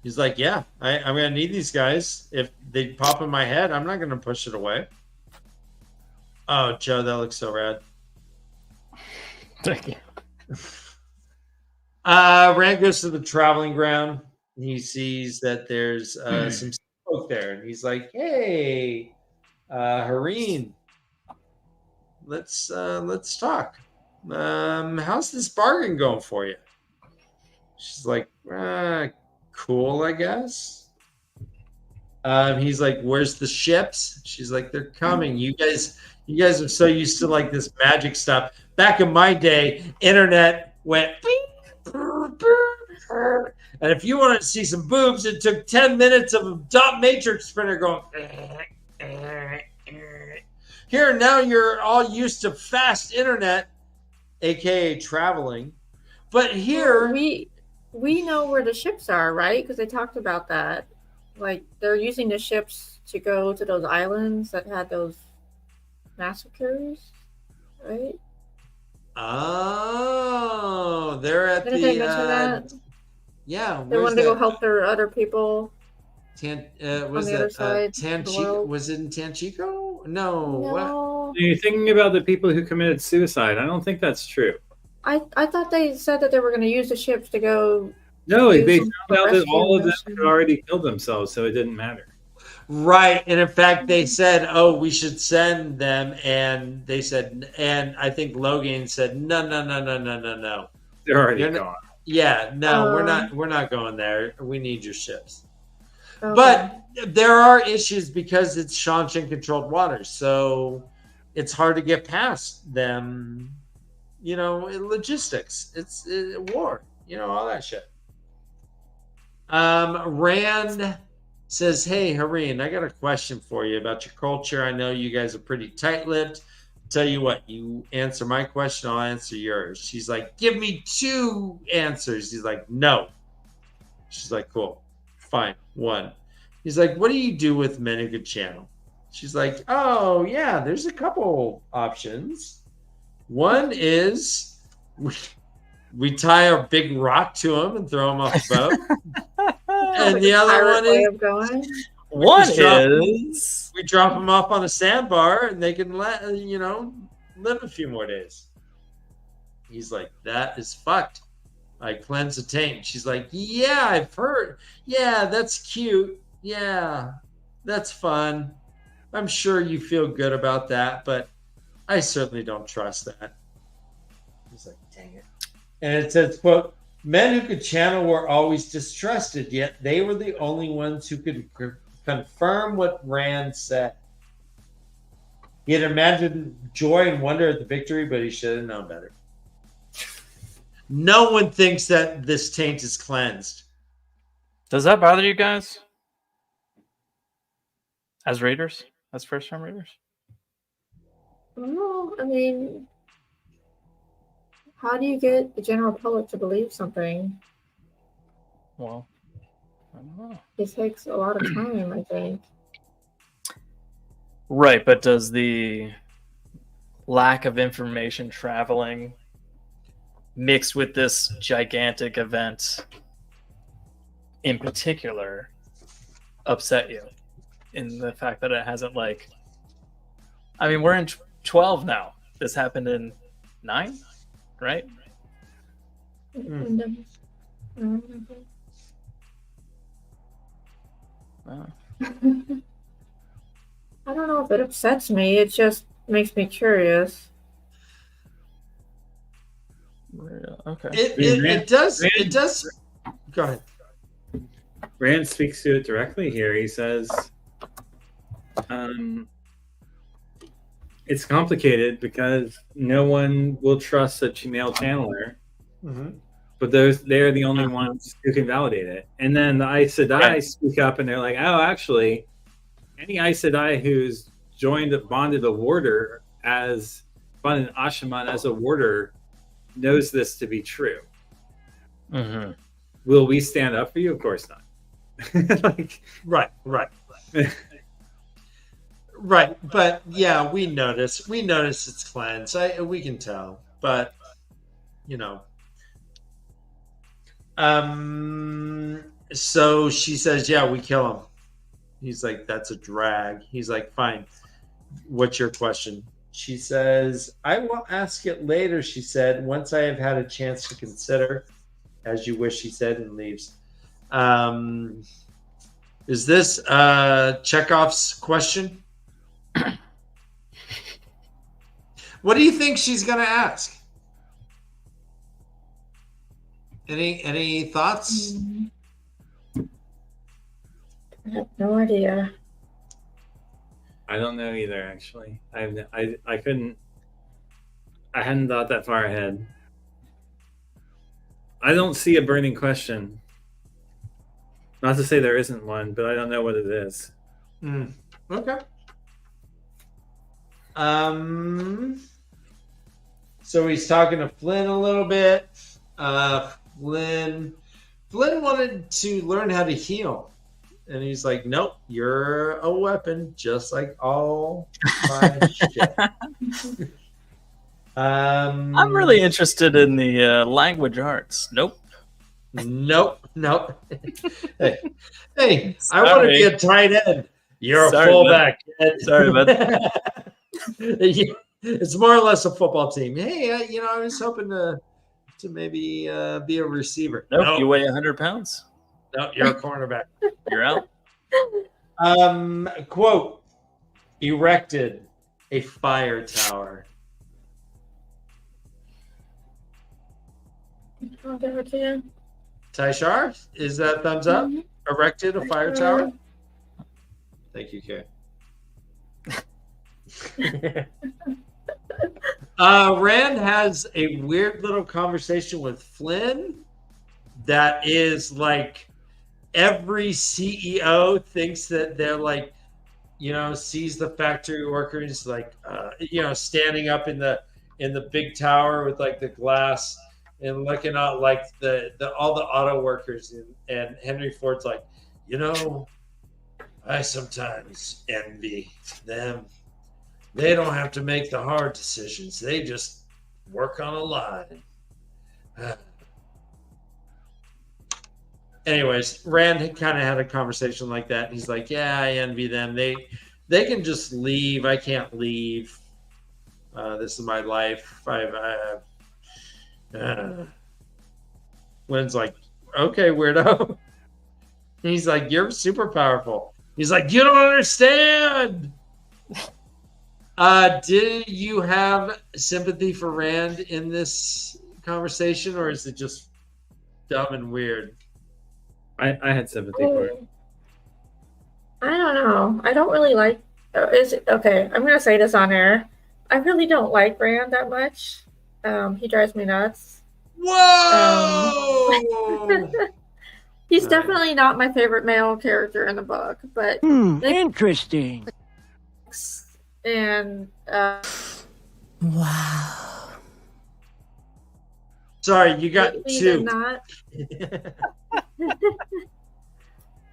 Speaker 1: He's like, yeah, I'm going to need these guys. If they pop in my head, I'm not going to push it away. Oh, Joe, that looks so rad.
Speaker 4: Thank you.
Speaker 1: Rand goes to the traveling ground. He sees that there's some smoke there, and he's like, "Hey, Hareen, let's talk. How's this bargain going for you?" She's like, "Cool, I guess." He's like, "Where's the ships?" She's like, "They're coming. You guys are so used to like this magic stuff. Back in my day, internet went beep, and if you wanted to see some boobs, it took 10 minutes of a dot matrix printer going. Here now, you're all used to fast internet, aka traveling, but here
Speaker 2: we know where the ships are, right? Because they talked about that. Like, they're using the ships to go to those islands that had those massacres, right?
Speaker 1: Oh, they're at
Speaker 2: Didn't they mention that?
Speaker 1: Yeah,
Speaker 2: They wanted to go help their other people
Speaker 1: was
Speaker 2: on the other side of the world.
Speaker 1: Was it in Tanchico? No.
Speaker 2: No.
Speaker 3: You're thinking about the people who committed suicide. I don't think that's true.
Speaker 2: I thought they said that they were going to use the ships to go.
Speaker 3: No,
Speaker 2: do
Speaker 3: they
Speaker 2: some
Speaker 3: found out that
Speaker 2: rescue
Speaker 3: all of them
Speaker 2: mission.
Speaker 3: had already killed themselves, so it didn't matter.
Speaker 1: Right, and in fact, they said, "Oh, we should send them," and they said, and I think Logan said, "No.
Speaker 3: They're already
Speaker 1: You're not-
Speaker 3: gone.
Speaker 1: Yeah, no, we're not going there. We need your ships."
Speaker 2: Okay.
Speaker 1: But there are issues because it's Shanshan controlled waters, so it's hard to get past them. Logistics. It's war. All that shit. Rand says, "Hey, Hareen, I got a question for you about your culture. I know you guys are pretty tight-lipped. Tell you what, you answer my question, I'll answer yours." She's like, "Give me 2 answers." He's like, "No." She's like, "Cool. Fine. 1." He's like, "What do you do with Menuga Channel?" She's like, "Oh, yeah, there's a couple options. One is We tie a big rock to him and throw him off the boat. And
Speaker 2: Like
Speaker 1: the
Speaker 2: a
Speaker 1: other
Speaker 2: pirate
Speaker 1: one
Speaker 2: way
Speaker 1: is
Speaker 2: of going.
Speaker 4: One
Speaker 1: Just drop-
Speaker 4: is
Speaker 1: we drop them off on a sandbar and they can live a few more days. He's like, that is fucked. I cleanse the taint. She's like, yeah, I've heard. Yeah, that's cute. Yeah, that's fun. I'm sure you feel good about that, but I certainly don't trust that. He's like, dang it. And it says, quote, men who could channel were always distrusted, yet they were the only ones who could confirm what Rand said. He had imagined joy and wonder at the victory, but he should have known better. No one thinks that this taint is cleansed.
Speaker 4: Does that bother you guys? As readers? As first-time readers?
Speaker 2: Well, I mean, how do you get the general public to believe something?
Speaker 4: Well, I don't know.
Speaker 2: It takes a lot of time, I think.
Speaker 4: Right, but does the lack of information traveling mixed with this gigantic event in particular upset you in the fact that it hasn't I mean, we're in 12 now. This happened in 9, right?
Speaker 2: And,
Speaker 4: Oh.
Speaker 2: I don't know if it upsets me. It just makes me curious.
Speaker 4: Okay.
Speaker 1: It does. Go ahead.
Speaker 3: Rand speaks to it directly here. He says, it's complicated because no one will trust such a male channeler, but they're the only ones who can validate it. And then the Aes Sedai speak up and they're like, oh, actually, any Aes Sedai who's bonded a warder bonded Ashaman as a warder knows this to be true.
Speaker 4: Mm-hmm.
Speaker 3: Will we stand up for you? Of course not.
Speaker 1: Right. Right, but yeah, we notice it's cleansed. We can tell, but so she says, yeah, we kill him. He's like, that's a drag. He's like, fine. What's your question? She says, I will ask it later, she said, once I have had a chance to consider. As you wish, she said, and leaves. Is this Chekhov's question? What do you think she's going to ask? Any thoughts?
Speaker 2: I have no idea.
Speaker 3: I don't know either, actually. I couldn't. I hadn't thought that far ahead. I don't see a burning question. Not to say there isn't one, but I don't know what it is.
Speaker 1: Okay. So he's talking to Flynn a little bit. Flynn wanted to learn how to heal. And he's like, nope, you're a weapon, just like all my shit.
Speaker 4: I'm really interested in the language arts. Nope.
Speaker 1: Nope. Hey, I want to be a tight end. You're a fullback.
Speaker 4: Sorry, bud.
Speaker 1: It's more or less a football team. Hey, I was hoping to maybe be a receiver.
Speaker 4: Nope, you weigh 100 pounds.
Speaker 1: No, you're a cornerback.
Speaker 4: You're out.
Speaker 1: Quote, erected a fire tower.
Speaker 2: I'll give it to you.
Speaker 1: Taishar, is that thumbs up? Erected a fire tower? Thank you, Kay. Rand has a weird little conversation with Flynn that is like every CEO thinks that they're like, sees the factory workers like, standing up in the big tower with like the glass and looking out like all the auto workers and Henry Ford's like, I sometimes envy them. They don't have to make the hard decisions. They just work on a line. Anyways, Rand kind of had a conversation like that. He's like, "Yeah, I envy them. They can just leave. I can't leave. This is my life." Lynn's like, "Okay, weirdo." He's like, "You're super powerful." He's like, "You don't understand." Did you have sympathy for Rand in this conversation, or is it just dumb and weird?
Speaker 3: I had sympathy for it.
Speaker 2: I don't know. I don't really like. Okay? I'm gonna say this on air. I really don't like Rand that much. He drives me nuts.
Speaker 1: Whoa!
Speaker 2: He's definitely not my favorite male character in the book, but
Speaker 5: Interesting.
Speaker 2: and
Speaker 5: Wow.
Speaker 1: Sorry, you got
Speaker 2: lately
Speaker 1: two.
Speaker 2: they're not.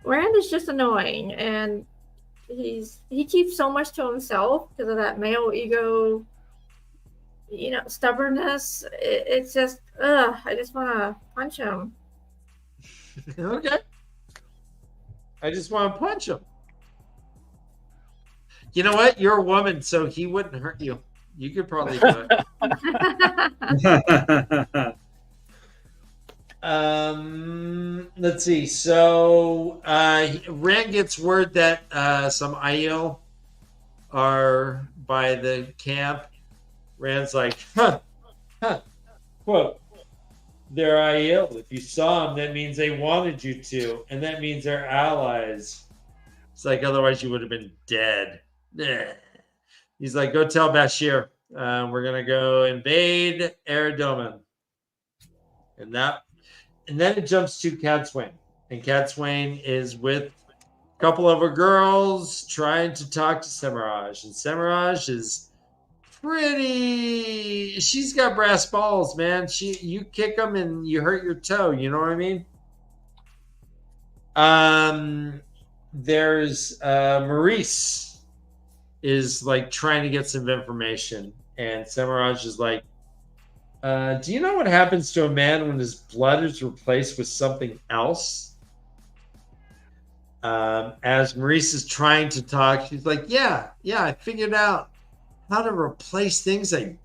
Speaker 2: Rand is just annoying, and he keeps so much to himself because of that male ego, stubbornness. It's just, I just want to punch him.
Speaker 1: Okay. I just want to punch him. You know what? You're a woman, so he wouldn't hurt you. You could probably do it. Let's see. So Rand gets word that some Aiel are by the camp. Rand's like, quote, "They're Aiel. If you saw them, that means they wanted you to, and that means they're allies." It's like, otherwise you would have been dead. He's like, "Go tell Bashir. We're gonna go invade Eridomen." And then it jumps to Cadswain. And Cadswain is with a couple of her girls trying to talk to Semiraj. And Semiraj is she's got brass balls, man. You kick them and you hurt your toe, you know what I mean? There's Maurice is like trying to get some information, and Semiraj is like, "Do you know what happens to a man when his blood is replaced with something else?" As Maurice is trying to talk, she's like, yeah, I figured out how to replace things. I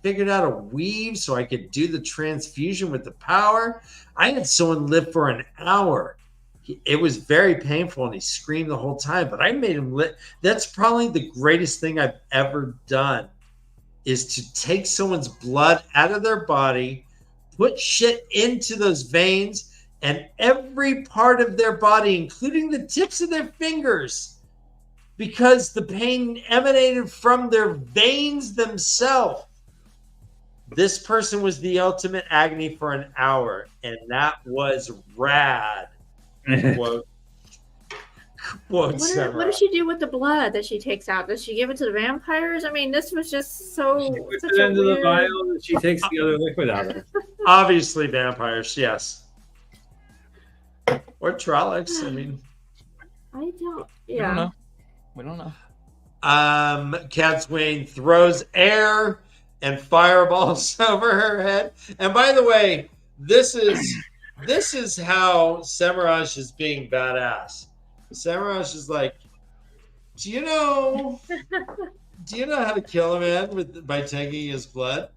Speaker 1: figured out a weave so I could do the transfusion with the power. I had someone live for an hour. It was very painful, and he screamed the whole time, but I made him live. That's probably the greatest thing I've ever done, is to take someone's blood out of their body, put shit into those veins, and every part of their body, including the tips of their fingers, because the pain emanated from their veins themselves. This person was the ultimate agony for an hour, and that was rad. Quote
Speaker 2: What does she do with the blood that she takes out? Does she give it to the vampires? I mean, this was just so.
Speaker 3: She puts it into the vial and she takes the other liquid out of it.
Speaker 1: Obviously, vampires, yes. Or Trollocs, I mean.
Speaker 2: I don't.
Speaker 4: We don't
Speaker 2: Yeah.
Speaker 4: know. We don't know.
Speaker 1: Cadswain throws air and fireballs over her head. And by the way, this is how Semiraj is being badass. Semiraj is like, do you know how to kill a man by taking his blood?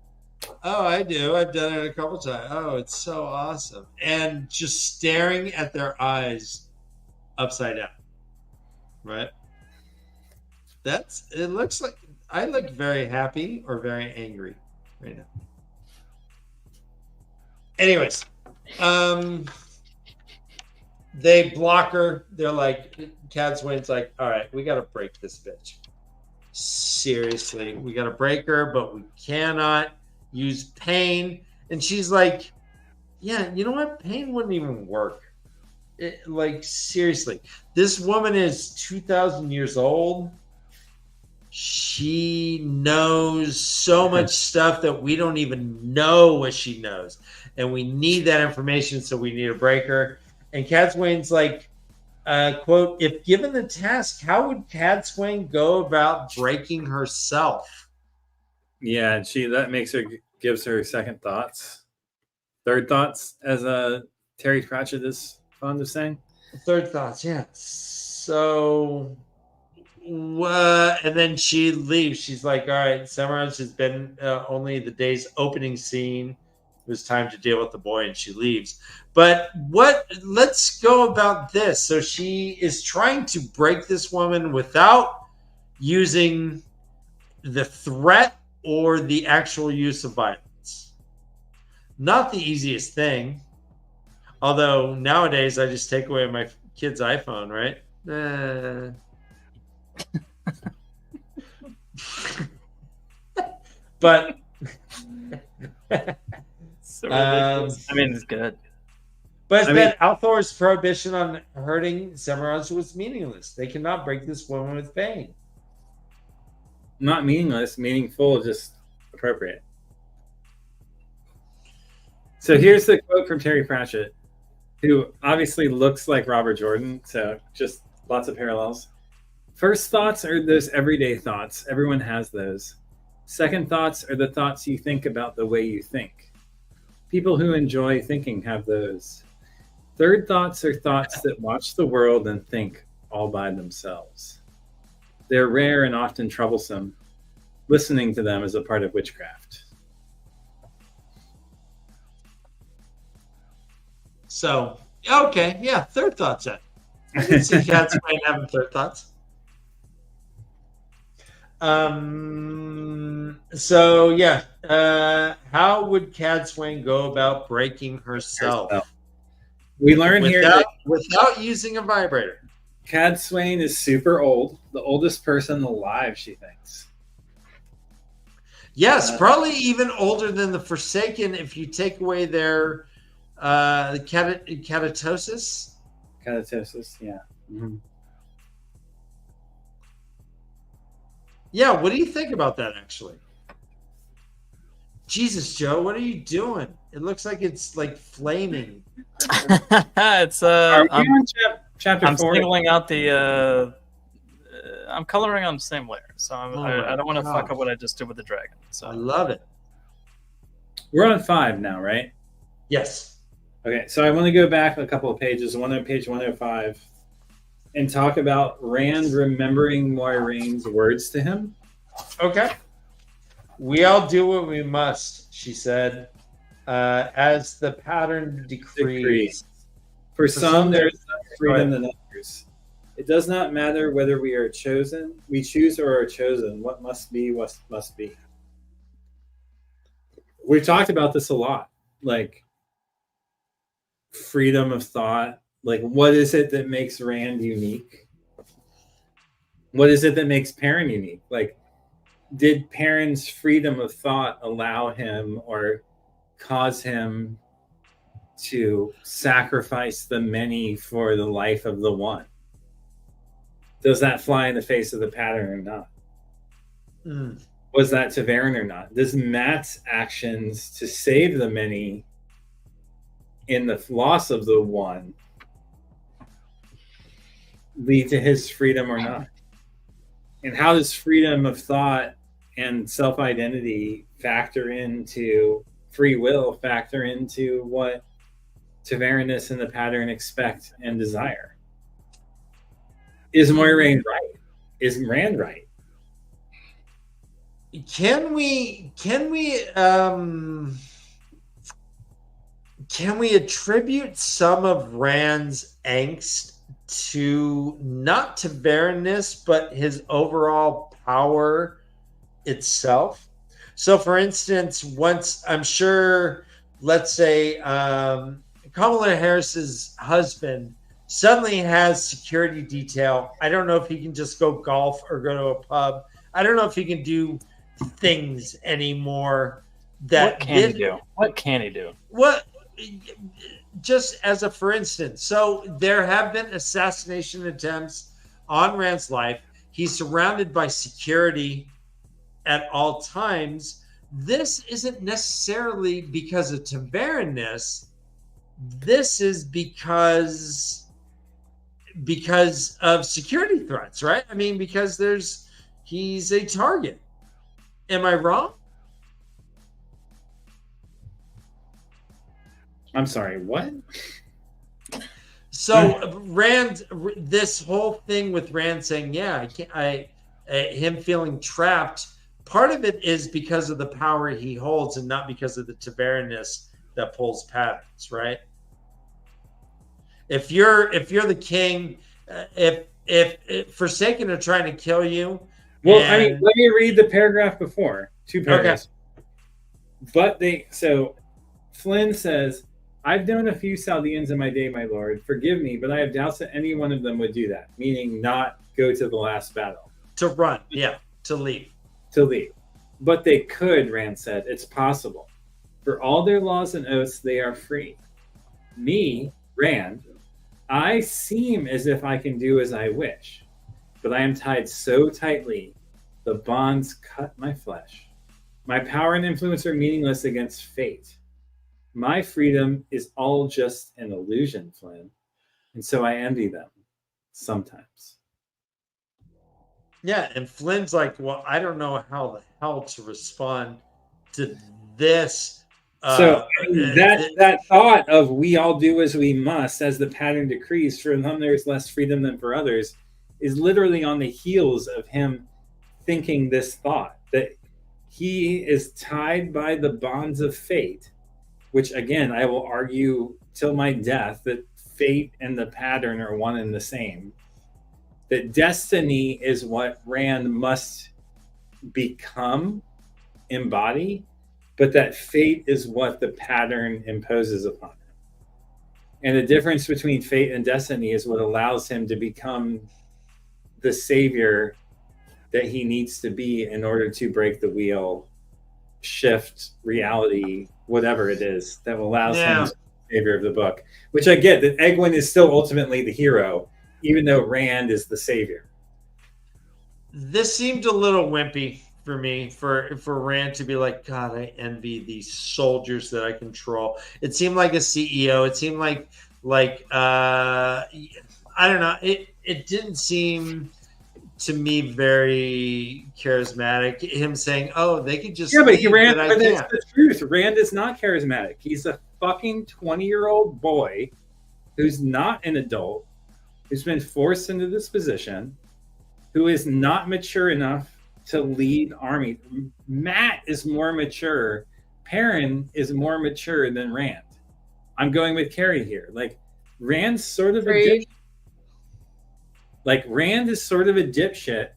Speaker 1: Oh, I do. I've done it a couple times. Oh, it's so awesome. And just staring at their eyes upside down. Right? It looks like I look very happy or very angry right now. Anyways, they block her. They're like, Cadswain's like, all right, we got to break this bitch. Seriously, we got to break her, but we cannot use pain. And she's like, yeah, you know what? Pain wouldn't even work. Seriously, this woman is 2,000 years old. She knows so much stuff that we don't even know what she knows. And we need that information, so we need a breaker. And Cadswain's like, quote, "If given the task, how would Cadswain go about breaking herself?"
Speaker 3: Yeah, and gives her second thoughts. Third thoughts, as Terry Pratchett is fond of saying.
Speaker 1: Third thoughts, yeah. So, and then she leaves. She's like, all right, Severance has been only the day's opening scene. It was time to deal with the boy, and she leaves. But let's go about this. So she is trying to break this woman without using the threat or the actual use of violence. Not the easiest thing. Although nowadays I just take away my kid's iPhone, right? But
Speaker 4: So ridiculous. I mean, it's good.
Speaker 1: But Althor's prohibition on hurting Severance was meaningless. They cannot break this woman with pain.
Speaker 3: Not meaningless, meaningful, just appropriate. So here's the quote from Terry Pratchett, who obviously looks like Robert Jordan, so just lots of parallels. First thoughts are those everyday thoughts. Everyone has those. Second thoughts are the thoughts you think about the way you think. People who enjoy thinking have those. Third thoughts are thoughts that watch the world and think all by themselves. They're rare and often troublesome. Listening to them is a part of witchcraft.
Speaker 1: So, okay, yeah, third thoughts then. I can see Cat Swain having third thoughts. So yeah, how would Cat Swain go about breaking herself?
Speaker 3: We learn
Speaker 1: without using a vibrator.
Speaker 3: Cad Swain is super old, the oldest person alive, she thinks.
Speaker 1: Yes, probably even older than the Forsaken if you take away their catatosis.
Speaker 3: Catatosis, yeah. Mm-hmm.
Speaker 1: Yeah, what do you think about that, actually? Jesus, Joe, what are you doing? It looks like it's like flaming.
Speaker 4: It's
Speaker 3: Are we on chapter 4?
Speaker 4: I'm singling out the. I'm coloring on the same layer, so I don't want to fuck up what I just did with the dragon. So
Speaker 1: I love it.
Speaker 3: We're on 5 now, right?
Speaker 1: Yes.
Speaker 3: Okay, so I want to go back a couple of pages, page 105, and talk about Rand remembering Moiraine's words to him.
Speaker 1: Okay. We all do what we must, she said, as the pattern decrees.
Speaker 3: For some, there is less freedom than others. It does not matter whether we choose or are chosen. What must be, must be. We've talked about this a lot, like freedom of thought. Like, what is it that makes Rand unique? What is it that makes Perrin unique? Like, did Perrin's freedom of thought allow him or cause him to sacrifice the many for the life of the one? Does that fly in the face of the pattern or not? Was that Ta'Veren or not? Does Mat's actions to save the many in the loss of the one lead to his freedom or not? And how does freedom of thought and self-identity factor into free will, factor into what Ta'Verenness and the pattern expect and desire? Is Moiraine right? Is Rand right?
Speaker 1: Can we attribute some of Rand's angst to not Ta'Verenness, but his overall power itself? So, for instance, once I'm sure, let's say Kamala Harris's husband suddenly has security detail. I don't know if he can just go golf or go to a pub. I don't know if he can do things anymore.
Speaker 4: What can he do? What can he do?
Speaker 1: What? Just as a for instance, so there have been assassination attempts on Rand's life. He's surrounded by security at all times. This isn't necessarily because of Ta'Verenness. This is because of security threats, right? I mean, because he's a target. Am I wrong?
Speaker 3: I'm sorry, what?
Speaker 1: So Rand, this whole thing with Rand saying, "Yeah, I can't," him feeling trapped. Part of it is because of the power he holds, and not because of the Tavernus that pulls patterns, right? If you're the king, if Forsaken are trying to kill you,
Speaker 3: Well, I mean, let me read the paragraph before. 2 paragraphs.
Speaker 1: Okay.
Speaker 3: So Flynn says, I've known a few Chaldeans in my day, my lord. Forgive me, but I have doubts that any one of them would do that, meaning not go to the last battle.
Speaker 1: To run, yeah, to leave.
Speaker 3: To leave. But they could, Rand said. It's possible. For all their laws and oaths, they are free. Me, Rand, I seem as if I can do as I wish, but I am tied so tightly, the bonds cut my flesh. My power and influence are meaningless against fate. My freedom is all just an illusion, Flynn, and so I envy them sometimes.
Speaker 1: Yeah, and Flynn's like, well, I don't know how the hell to respond to this.
Speaker 3: So that thought of we all do as we must, as the pattern decrees, for some there is less freedom than for others, is literally on the heels of him thinking this thought, that he is tied by the bonds of fate, which again, I will argue till my death that fate and the pattern are one and the same. That destiny is what Rand must become, embody, but that fate is what the pattern imposes upon him. And the difference between fate and destiny is what allows him to become the savior that he needs to be in order to break the wheel, shift reality, whatever it is that allows him to be the savior of the book. Which I get, that Egwene is still ultimately the hero, even though Rand is the savior.
Speaker 1: This seemed a little wimpy for me, for Rand to be like, God, I envy these soldiers that I control. It seemed like a CEO. It seemed like I don't know. It didn't seem to me very charismatic. Him saying, "Oh, they could just
Speaker 3: but
Speaker 1: leave,
Speaker 3: Rand,
Speaker 1: but I
Speaker 3: but that's
Speaker 1: can't."
Speaker 3: the truth. Rand is not charismatic. He's a fucking 20-year-old boy who's not an adult, who's been forced into this position, who is not mature enough to lead army. Matt is more mature. Perrin is more mature than Rand. I'm going with Carrie here. Like, Rand's sort of a dipshit. Like, Rand is sort of a dipshit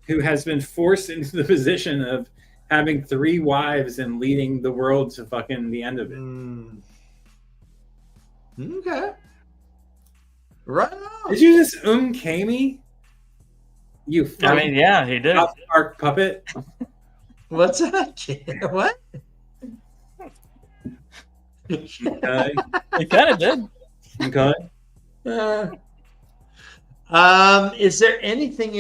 Speaker 3: who has been forced into the position of having 3 wives and leading the world to fucking the end of it.
Speaker 1: Okay. Right on.
Speaker 3: Did you just me? You
Speaker 4: I mean, yeah, he did.
Speaker 3: Park puppet.
Speaker 1: What's that? What?
Speaker 3: Okay.
Speaker 4: He kind of did.
Speaker 3: Okay.
Speaker 1: Is there anything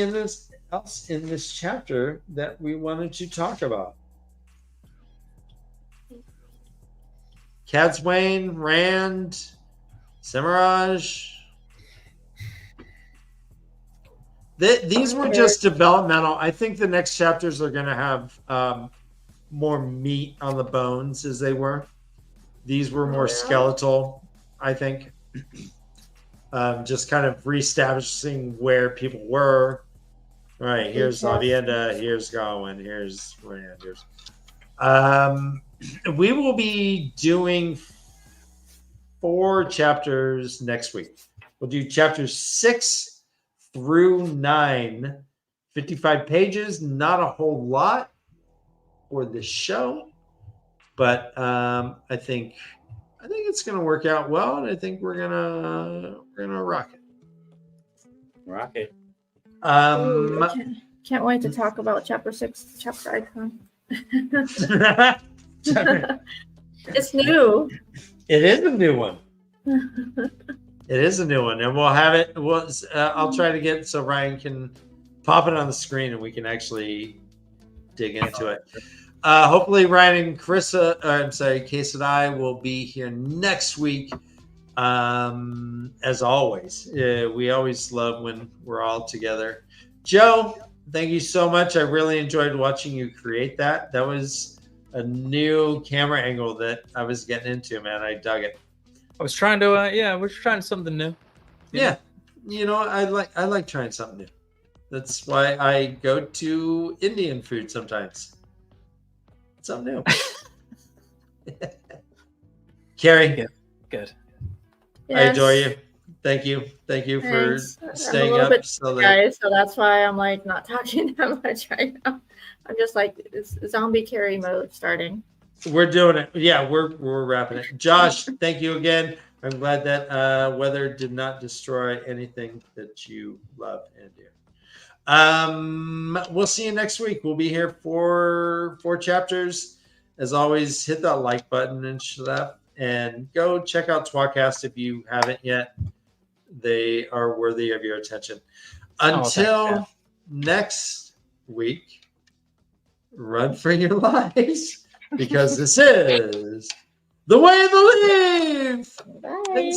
Speaker 1: else in this chapter that we wanted to talk about? Cadwayne, Rand, Semiraj. These were just developmental. I think the next chapters are going to have more meat on the bones as they were. These were more skeletal, I think. Just kind of reestablishing where people were. All right, here's Avienda, here's Gawain, here's Rand. We will be doing 4 chapters next week. We'll do chapters 6 through 9, 55 pages, not a whole lot for this show, but I think it's going to work out well, and I think we're gonna rock it.
Speaker 3: Rock it.
Speaker 2: Can't wait to talk about chapter 6, chapter icon. It's new.
Speaker 1: It is a new one. It is a new one, and we'll have it. I'll try to get it so Ryan can pop it on the screen and we can actually dig into it. Hopefully, Ryan and Case and I will be here next week. As always, we always love when we're all together. Joe, thank you so much. I really enjoyed watching you create that. That was a new camera angle that I was getting into, man. I dug it.
Speaker 4: I was trying to, we're trying something new.
Speaker 1: Yeah. You know, I like trying something new. That's why I go to Indian food sometimes. Something new. Carrie,
Speaker 4: Yeah. Good.
Speaker 1: I adore
Speaker 2: Yes.
Speaker 1: you. Thank you. Thank you
Speaker 2: Thanks.
Speaker 1: for
Speaker 2: I'm
Speaker 1: staying
Speaker 2: a little
Speaker 1: up
Speaker 2: bit
Speaker 1: so that
Speaker 2: guys, so that's why I'm like not talking that much right now. I'm just like it's zombie carry mode starting.
Speaker 1: we're doing it. Yeah, we're wrapping it. Josh, thank you again. I'm glad that weather did not destroy anything that you love and do. We'll see you next week. We'll be here for 4 chapters. As always, hit that like button and stuff, and go check out Twatcast if you haven't yet. They are worthy of your attention. Until next week, run for your lives, because this is the way of the leaf.
Speaker 2: Bye.